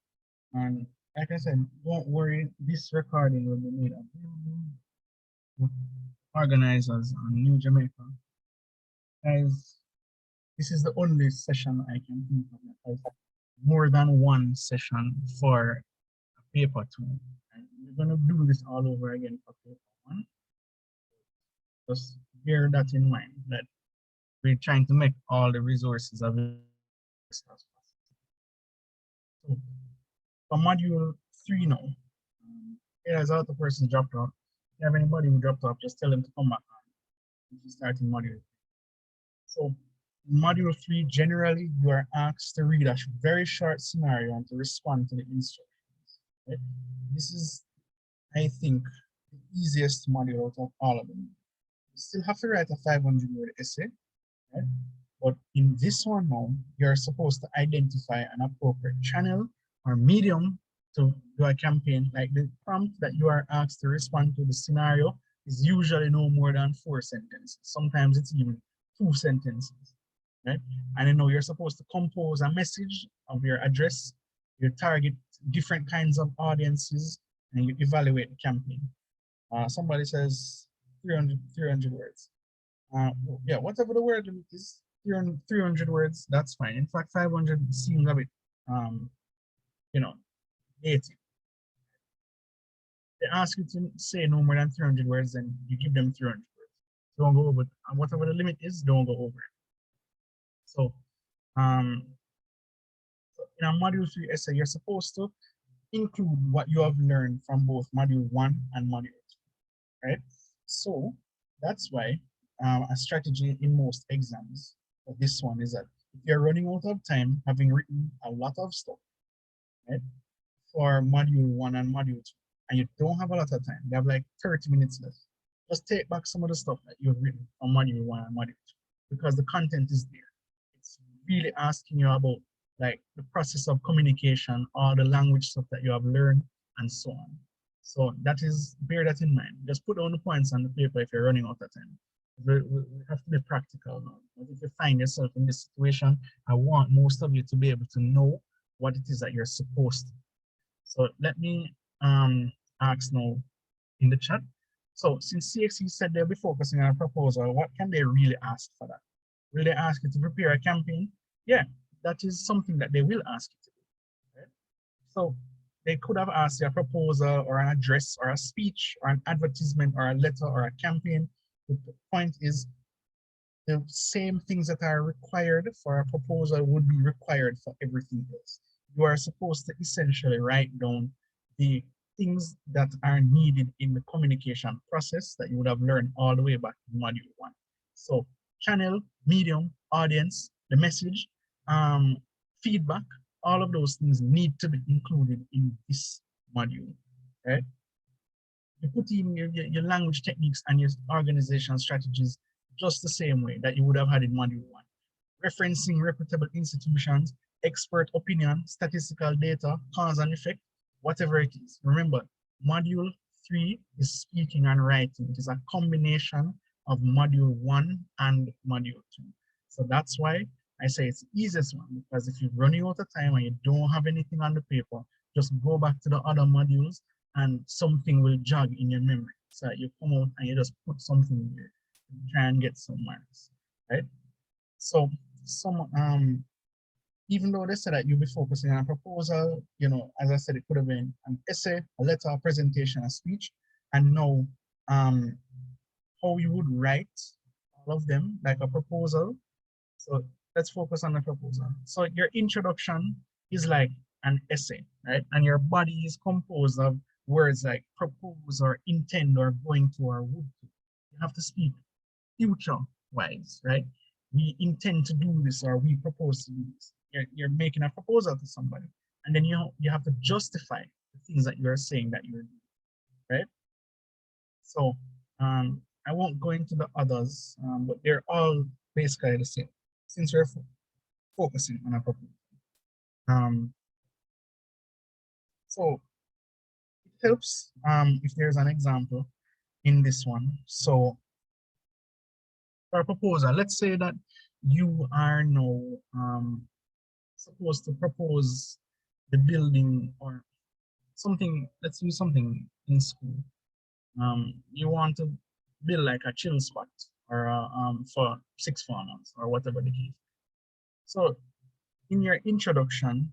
And like I said, don't worry, this recording will be made available to organizers on New Jamaica. Guys, this is the only session I can think of that has more than one session for paper 2. And we're going to do this all over again for paper 1. Just bear that in mind, that we're trying to make all the resources available as possible. So for module 3 now, there's other person dropped off. If you have anybody who dropped off, just tell them to come back on. If you start in module. So in module 3, generally you are asked to read a very short scenario and to respond to the instructions. Right? This is, I think, the easiest module out of all of them. You still have to write a 500-word essay, right? But in this one now, you're supposed to identify an appropriate channel or medium to do a campaign. Like the prompt that you are asked to respond to, the scenario is usually no more than 4 sentences. Sometimes it's even 2 sentences, right? And you know you're supposed to compose a message of your address, you target different kinds of audiences, and you evaluate the campaign. Somebody says 300 words. Yeah, whatever the word limit is, 300 words, that's fine. In fact, 500 seems a bit, you know, dated. They ask you to say no more than 300 words, and you give them 300 words. Don't go over it. And whatever the limit is, don't go over it. So, in a module 3 essay, you're supposed to include what you have learned from both module 1 and module 2, right? So that's why a strategy in most exams for this one is that if you're running out of time, having written a lot of stuff, right, for module 1 and module 2, and you don't have a lot of time, you have like 30 minutes left, just take back some of the stuff that you've written from module 1 and module 2, because the content is there. It's really asking you about like the process of communication, all the language stuff that you have learned, and so on. So that is, bear that in mind. Just put down the points on the paper if you're running out of time. We have to be practical now. But if you find yourself in this situation, I want most of you to be able to know what it is that you're supposed to. So let me ask now in the chat. So since CXC said they'll be focusing on a proposal, what can they really ask for that? Will they ask you to prepare a campaign? Yeah, that is something that they will ask you to do. Right? So they could have asked you a proposal or an address or a speech or an advertisement or a letter or a campaign. The point is, the same things that are required for a proposal would be required for everything else. You are supposed to essentially write down the things that are needed in the communication process that you would have learned all the way back in module 1. So channel, medium, audience, the message, feedback, all of those things need to be included in this module, right? You put in your language techniques and your organization strategies just the same way that you would have had in module 1. Referencing reputable institutions, expert opinion, statistical data, cause and effect, whatever it is. Remember, module 3 is speaking and writing. It is a combination of module 1 and module 2. So that's why I say it's the easiest one, because if you're running out of time and you don't have anything on the paper, just go back to the other modules and something will jog in your memory. So you come out and you just put something in there and try and get some marks, right? So even though they said that you'll be focusing on a proposal, you know, as I said, it could have been an essay, a letter, a presentation, a speech, and know how you would write all of them, like a proposal. So let's focus on the proposal. So your introduction is like an essay, right? And your body is composed of words like propose or intend or going to or would to. You have to speak future-wise, right? We intend to do this or we propose to do this. You're making a proposal to somebody. And then you have to justify the things that you're saying that you're doing, right? So I won't go into the others, but they're all basically the same, since we're focusing on a proposal. So it helps if there's an example in this one. So for a proposal, let's say that you are now supposed to propose the building or something, let's use something in school. You want to build like a chill spot or for sixth formers or whatever the case. So in your introduction,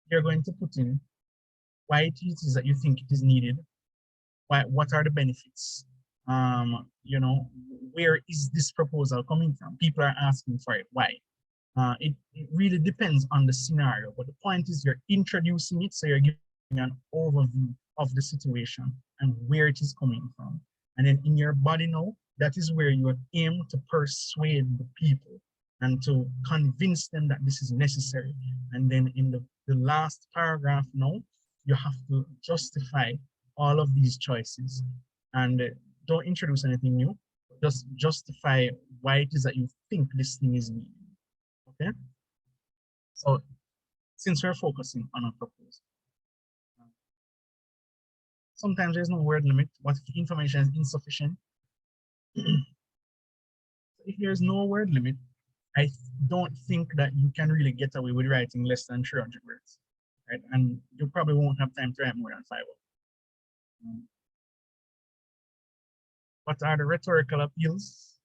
you're going to put in why it is that you think it is needed, what are the benefits, you know, where is this proposal coming from? People are asking for it, why? It really depends on the scenario, but the point is you're introducing it, so you're giving an overview of the situation and where it is coming from. And then in your body now, that is where you aim to persuade the people and to convince them that this is necessary. And then in the last paragraph now, you have to justify all of these choices and don't introduce anything new, just justify why it is that you think this thing is needed. Okay, so since we're focusing on a proposal, sometimes there's no word limit. What if the information is insufficient? If there's no word limit, I don't think that you can really get away with writing less than 300 words, right? And you probably won't have time to write more than 5 words. What are the rhetorical appeals?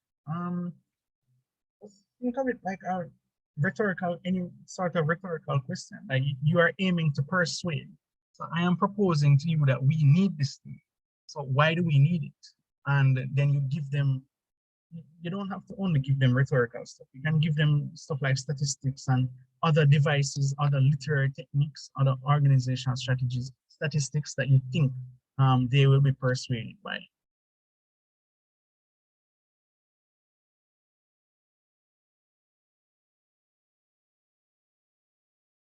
Think of it like a rhetorical, any sort of rhetorical question. Like you are aiming to persuade. So I am proposing to you that we need this thing. So why do we need it? And then you give them, you don't have to only give them rhetorical stuff. You can give them stuff like statistics and other devices, other literary techniques, other organizational strategies, statistics that you think they will be persuaded by.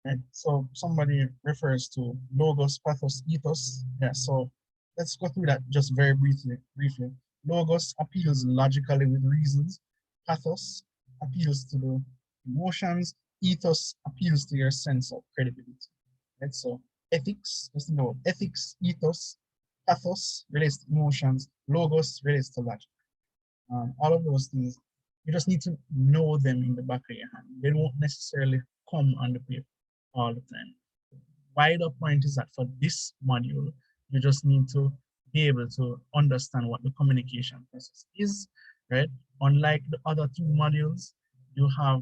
Right. So somebody refers to logos, pathos, ethos. Yeah, so let's go through that just very briefly. Logos appeals logically with reasons. Pathos appeals to the emotions. Ethos appeals to your sense of credibility. Right? So ethics, let's think about ethics, ethos, pathos relates to emotions, logos relates to logic. All of those things, you just need to know them in the back of your hand. They won't necessarily come on the paper all the time. Why the point is that for this module, you just need to be able to understand what the communication process is, right? Unlike the other 2 modules, you have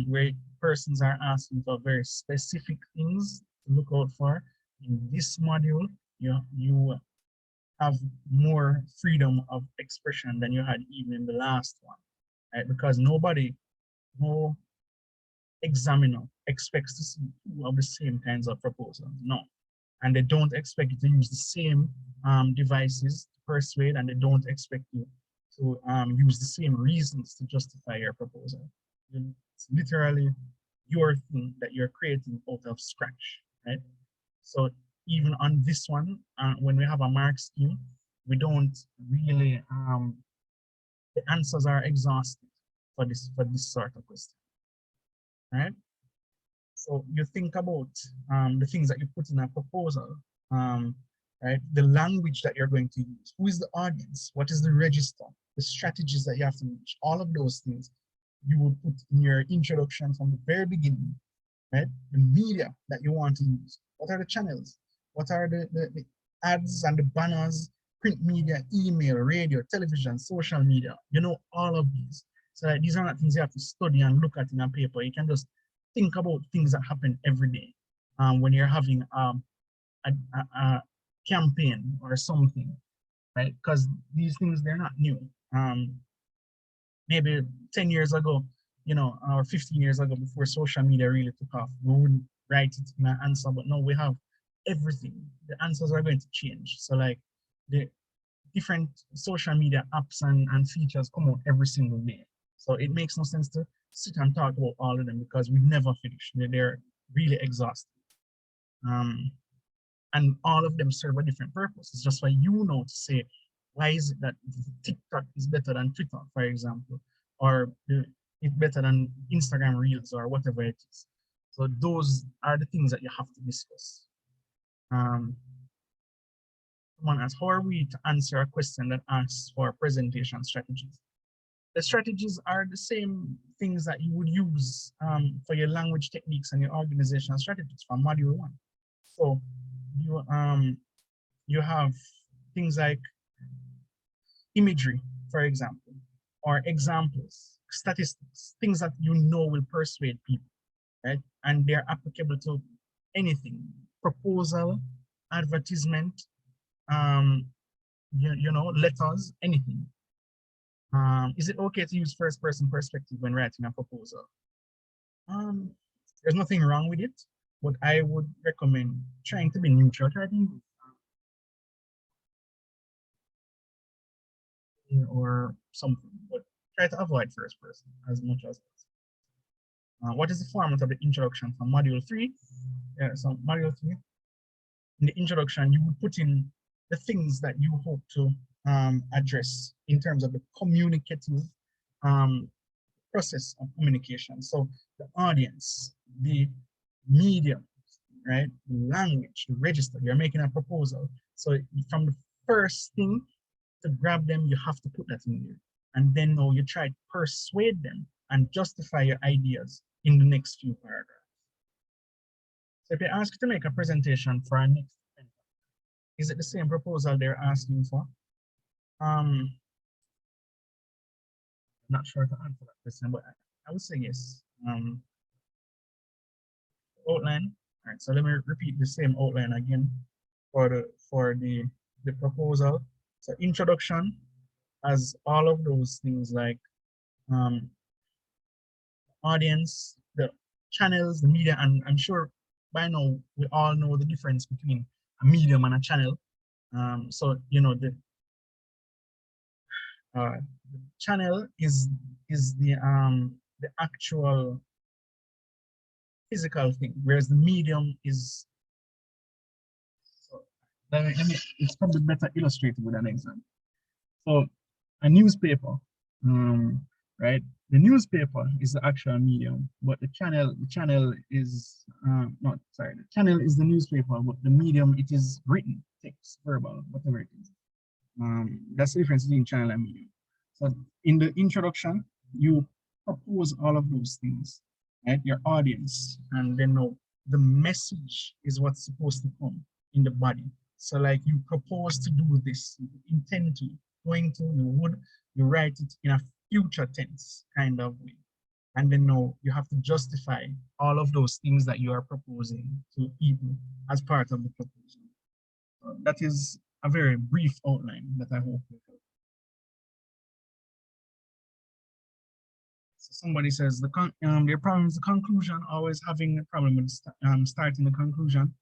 where persons are asking for very specific things to look out for. In this module, you have more freedom of expression than you had even in the last one, right? Because no examiner expects to see 2 of the same kinds of proposals, no. And they don't expect you to use the same devices to persuade, and they don't expect you to use the same reasons to justify your proposal. It's literally your thing that you're creating out of scratch, right? So even on this one, when we have a mark scheme, we don't really, the answers are exhaustive for this sort of question, right? So you think about the things that you put in a proposal, right? The language that you're going to use, who is the audience, what is the register, the strategies that you have to reach, all of those things you would put in your introduction from the very beginning, right? The media that you want to use, what are the channels, what are the ads and the banners, print media, email, radio, television, social media, you know, all of these. So like, these are not things you have to study and look at in a paper. You can just think about things that happen every day when you're having a campaign or something, right? Because these things, they're not new. Maybe 10 years ago, you know, or 15 years ago, before social media really took off, we wouldn't write it in an answer, but now we have everything. The answers are going to change. So like the different social media apps and features come out every single day. So it makes no sense to sit and talk about all of them because we never finish. They're really exhausting. And all of them serve a different purpose. It's just for you know to say, why is it that TikTok is better than Twitter, for example, or it's better than Instagram Reels or whatever it is. So those are the things that you have to discuss. Someone asks, how are we to answer a question that asks for presentation strategies? the strategies are the same things that you would use for your language techniques and your organizational strategies from module 1. So you have things like imagery, for example, or examples, statistics, things that you know will persuade people, right? And they're applicable to anything, proposal, advertisement, you know, letters, anything. Is it okay to use first person perspective when writing a proposal? There's nothing wrong with it, but I would recommend trying to be neutral, or something, but try to avoid first person as much as possible. What is the format of the introduction for module 3? Yeah, so module 3, in the introduction, you would put in the things that you hope to address in terms of the communicative process of communication. So the audience, the medium, right? The language, the register, you're making a proposal. So from the first thing to grab them, you have to put that in there. And then now you try to persuade them and justify your ideas in the next few paragraphs. So if they ask you to make a presentation for our next event, is it the same proposal they're asking for? I'm not sure to answer that question, but I would say yes. Outline. All right, so let me repeat the same outline again for the proposal. So introduction has all of those things like audience, the channels, the media, and I'm sure by now we all know the difference between a medium and a channel. So you know the channel is the actual physical thing, whereas the medium is. So it's probably better illustrated with an example. So a newspaper, right? The newspaper is the actual medium, but the channel is not, sorry, the channel is the newspaper, but the medium, it is written, text, verbal, whatever it is. That's the difference between channel and medium. So in the introduction, you propose all of those things, right? Your audience, and then now the message is what's supposed to come in the body. So like you propose to do this, you intend to, going to, you would, you write it in a future tense kind of way. And then now you have to justify all of those things that you are proposing to people as part of the proposal. So that is a very brief outline that I hope will help. So somebody says their problem is the conclusion, always having a problem with starting the conclusion.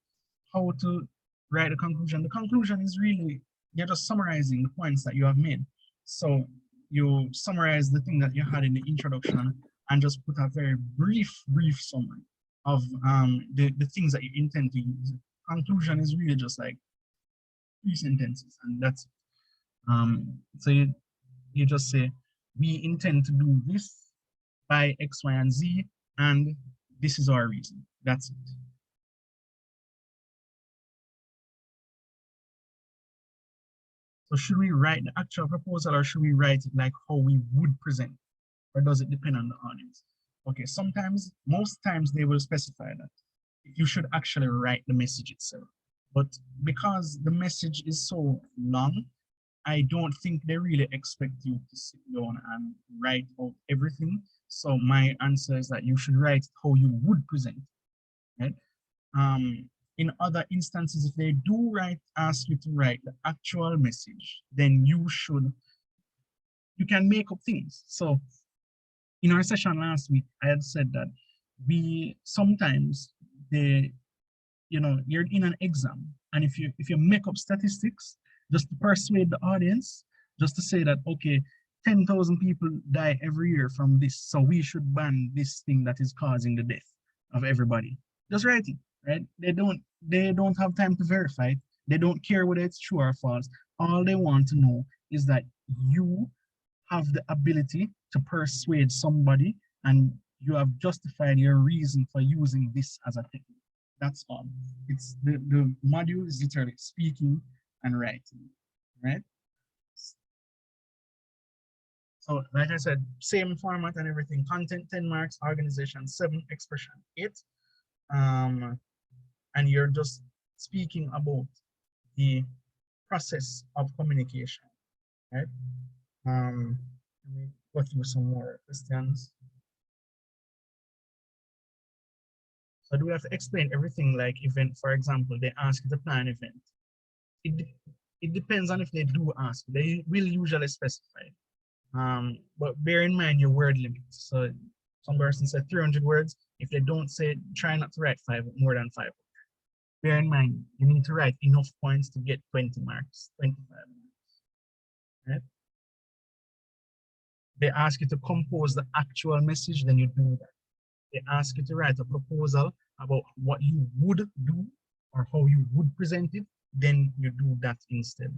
How to write the conclusion? The conclusion is really, you're just summarizing the points that you have made. So you summarize the thing that you had in the introduction and just put a very brief summary of the things that you intend to use. Conclusion is really just like 3 sentences, and that's it. So you just say, we intend to do this by X, Y, and Z, and this is our reason. That's it. So should we write the actual proposal, or should we write it like how we would present? Or does it depend on the audience? Okay, sometimes, most times they will specify that you should actually write the message itself. But because the message is so long, I don't think they really expect you to sit down and write out everything. So my answer is that you should write how you would present, right? In other instances, if they do ask you to write the actual message, then you can make up things. So in our session last week, I had said that we sometimes you're in an exam, and if you make up statistics just to persuade the audience, just to say that, okay, 10,000 people die every year from this, so we should ban this thing that is causing the death of everybody. Just write it, right? They don't have time to verify it. They don't care whether it's true or false. All they want to know is that you have the ability to persuade somebody, and you have justified your reason for using this as a technique. That's all. It's the module is literally speaking and writing, right? So like I said, same format and everything. Content 10 marks, organization 7, expression 8. And you're just speaking about the process of communication, right? Let me go through some more questions. So do we have to explain everything like event? For example, they ask you to plan an event. It depends on if they do ask. They will usually specify. But bear in mind your word limit. So some person said 300 words. If they don't say, try not to write more than 5. Bear in mind, you need to write enough points to get 20 marks, 25 marks, right? They ask you to compose the actual message, then you do that. They ask you to write a proposal about what you would do or how you would present it, then you do that instead.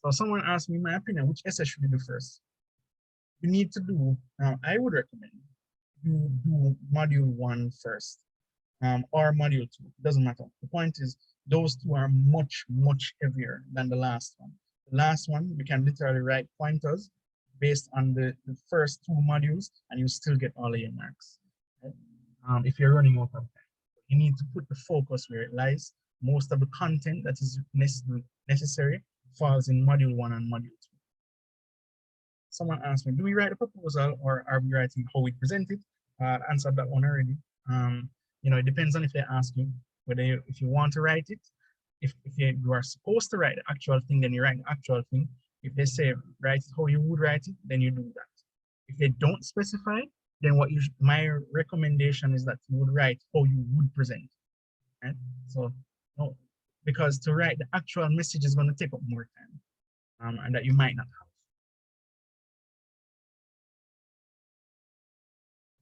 So someone asked me my opinion, which essay should you do first? You need to do, I would recommend you do module 1 first, or module 2, doesn't matter. The point is those two are much, much heavier than the last one. The last one, you can literally write pointers based on the first 2 modules and you still get all of your marks. Right? If you're running out of time, you need to put the focus where it lies. Most of the content that is necessary falls in module 1 and module 2. Someone asked me, do we write a proposal or are we writing how we present it? I answered that one already. You know, it depends on if they ask you whether if you want to write it. If you are supposed to write the actual thing, then you write the actual thing. If they say write it how you would write it, then you do that. If they don't specify, then my recommendation is that you would write how you would present. Right? So, no, because to write the actual message is going to take up more time, and that you might not have.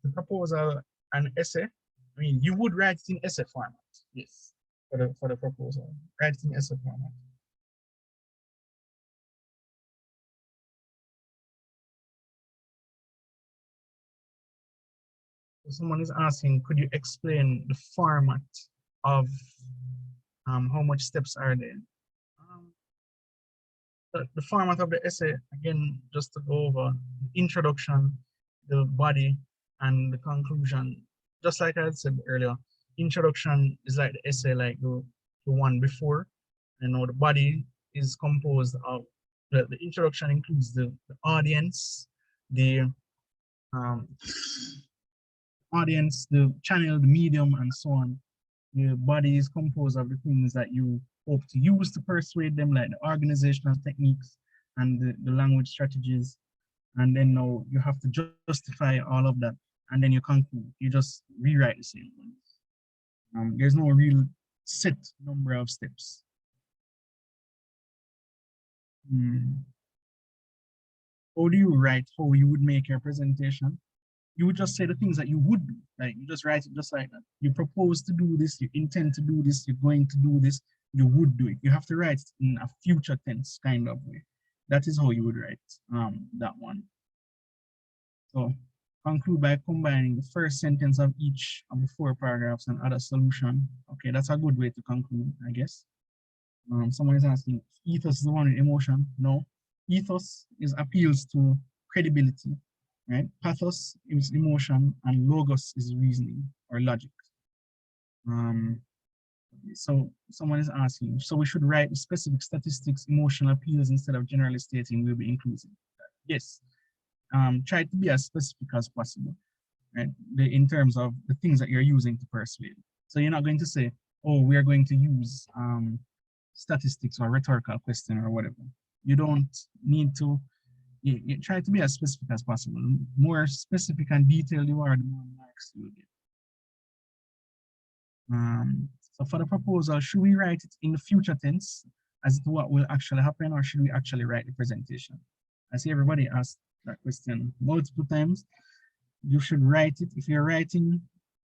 The proposal and essay, I mean, you would write it in essay format, yes, for the proposal, write it in essay format. So someone is asking, could you explain the format of how much steps are there? The format of the essay, again, just to go over the introduction, the body, and the conclusion. Just like I said earlier, introduction is like the essay, like the one before. You know, the body is composed of, the introduction includes the audience, the audience, the channel, the medium, and so on. The body is composed of the things that you hope to use to persuade them, like the organizational techniques and the language strategies. And then now you have to justify all of that. And then you conclude. You just rewrite the same one. There's no real set number of steps. How do you write how you would make your presentation? You would just say the things that you would do. Like you just write it just like that. You propose to do this, you intend to do this, you're going to do this, you would do it. You have to write it in a future tense kind of way. That is how you would write that one. So conclude by combining the first sentence of each of the 4 paragraphs and add a solution. Okay, that's a good way to conclude, I guess. Someone is asking, ethos is the one with emotion? No, ethos is appeals to credibility. Right? Pathos is emotion and logos is reasoning or logic. So someone is asking, so we should write specific statistics, emotional appeals instead of generally stating we'll be inclusive. Yes. Try to be as specific as possible, right? In terms of the things that you're using to persuade. So you're not going to say, oh, we are going to use statistics or rhetorical question or whatever. You don't need to. You try to be as specific as possible. The more specific and detailed you are, the more marks you will get. So for the proposal, should we write it in the future tense as to what will actually happen, or should we actually write the presentation? I see everybody asked that question multiple times. You should write it. If you're writing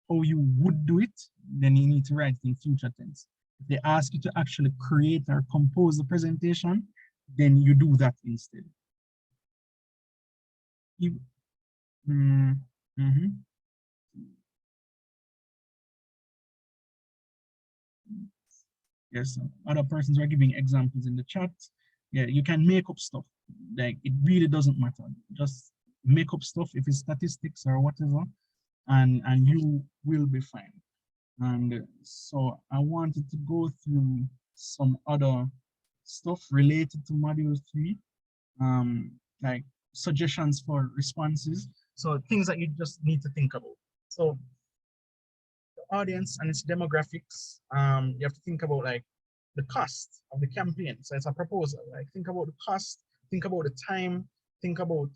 how you would do it, then you need to write it in future tense. If they ask you to actually create or compose the presentation, then you do that instead. Yes, other persons are giving examples in the chat. Yeah, you can make up stuff. like it really doesn't matter. Just make up stuff if it's statistics or whatever, and you will be fine. And so I wanted to go through some other stuff related to module 3, like suggestions for responses. So things that you just need to think about. So the audience and its demographics, you have to think about like the cost of the campaign. So it's a proposal, like think about the cost, think about the time, think about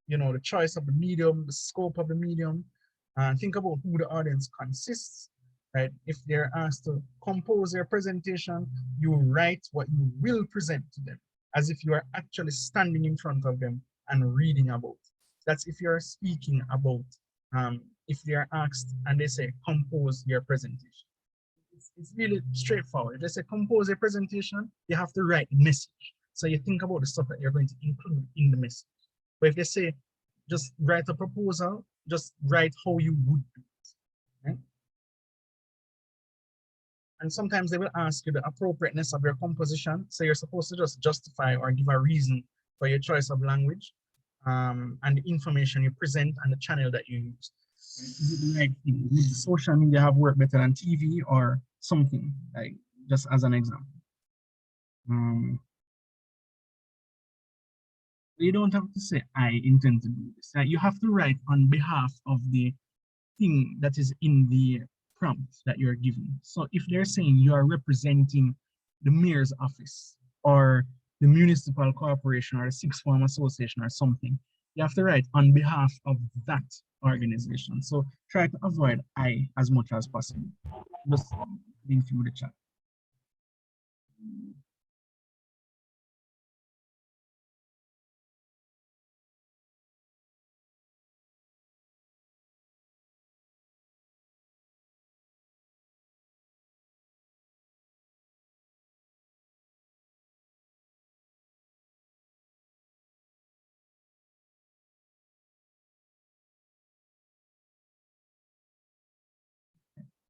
you know, the choice of the medium, the scope of the medium, and think about who the audience consists, right? If they're asked to compose their presentation, you write what you will present to them as if you are actually standing in front of them and reading about. That's if you're speaking about, if they are asked and they say, compose your presentation. It's really straightforward. If they say, compose a presentation, you have to write the message. So you think about the stuff that you're going to include in the message. But if they say, just write a proposal, just write how you would do it. Right? And sometimes they will ask you the appropriateness of your composition. So you're supposed to just justify or give a reason for your choice of language, and the information you present and the channel that you use. Is it the right thing? Would social media have worked better than TV or something, like just as an example? You don't have to say, I intend to do this. You have to write on behalf of the thing that is in the prompt that you're given. So if they're saying you are representing the mayor's office or the municipal corporation or a sixth form association or something, you have to write on behalf of that organization. So try to avoid I as much as possible. Just link through the chat.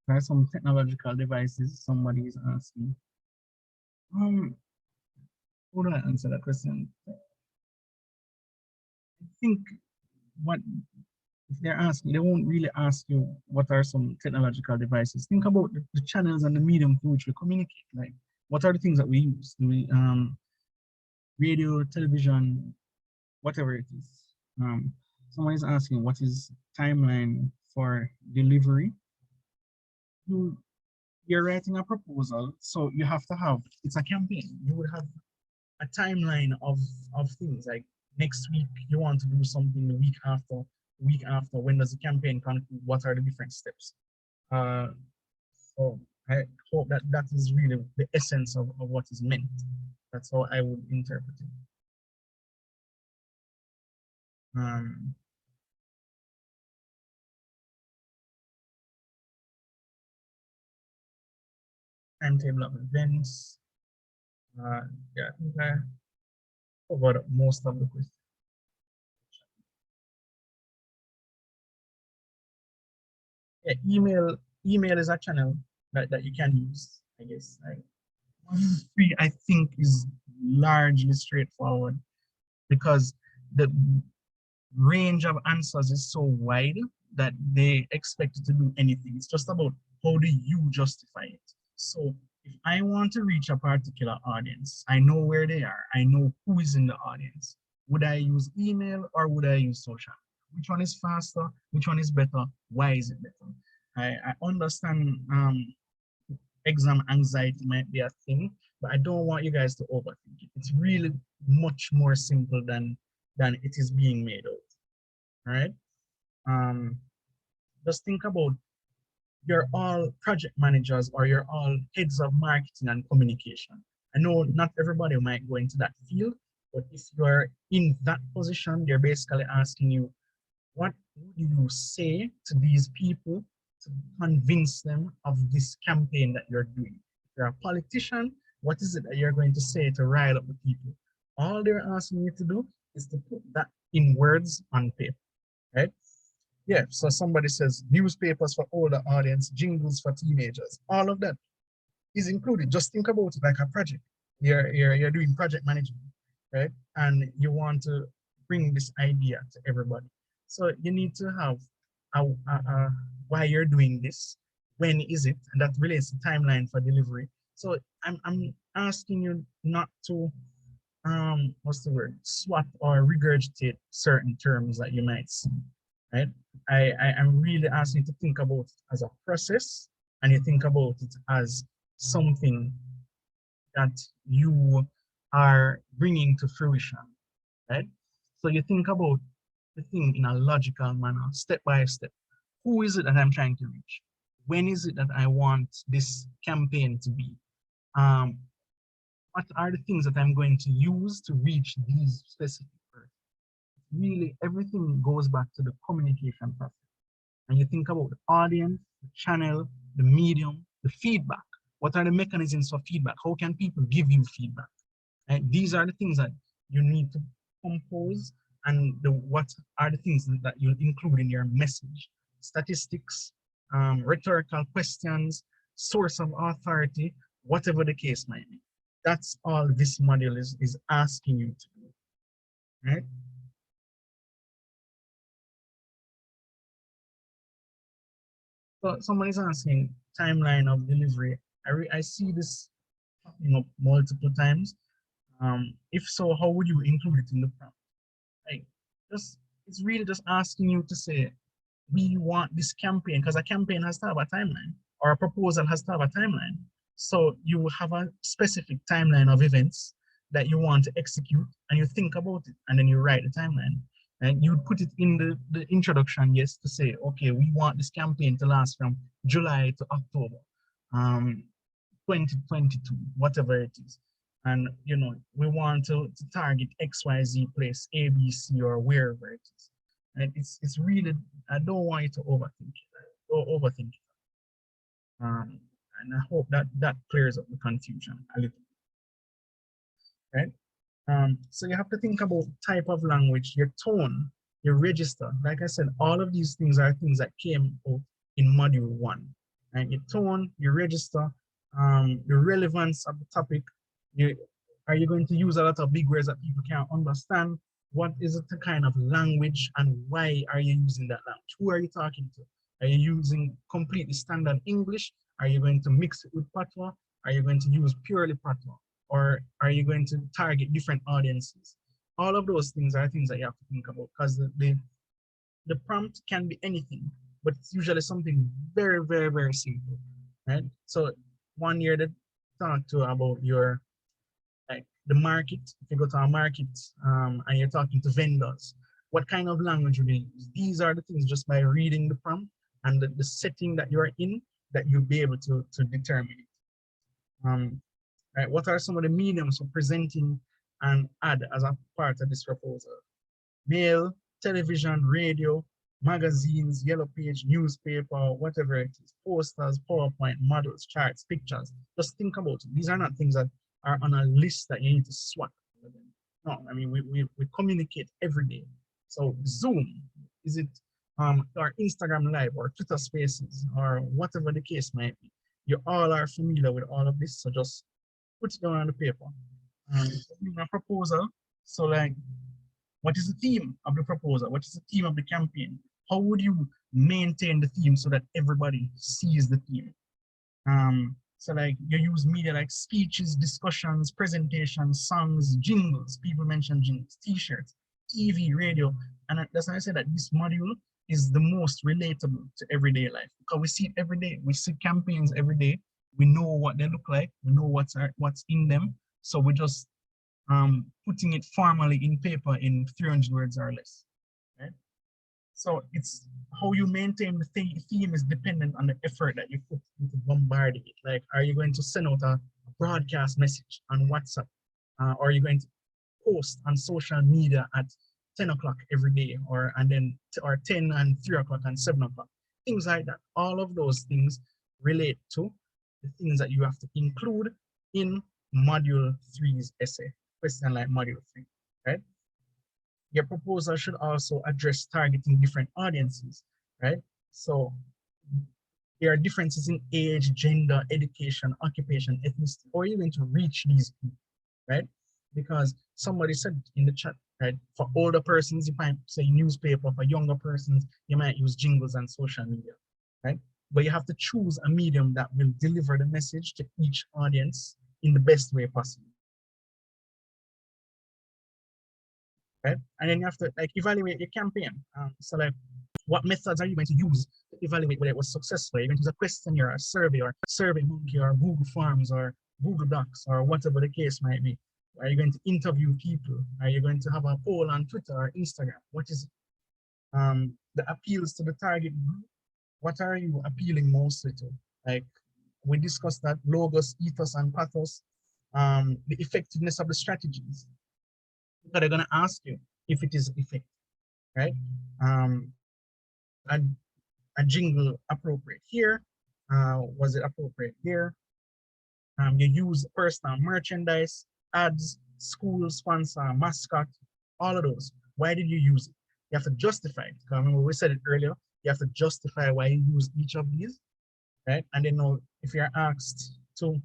Try some technological devices, somebody is asking. How do I answer that question? I think what if they're asking, they won't really ask you what are some technological devices. Think about the channels and the medium through which we communicate. Like, what are the things that we use? Do we radio, television, whatever it is. Someone is asking what is timeline for delivery. You're writing a proposal, so you have to have, it's a campaign. You would have a timeline of things, like next week you want to do something, the week after, when does the campaign conclude, what are the different steps? So I hope that that is really the essence of what is meant. That's how I would interpret it. Timetable of events. Yeah, I think I covered most of the questions. Yeah, email is a channel that you can use, I guess. Module 3, I think, is largely straightforward because the range of answers is so wide that they expect you to do anything. It's just about how do you justify it. So if I want to reach a particular audience, I know where they are, I know who is in the audience. Would I use email or would I use social? Which one is faster? Which one is better? Why is it better? I understand exam anxiety might be a thing, but I don't want you guys to overthink it. It's really much more simple than it is being made out. All right. Just think about, you're all project managers or you're all heads of marketing and communication. I know not everybody might go into that field, but if you're in that position, they're basically asking you, what would you say to these people to convince them of this campaign that you're doing? If you're a politician, what is it that you're going to say to rile up the people? All they're asking you to do is to put that in words on paper, right? Yeah, so somebody says newspapers for older audience, jingles for teenagers. All of that is included. Just think about it like a project. You're doing project management. right? And you want to bring this idea to everybody. So you need to have why you're doing this, when is it, and that relates to timeline for delivery. So I'm asking you not to what's the word, swap or regurgitate certain terms that you might see, right? I'm really asking you to think about it as a process, and you think about it as something that you are bringing to fruition, right? So you think about the thing in a logical manner, step by step. Who is it that I'm trying to reach? When is it that I want this campaign to be? Um, what are the things that I'm going to use to reach these specific persons? Really, everything goes back to the communication process. And you think about the audience, the channel, the medium, the feedback. What are the mechanisms for feedback? How can people give you feedback? And these are the things that you need to compose, and what are the things that you'll include in your message. Statistics, rhetorical questions, source of authority, whatever the case might be. That's all this module is asking you to do, right? So someone is asking timeline of delivery. I see this popping up multiple times. If so, how would you include it in the prompt? Like, just it's really just asking you to say, we want this campaign, because a campaign has to have a timeline, or a proposal has to have a timeline. So you have a specific timeline of events that you want to execute, and you think about it, and then you write the timeline. And you put it in the introduction, yes, to say, okay, we want this campaign to last from July to October, 2022, whatever it is. And we want to target XYZ place, ABC, or wherever it is. And it's really, I don't want you to overthink it. Don't overthink it. And I hope that clears up the confusion a little, right? So you have to think about type of language, your tone, your register. Like I said, all of these things are things that came out in module 1. And your tone, your register, the relevance of the topic. Are you going to use a lot of big words that people can't understand? What is it the kind of language, and why are you using that language? Who are you talking to? Are you using completely standard English? Are you going to mix it with patois? Are you going to use purely patois? Or are you going to target different audiences? All of those things are things that you have to think about, because the prompt can be anything, but it's usually something very, very, very simple, right? So one year they talk to about your, like the market. If you go to a market and you're talking to vendors, what kind of language would you use? These are the things, just by reading the prompt and the setting that you're in, that you'll be able to determine it. Right, what are some of the mediums for presenting an ad as a part of this proposal? Mail, television, radio, magazines, yellow page, newspaper, whatever it is, posters, PowerPoint, models, charts, pictures. Just think about it. These are not things that are on a list that you need to swap. No, I mean, we communicate every day. So Zoom, is it or Instagram Live or Twitter Spaces or whatever the case might be. You all are familiar with all of this, so just put it down on the paper. A proposal. So like, what is the theme of the proposal? What is the theme of the campaign? How would you maintain the theme so that everybody sees the theme? So like you use media like speeches, discussions, presentations, songs, jingles. People mention jingles, t-shirts, TV, radio. And that's why I say that this module is the most relatable to everyday life, because we see it every day. We see campaigns every day. We know what they look like. We know what's in them. So we're just putting it formally in paper in 300 words or less, right? So it's how you maintain the theme is dependent on the effort that you put into bombarding it. Like, are you going to send out a broadcast message on WhatsApp? Or are you going to post on social media at 10 o'clock every day, or 10 and 3 o'clock and 7 o'clock? Things like that. All of those things relate to the things that you have to include in module 3's essay, question like module 3, right? Your proposal should also address targeting different audiences, right? So there are differences in age, gender, education, occupation, ethnicity, or even to reach these people, right? because somebody said in the chat, right? For older persons, you might say newspaper. For younger persons, you might use jingles and social media, right? But you have to choose a medium that will deliver the message to each audience in the best way possible. Right? And then you have to like evaluate your campaign. So like, what methods are you going to use to evaluate whether it was successful? Are you going to use a questionnaire, or a survey, or Survey Monkey, or Google Forms, or Google Docs, or whatever the case might be? Are you going to interview people? Are you going to have a poll on Twitter or Instagram? What is the appeals to the target group? What are you appealing mostly to? Like we discussed that logos, ethos, and pathos, the effectiveness of the strategies. But they're gonna ask you if it is effective, right? Was a jingle appropriate here? Was it appropriate here? You use personal merchandise, ads, school sponsor, mascot, all of those. Why did you use it? You have to justify it. Remember we said it earlier, you have to justify why you use each of these, right? And then now if you're asked to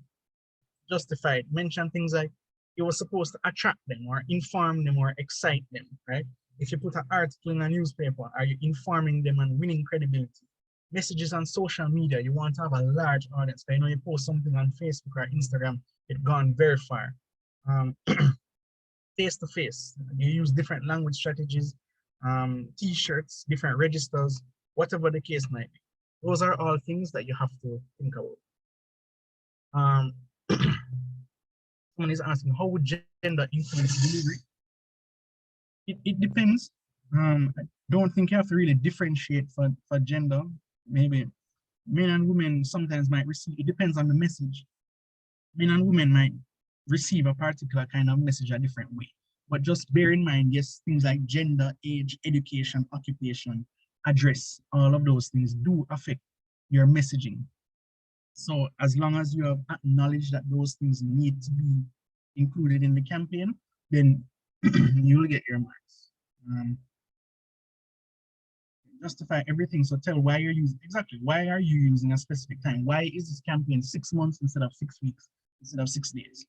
justify it, mention things like you were supposed to attract them or inform them or excite them, right? If you put an article in a newspaper, are you informing them and winning credibility? Messages on social media, you want to have a large audience. I know you post something on Facebook or Instagram, it's gone very far. Face-to-face, you use different language strategies, t-shirts, different registers, whatever the case might be. Those are all things that you have to think about. Someone is asking, how would gender influence delivery? It depends. I don't think you have to really differentiate for gender. Maybe men and women sometimes might receive, it depends on the message. Men and women might receive a particular kind of message a different way. But just bear in mind, yes, things like gender, age, education, occupation, address, all of those things do affect your messaging. So as long as you have acknowledged that those things need to be included in the campaign, then you will get your marks. Justify everything. So tell why you're using, exactly, why are you using a specific time? Why is this campaign 6 months instead of 6 weeks, instead of 6 days?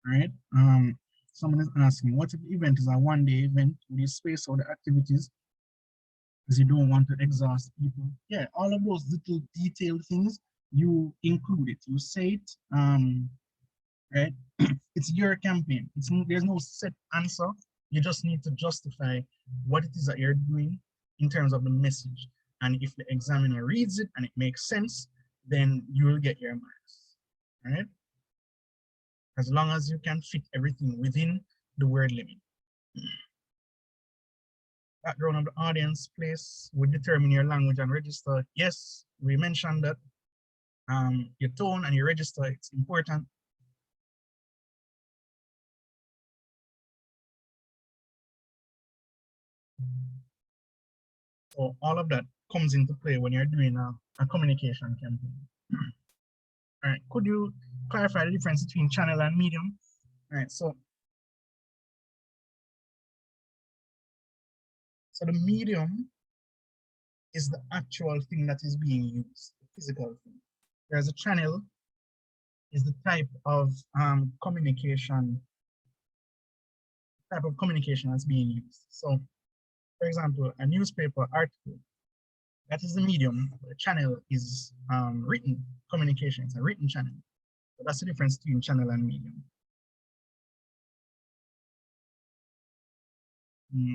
All right. Someone is asking, what if the event is a one-day event? Will you space out the activities because you don't want to exhaust people? Yeah, all of those little detailed things, you include it, you say it, right? It's your campaign. There's no set answer. You just need to justify what it is that you're doing in terms of the message. And if the examiner reads it and it makes sense, then you will get your marks, right? As long as you can fit everything within the word limit. Background of the audience, place would determine your language and register. Yes, we mentioned that your tone and your register, it's important. So all of that comes into play when you're doing a communication campaign. All right, could you clarify the difference between channel and medium? All right, so the medium is the actual thing that is being used, the physical thing. Whereas a channel is the type of communication that's being used. So, for example, a newspaper article, that is the medium. The channel is written communication. It's a written channel. So that's the difference between channel and medium.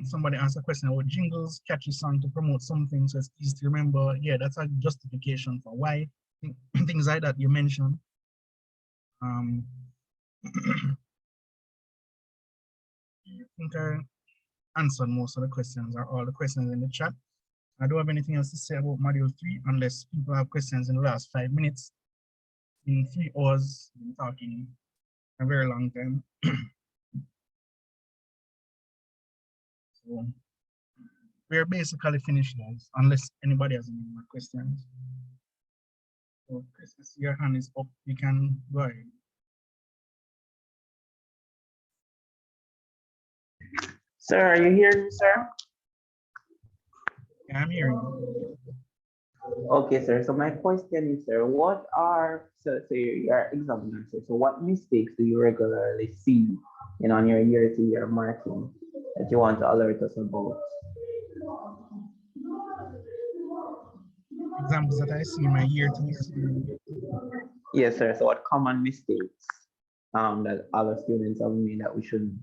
Somebody asked a question about jingles, catchy song to promote something so it's easy to remember. Yeah, that's a justification for why things like that you mentioned. I think I answered most of the questions or all the questions in the chat. I don't have anything else to say about module 3 unless people have questions in the last 5 minutes. In 3 hours, we've been talking a very long time. So we're basically finished, guys, unless anybody has any more questions. So Chris, I see your hand is up. You can go ahead. Sir, are you hearing me, sir? Yeah, I'm hearing you. Okay, sir. So my question is, sir, what are so your examiner, sir? So what mistakes do you regularly see, on your year-to-year marking that you want to alert us about? Examples that I see in my year-to-year. Yes, sir. So what common mistakes that other students have made that we shouldn't?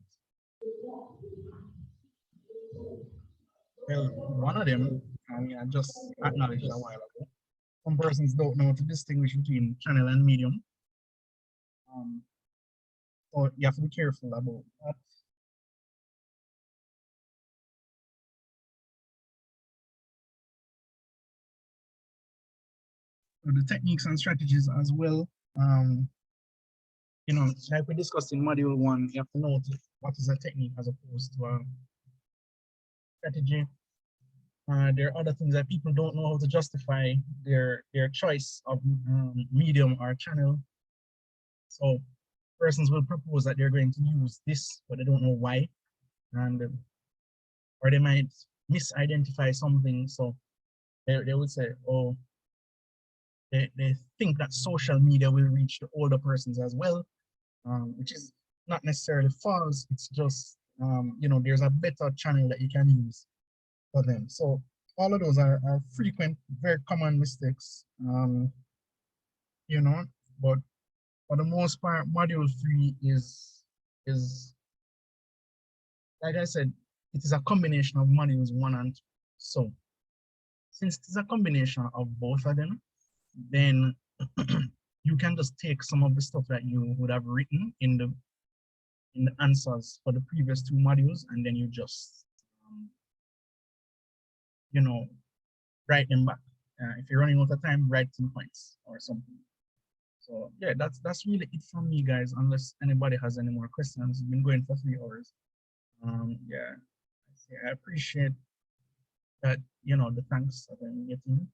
Well, one of them, I mean, I just acknowledged a while ago. Some persons don't know to distinguish between channel and medium. So you have to be careful about that. So the techniques and strategies as well. Like we discussed in module 1, you have to know what is a technique as opposed to a strategy. There are other things that people don't know how to justify their choice of medium or channel. So persons will propose that they're going to use this, but they don't know why, and or they might misidentify something. So they would say, oh, they think that social media will reach the older persons as well, which is not necessarily false. It's just there's a better channel that you can use for them. So all of those are frequent, very common mistakes. But for the most part, module 3 is like I said, it is a combination of modules 1 and 2. So since it is a combination of both of them, then you can just take some of the stuff that you would have written in the answers for the previous 2 modules, and then you just write them back. If you're running out of time, write some points or something. So yeah, that's really it from me, guys. Unless anybody has any more questions, we've been going for 3 hours. Yeah, I appreciate that. The thanks that I'm getting.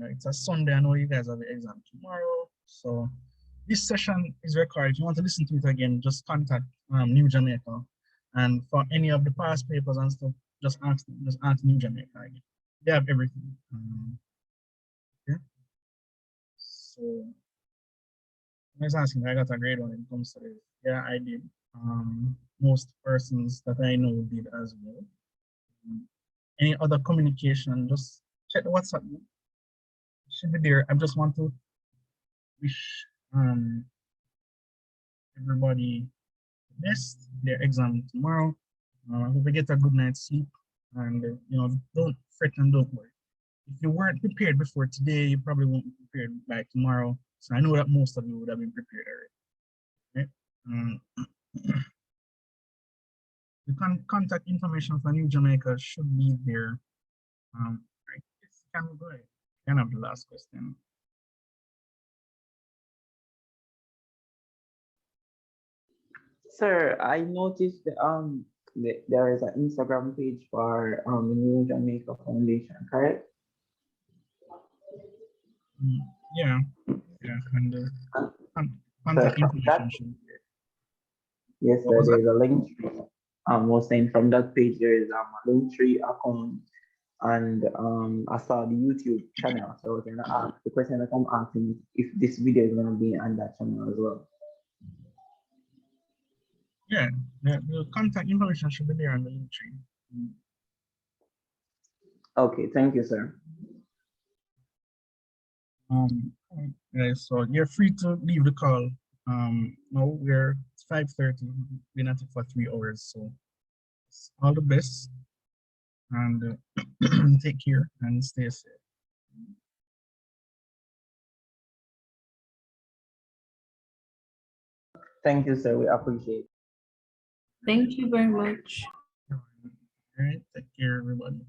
It's a Sunday. I know you guys have the exam tomorrow, so this session is recorded. If you want to listen to it again, just contact New Jamaica, and for any of the past papers and stuff, just ask New Jamaica again. They have everything. Okay. So I was asking if I got a grade on it comes to this. Yeah, I did. Most persons that I know did as well. Any other communication, just check the WhatsApp. It should be there. I just want to wish everybody the best, their exam tomorrow. I hope they get a good night's sleep, and don't fret and don't worry. If you weren't prepared before today, you probably won't be prepared by tomorrow. So I know that most of you would have been prepared already. Right? The contact information for New Jamaica should be there. Right. Can we go ahead? Can have the last question. Sir, I noticed there is an Instagram page for the New Jamaica Foundation, correct? Yeah, and the So contact from that, information should be there. yes, What sir, was that? there's a link tree. Was saying from that page there is a link tree account, and I saw the YouTube channel. So I was gonna ask the question that I'm asking is if this video is gonna be on that channel as well. Yeah, the contact information should be there on the link tree. Okay, thank you, sir. Yeah, so you're free to leave the call. Now it's 5:30. We're not for 3 hours, so all the best, and take care and stay safe. Thank you, sir. We appreciate it. Thank you very much. All right, take care, everybody.